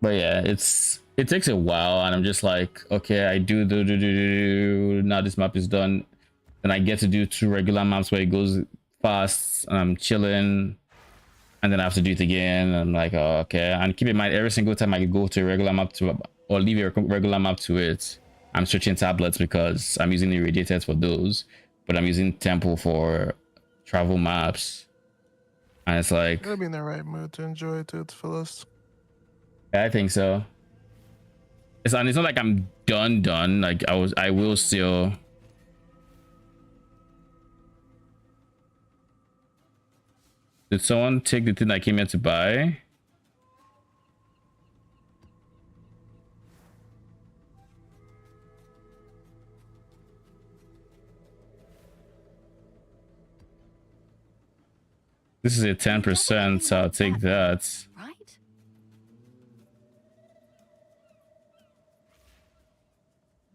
But yeah, it takes a while, and I'm just like, okay, I do now this map is done. Then I get to do 2 regular maps where it goes fast, and I'm chilling, and then I have to do it again. And I'm like, oh, okay. And keep in mind, every single time I go to a regular map or leave a regular map to it, I'm switching tablets because I'm using irradiated for those, but I'm using Temple for travel maps. And it's like, You gotta be in the right mood to enjoy it to its fullest. I think so. It's not like I'm done. Like I will still. Did someone take the thing I came here to buy? This is a 10%, so I'll take that. Right?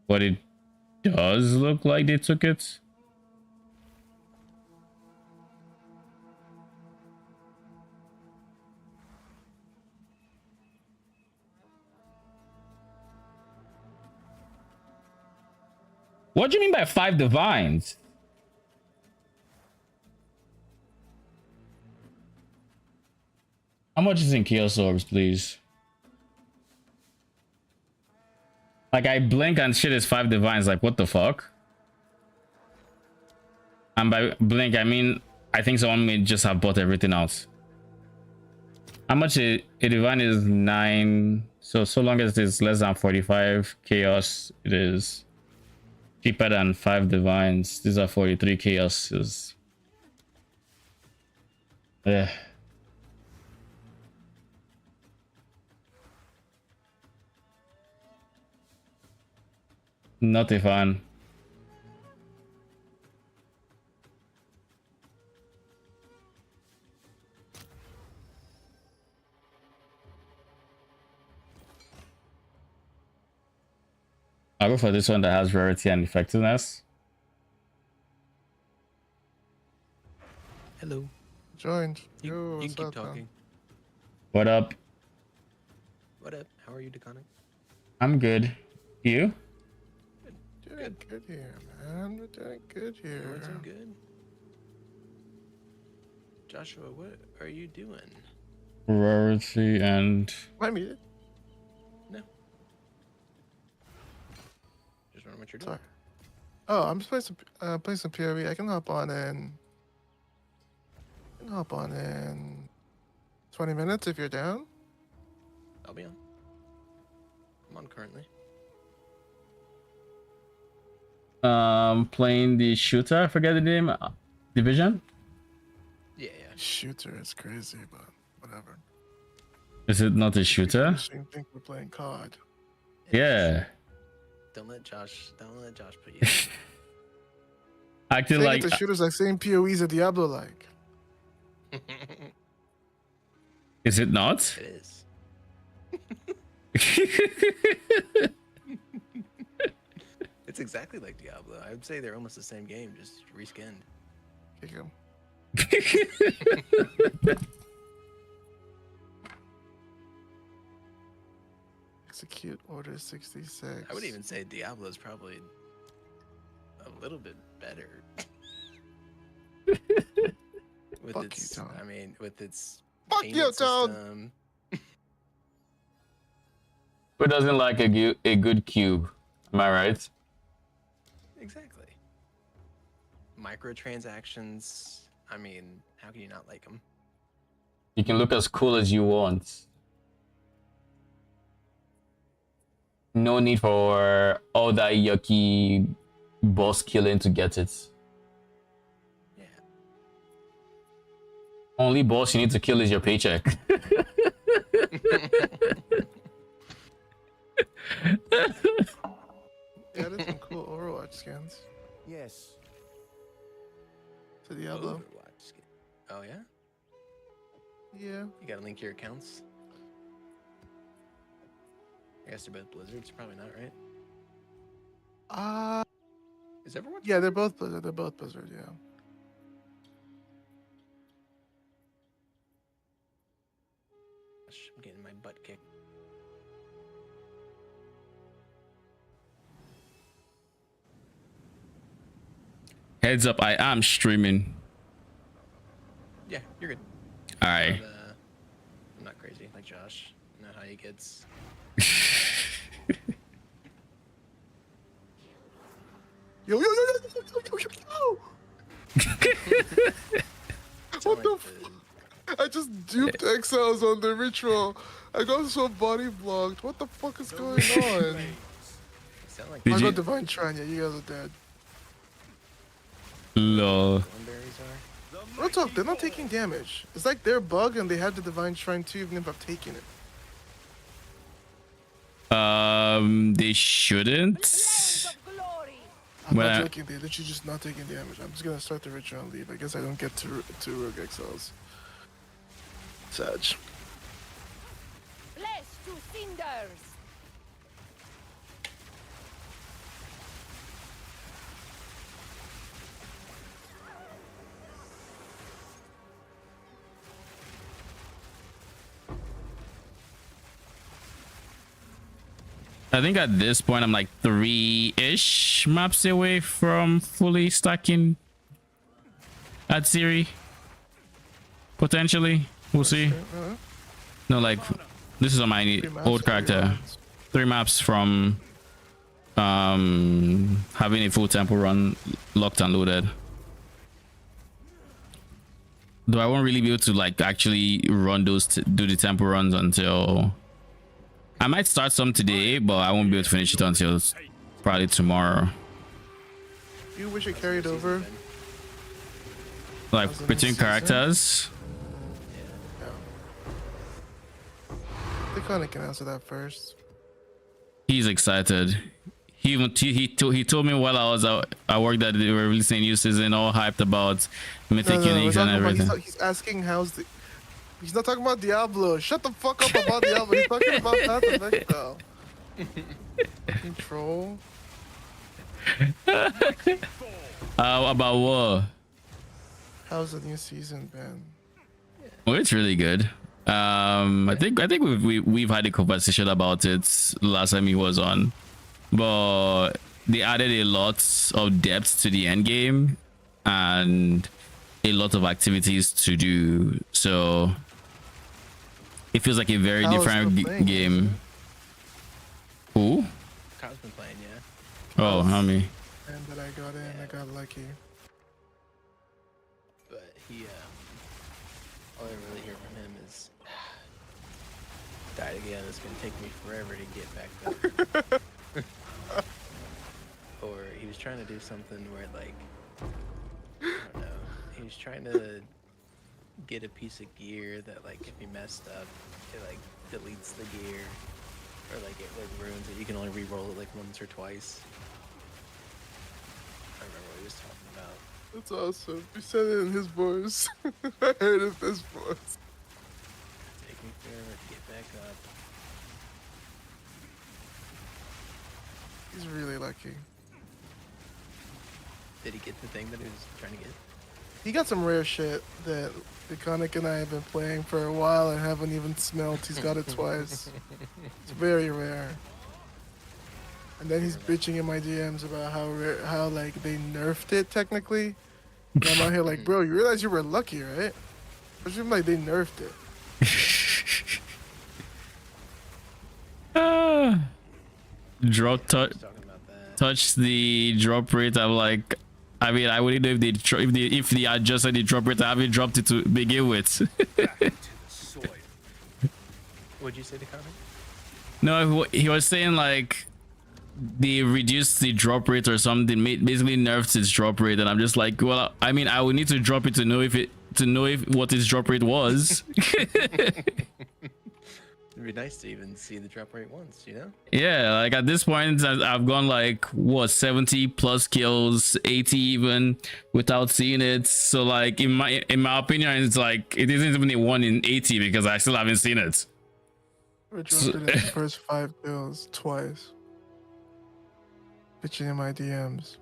But it does look like they took it. What do you mean by 5 divines? How much is in Chaos Orbs, please? Like, I blink and shit is 5 divines. Like, what the fuck? And by blink, I mean, I think someone may just have bought everything else. How much a divine is 9. So long as it's less than 45 chaos, it is cheaper than 5 divines. These are 43 chaoses. Yeah. Not a fan. I'll go for this one that has rarity and effectiveness. Hello. Joined. You can keep talking. What up? What up? How are you, Deconic? I'm good. You? Doing good here, man. We're doing good here. Doing some good. Joshua, what are you doing? Rarity and... Am I muted? No. Just wondering what you're doing. Sorry. Oh, I'm just playing some PoE. I can hop on in 20 minutes if you're down. I'll be on. I'm on currently. Playing the shooter, I forget the name. Division? Yeah. Shooter is crazy, but whatever. Is it not a shooter? Same thing we're playing COD. Yeah. Don't let Josh put you. Acting Saying like it's a shooter's like saying PoE's a Diablo like. is it not? It is. It's exactly like Diablo. I would say they're almost the same game, just reskinned. Here you go. Execute order 66. I would even say Diablo is probably a little bit better. With Fuck its, you, Tom. I mean, with its Fuck payment you, Tom. system. Who doesn't like a good cube? Am I right? Exactly. Microtransactions. I mean, how can you not like them? You can look as cool as you want. No need for all that yucky boss killing to get it. Yeah. Only boss you need to kill is your paycheck. Yeah, there's some cool Overwatch skins. Yes. To Diablo. Overwatch skin. Oh yeah. Yeah. You got to link your accounts. I guess they're both Blizzards. Probably not, right? Is Overwatch? Yeah, they're both Blizzard. They're both Blizzard, yeah. I'm getting my butt kicked. Heads up, I am streaming. Yeah, you're good. All right. But, I'm not crazy like Josh. I know how he gets. Yo, yo, yo, yo, yo, yo, yo, yo. What the fuck? I just duped Exiles on the ritual. I got so body blocked. What the fuck is going on? Sound like Did I you- got Divine Shrine. Yeah, you guys are dead. Lol. Thornberries are. Real talk, they're not taking damage. It's like they're bug and they have the Divine Shrine too, even if I've taken it. They shouldn't. I'm Well, not joking, they're literally just not taking damage. I'm just gonna start the ritual and leave. I guess I don't get to Rogue Exiles. Sad. Flesh to cinders. I think at this point I'm like 3-ish maps away from fully stacking at Siri. Potentially. We'll see. No, like this is on my old character. 3 maps from having a full tempo run locked and loaded. Though I won't really be able to like actually run those do the tempo runs until I might start some today, but I won't be able to finish it until probably tomorrow. You wish it carried over? Like between characters. They kind of can answer that first. He's excited. He even he told me while I was out at work that they were releasing new season, all hyped about Mythic Uniques and everything. He's asking how's the. He's not talking about Diablo. Shut the fuck up about Diablo. He's talking about Path of Exile. Control. About what? How's the new season been? Well, it's really good. I think we've had a conversation about it last time he was on, but they added a lot of depth to the end game and a lot of activities to do. So it feels like a very different game. Who? Kyle's been playing, yeah. Oh, how me? And that I got in, I got lucky. But he, all I really hear from him is, died again, it's gonna take me forever to get back up. Or he was trying to do something where, like, I don't know, he was trying to get a piece of gear that like if you messed up, it like deletes the gear, or like it like ruins it. You can only re-roll it like once or twice. I remember what he was talking about. That's awesome. You said it in his voice. I heard it in his voice. Take me forever to get back up. He's really lucky. Did he get the thing that he was trying to get? He got some rare shit that Iconic and I have been playing for a while and haven't even smelt. He's got it twice. It's very rare. And then he's bitching in my DMs about how like they nerfed it technically. And I'm out here like, bro, you realize you were lucky, right? But you're like, they nerfed it. Touch the drop rate. I'm like, I mean, I wouldn't know if they adjusted the drop rate. I haven't dropped it to begin with. What'd you say to comment? No, he was saying like they reduced the drop rate or something, basically nerfed its drop rate, and I'm just like, well, I mean, I would need to drop it to know if what its drop rate was. It'd be nice to even see the drop rate once, you know? Yeah, like at this point, I've gone like what 70 plus kills, 80 even without seeing it. So like in my opinion, it's like it isn't even a 1 in 80 because I still haven't seen it. I dropped it in the first 5 kills twice. Bitching in my DMs.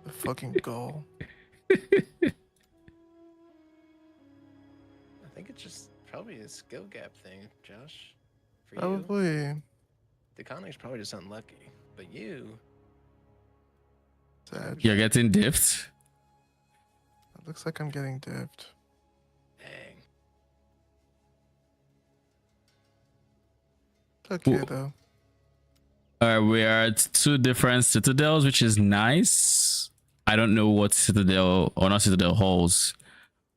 The fucking goal. I think it's just probably a skill gap thing, Josh. For Probably. you. The Connor's probably just unlucky. But you. Sad. You're getting diffed. It looks like I'm getting diffed. Dang. It's okay though. Alright, we are at 2 different citadels, which is nice. I don't know what citadel or not citadel halls.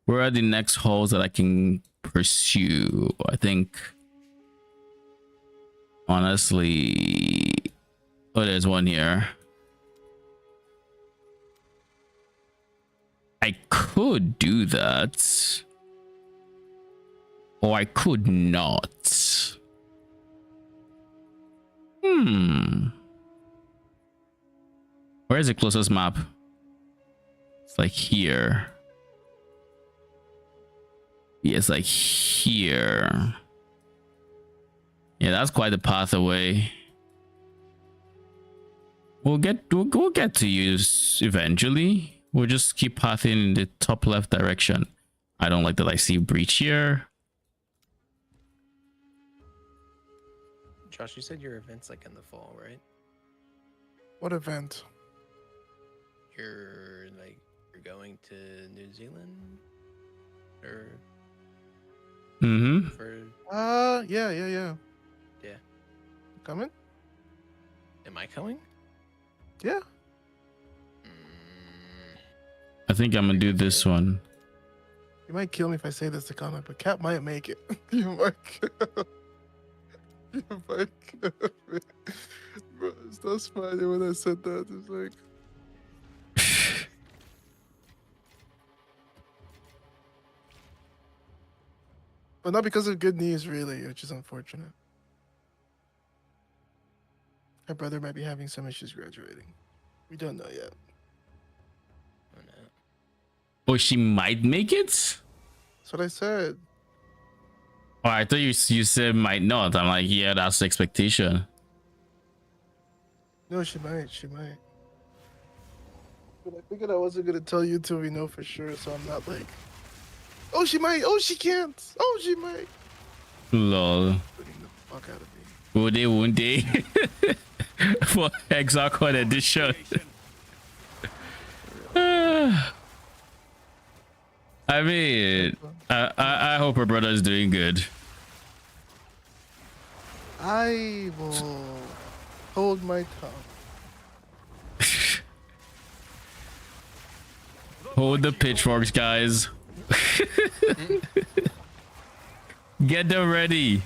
Where are the next halls that I can pursue? I think honestly, oh, there's one here. I could do that, or I could not. Where's the closest map? It's like here. Yeah, it's like here. Yeah, that's quite a path away. We'll get to you eventually. We'll just keep pathing in the top left direction. I don't like that I see breach here. Josh, you said your event's like in the fall, right? What event? You're going to New Zealand? Or for yeah. Yeah. Coming? Am I coming? Yeah. I think I'm gonna do this one. You might kill me if I say this to Connor, but Cap might make it. You might kill. You might kill me. Bro, it's not funny when I said that. It's like but not because of good news, really, which is unfortunate. My brother might be having some issues graduating. We don't know yet. Oh, no. Oh, she might make it? That's what I said. Oh, I thought you said might not. I'm like, yeah, that's the expectation. No, she might. She might. But I figured I wasn't going to tell you till we know for sure, so I'm not like, oh, she might. Oh, she can't. Oh, she might. Lol. Putting the fuck out of me. Will they, won't they? For Exile Code Edition. I mean, I hope her brother is doing good. I will hold my tongue. Hold the pitchforks, guys. Get them ready.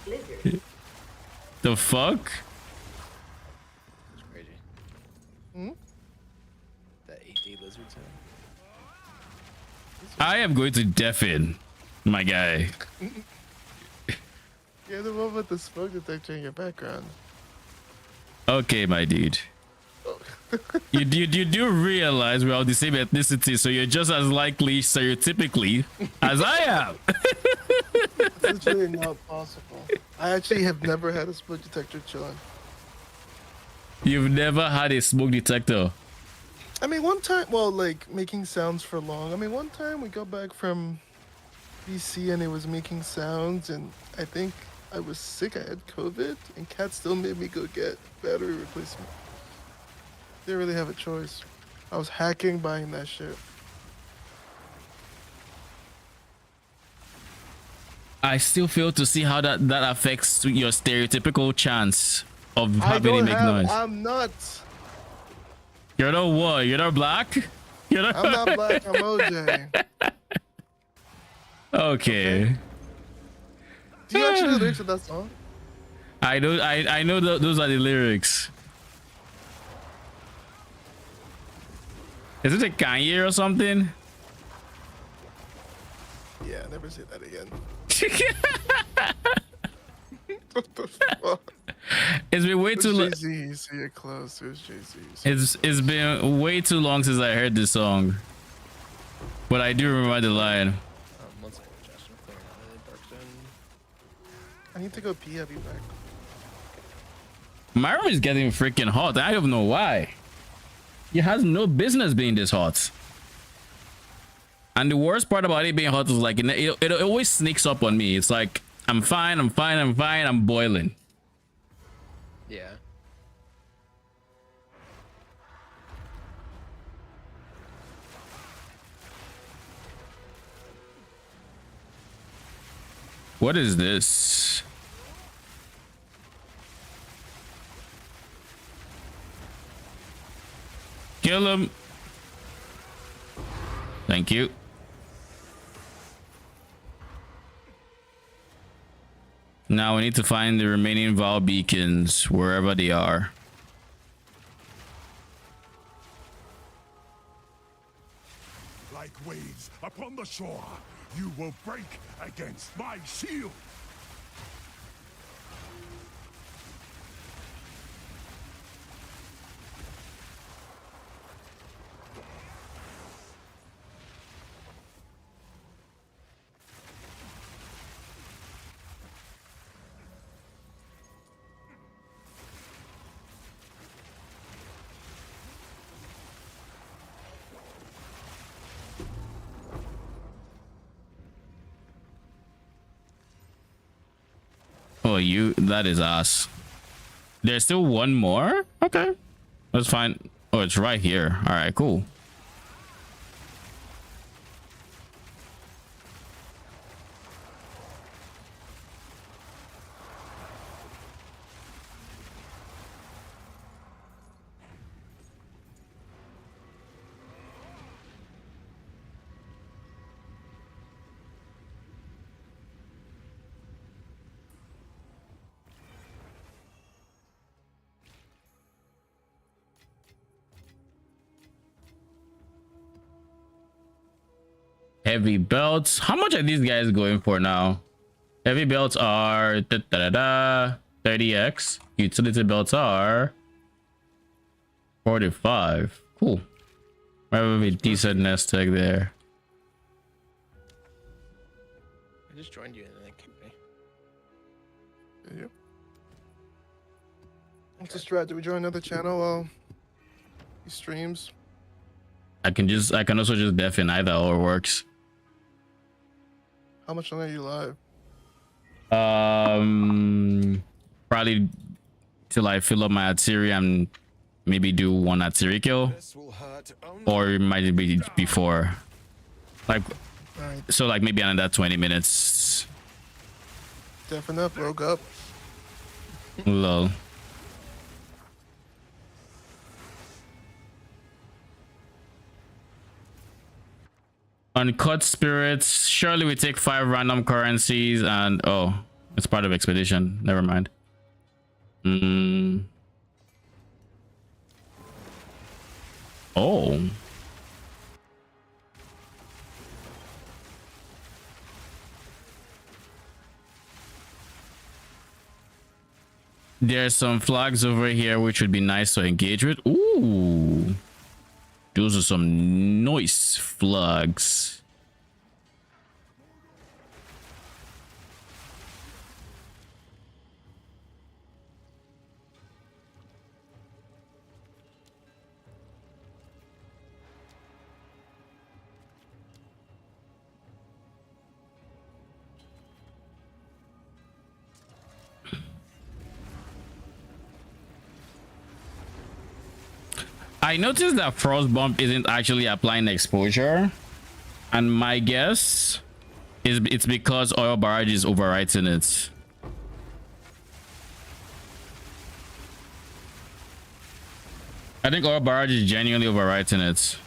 The fuck? That's crazy. Hmm? That 8D lizard sound. I am going to deafen, my guy. You're the one with the smoke detector in your background. Okay, my dude. You do realize we're all the same ethnicity, so you're just as likely stereotypically as I am. It's literally not possible. I actually have never had a smoke detector chilling. You've never had a smoke detector. I mean, one time, well, like making sounds for long. I mean, one time we got back from BC and it was making sounds, and I think I was sick. I had COVID, and Cat still made me go get battery replacement. Didn't really have a choice. I was hacking buying that shit. I still fail to see how that affects your stereotypical chance of having it make noise. I'm not. You're not what? You're not black? You're not. I'm not black. I'm OJ. Okay. Do you actually know the lyrics of that song? I know those are the lyrics. Is it a Kanye or something? Yeah, never say that again. What the fuck? It's been way too long. Jay-Z, so you're close. It was Jay-Z. It's been way too long since I heard this song, but I do remember the line. One second, Josh. I'm clearing out the dark zone. I need to go pee. I'll be back. My room is getting freaking hot. I don't know why. It has no business being this hot. And the worst part about it being hot is like it always sneaks up on me. It's like I'm fine, I'm boiling. Yeah. What is this? Kill him. Thank you. Now we need to find the remaining Val beacons wherever they are. Like waves upon the shore, you will break against my shield. Oh, that is us. There's still one more? Okay. That's fine. Oh, it's right here. All right, cool. Heavy belts. How much are these guys going for now? Heavy belts are 30x. Utility belts are 45. Cool. I have a decent nest egg there. I just joined you and then kicked me. Did you? What's the strat? Do we join another channel while he streams? I can also just def in either or works. How much longer are you live? Probably till I fill up my Atziri and maybe do one Atziri kill, or it might be before, like, Right. so like maybe another 20 minutes. Deafen up, rogue up. Lol. Uncut spirits. Surely we take 5 random currencies and oh, it's part of expedition. Never mind. Oh. There's some flags over here which would be nice to engage with. Ooh, those are some nice flags. I noticed that frost bump isn't actually applying exposure, and my guess is it's because oil barrage is overwriting it. I think oil barrage is genuinely overwriting it.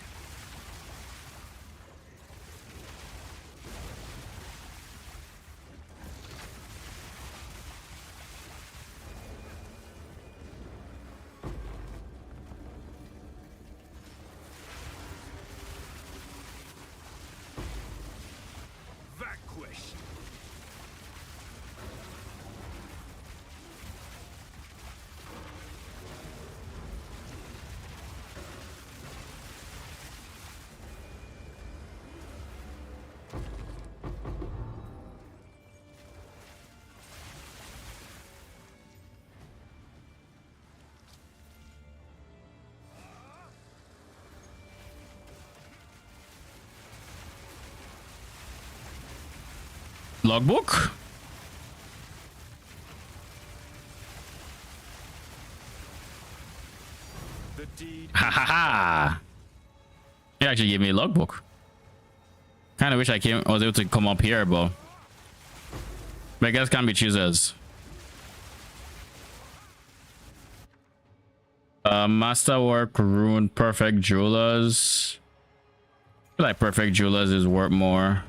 Logbook? Ha ha ha! He actually gave me a logbook. Kind of wish I was able to come up here, but I guess can't be choosers. Masterwork, Rune, Perfect Jewelers. I feel like Perfect Jewelers is worth more.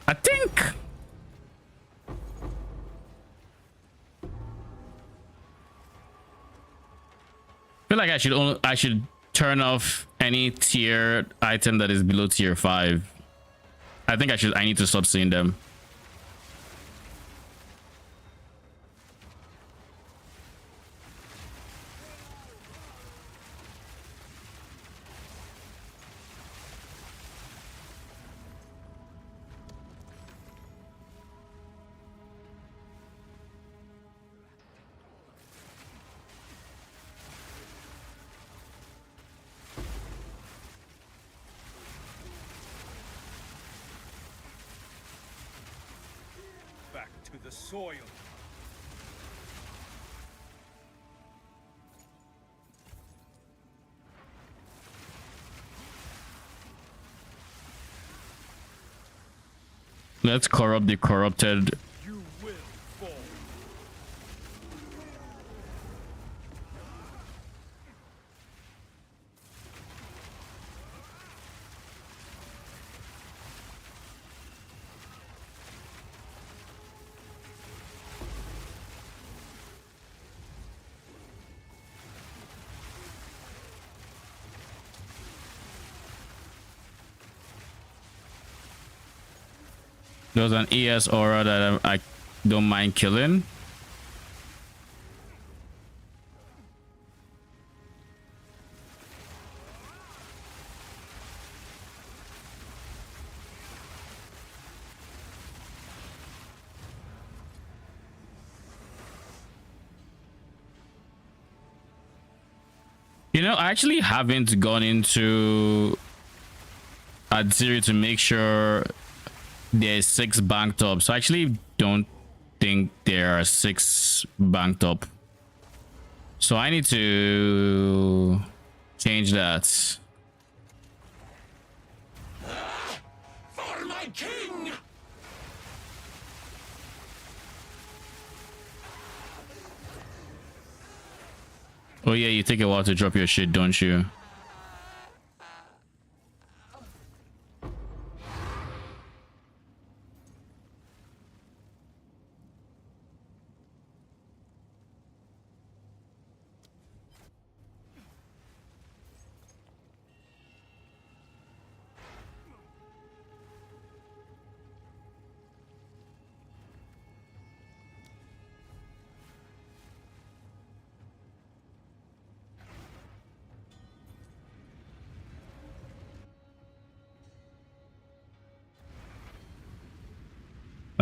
I think feel like I should turn off any tier item that is below tier 5. I think I need to stop seeing them. To the soil. Let's corrupt the corrupted. You will fall. There's an ES aura that I don't mind killing. You know, I actually haven't gone into Adziri to make sure there's 6 banked up, so I actually don't think there are 6 banked up, so I need to change that. For my king! Oh yeah, you take a while to drop your shit, don't you?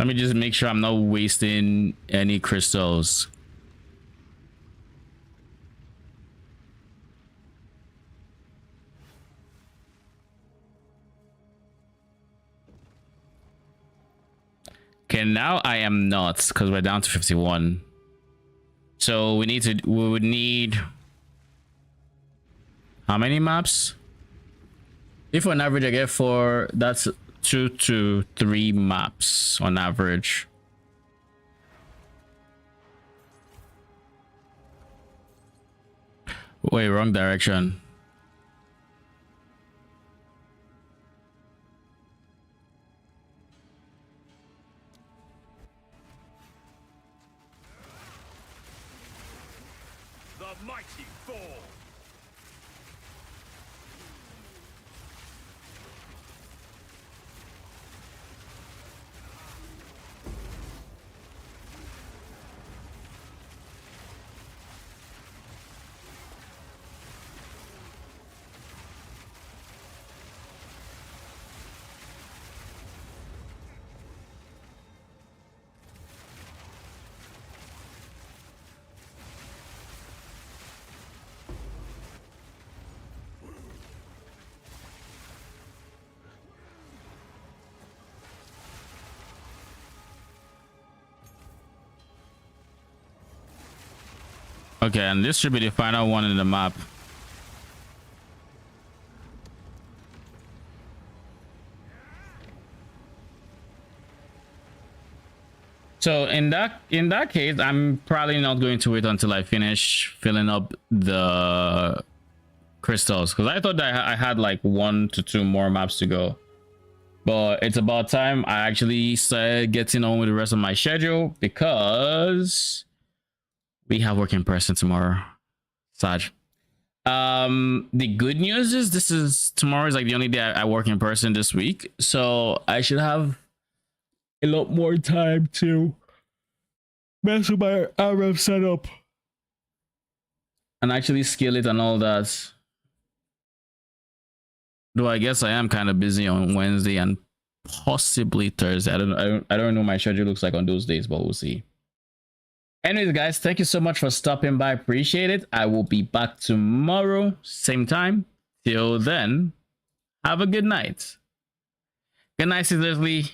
Let me just make sure I'm not wasting any crystals. Okay, now I am not, because we're down to 51. So we would need how many maps? If on average I get 4, that's 2 to 3 maps on average. Wait, wrong direction. The mighty fall. Okay, and this should be the final one in the map. So in that case, I'm probably not going to wait until I finish filling up the crystals, because I thought that I had like 1 to 2 more maps to go. But it's about time I actually started getting on with the rest of my schedule, because we have work in person tomorrow. Saj. The good news is tomorrow is like the only day I work in person this week, so I should have a lot more time to mess with my RF setup and actually scale it and all that. Though I guess I am kind of busy on Wednesday and possibly Thursday. I don't know what my schedule looks like on those days, but we'll see. Anyways, guys, thank you so much for stopping by. Appreciate it. I will be back tomorrow, same time. Till then, have a good night. Good night, Leslie.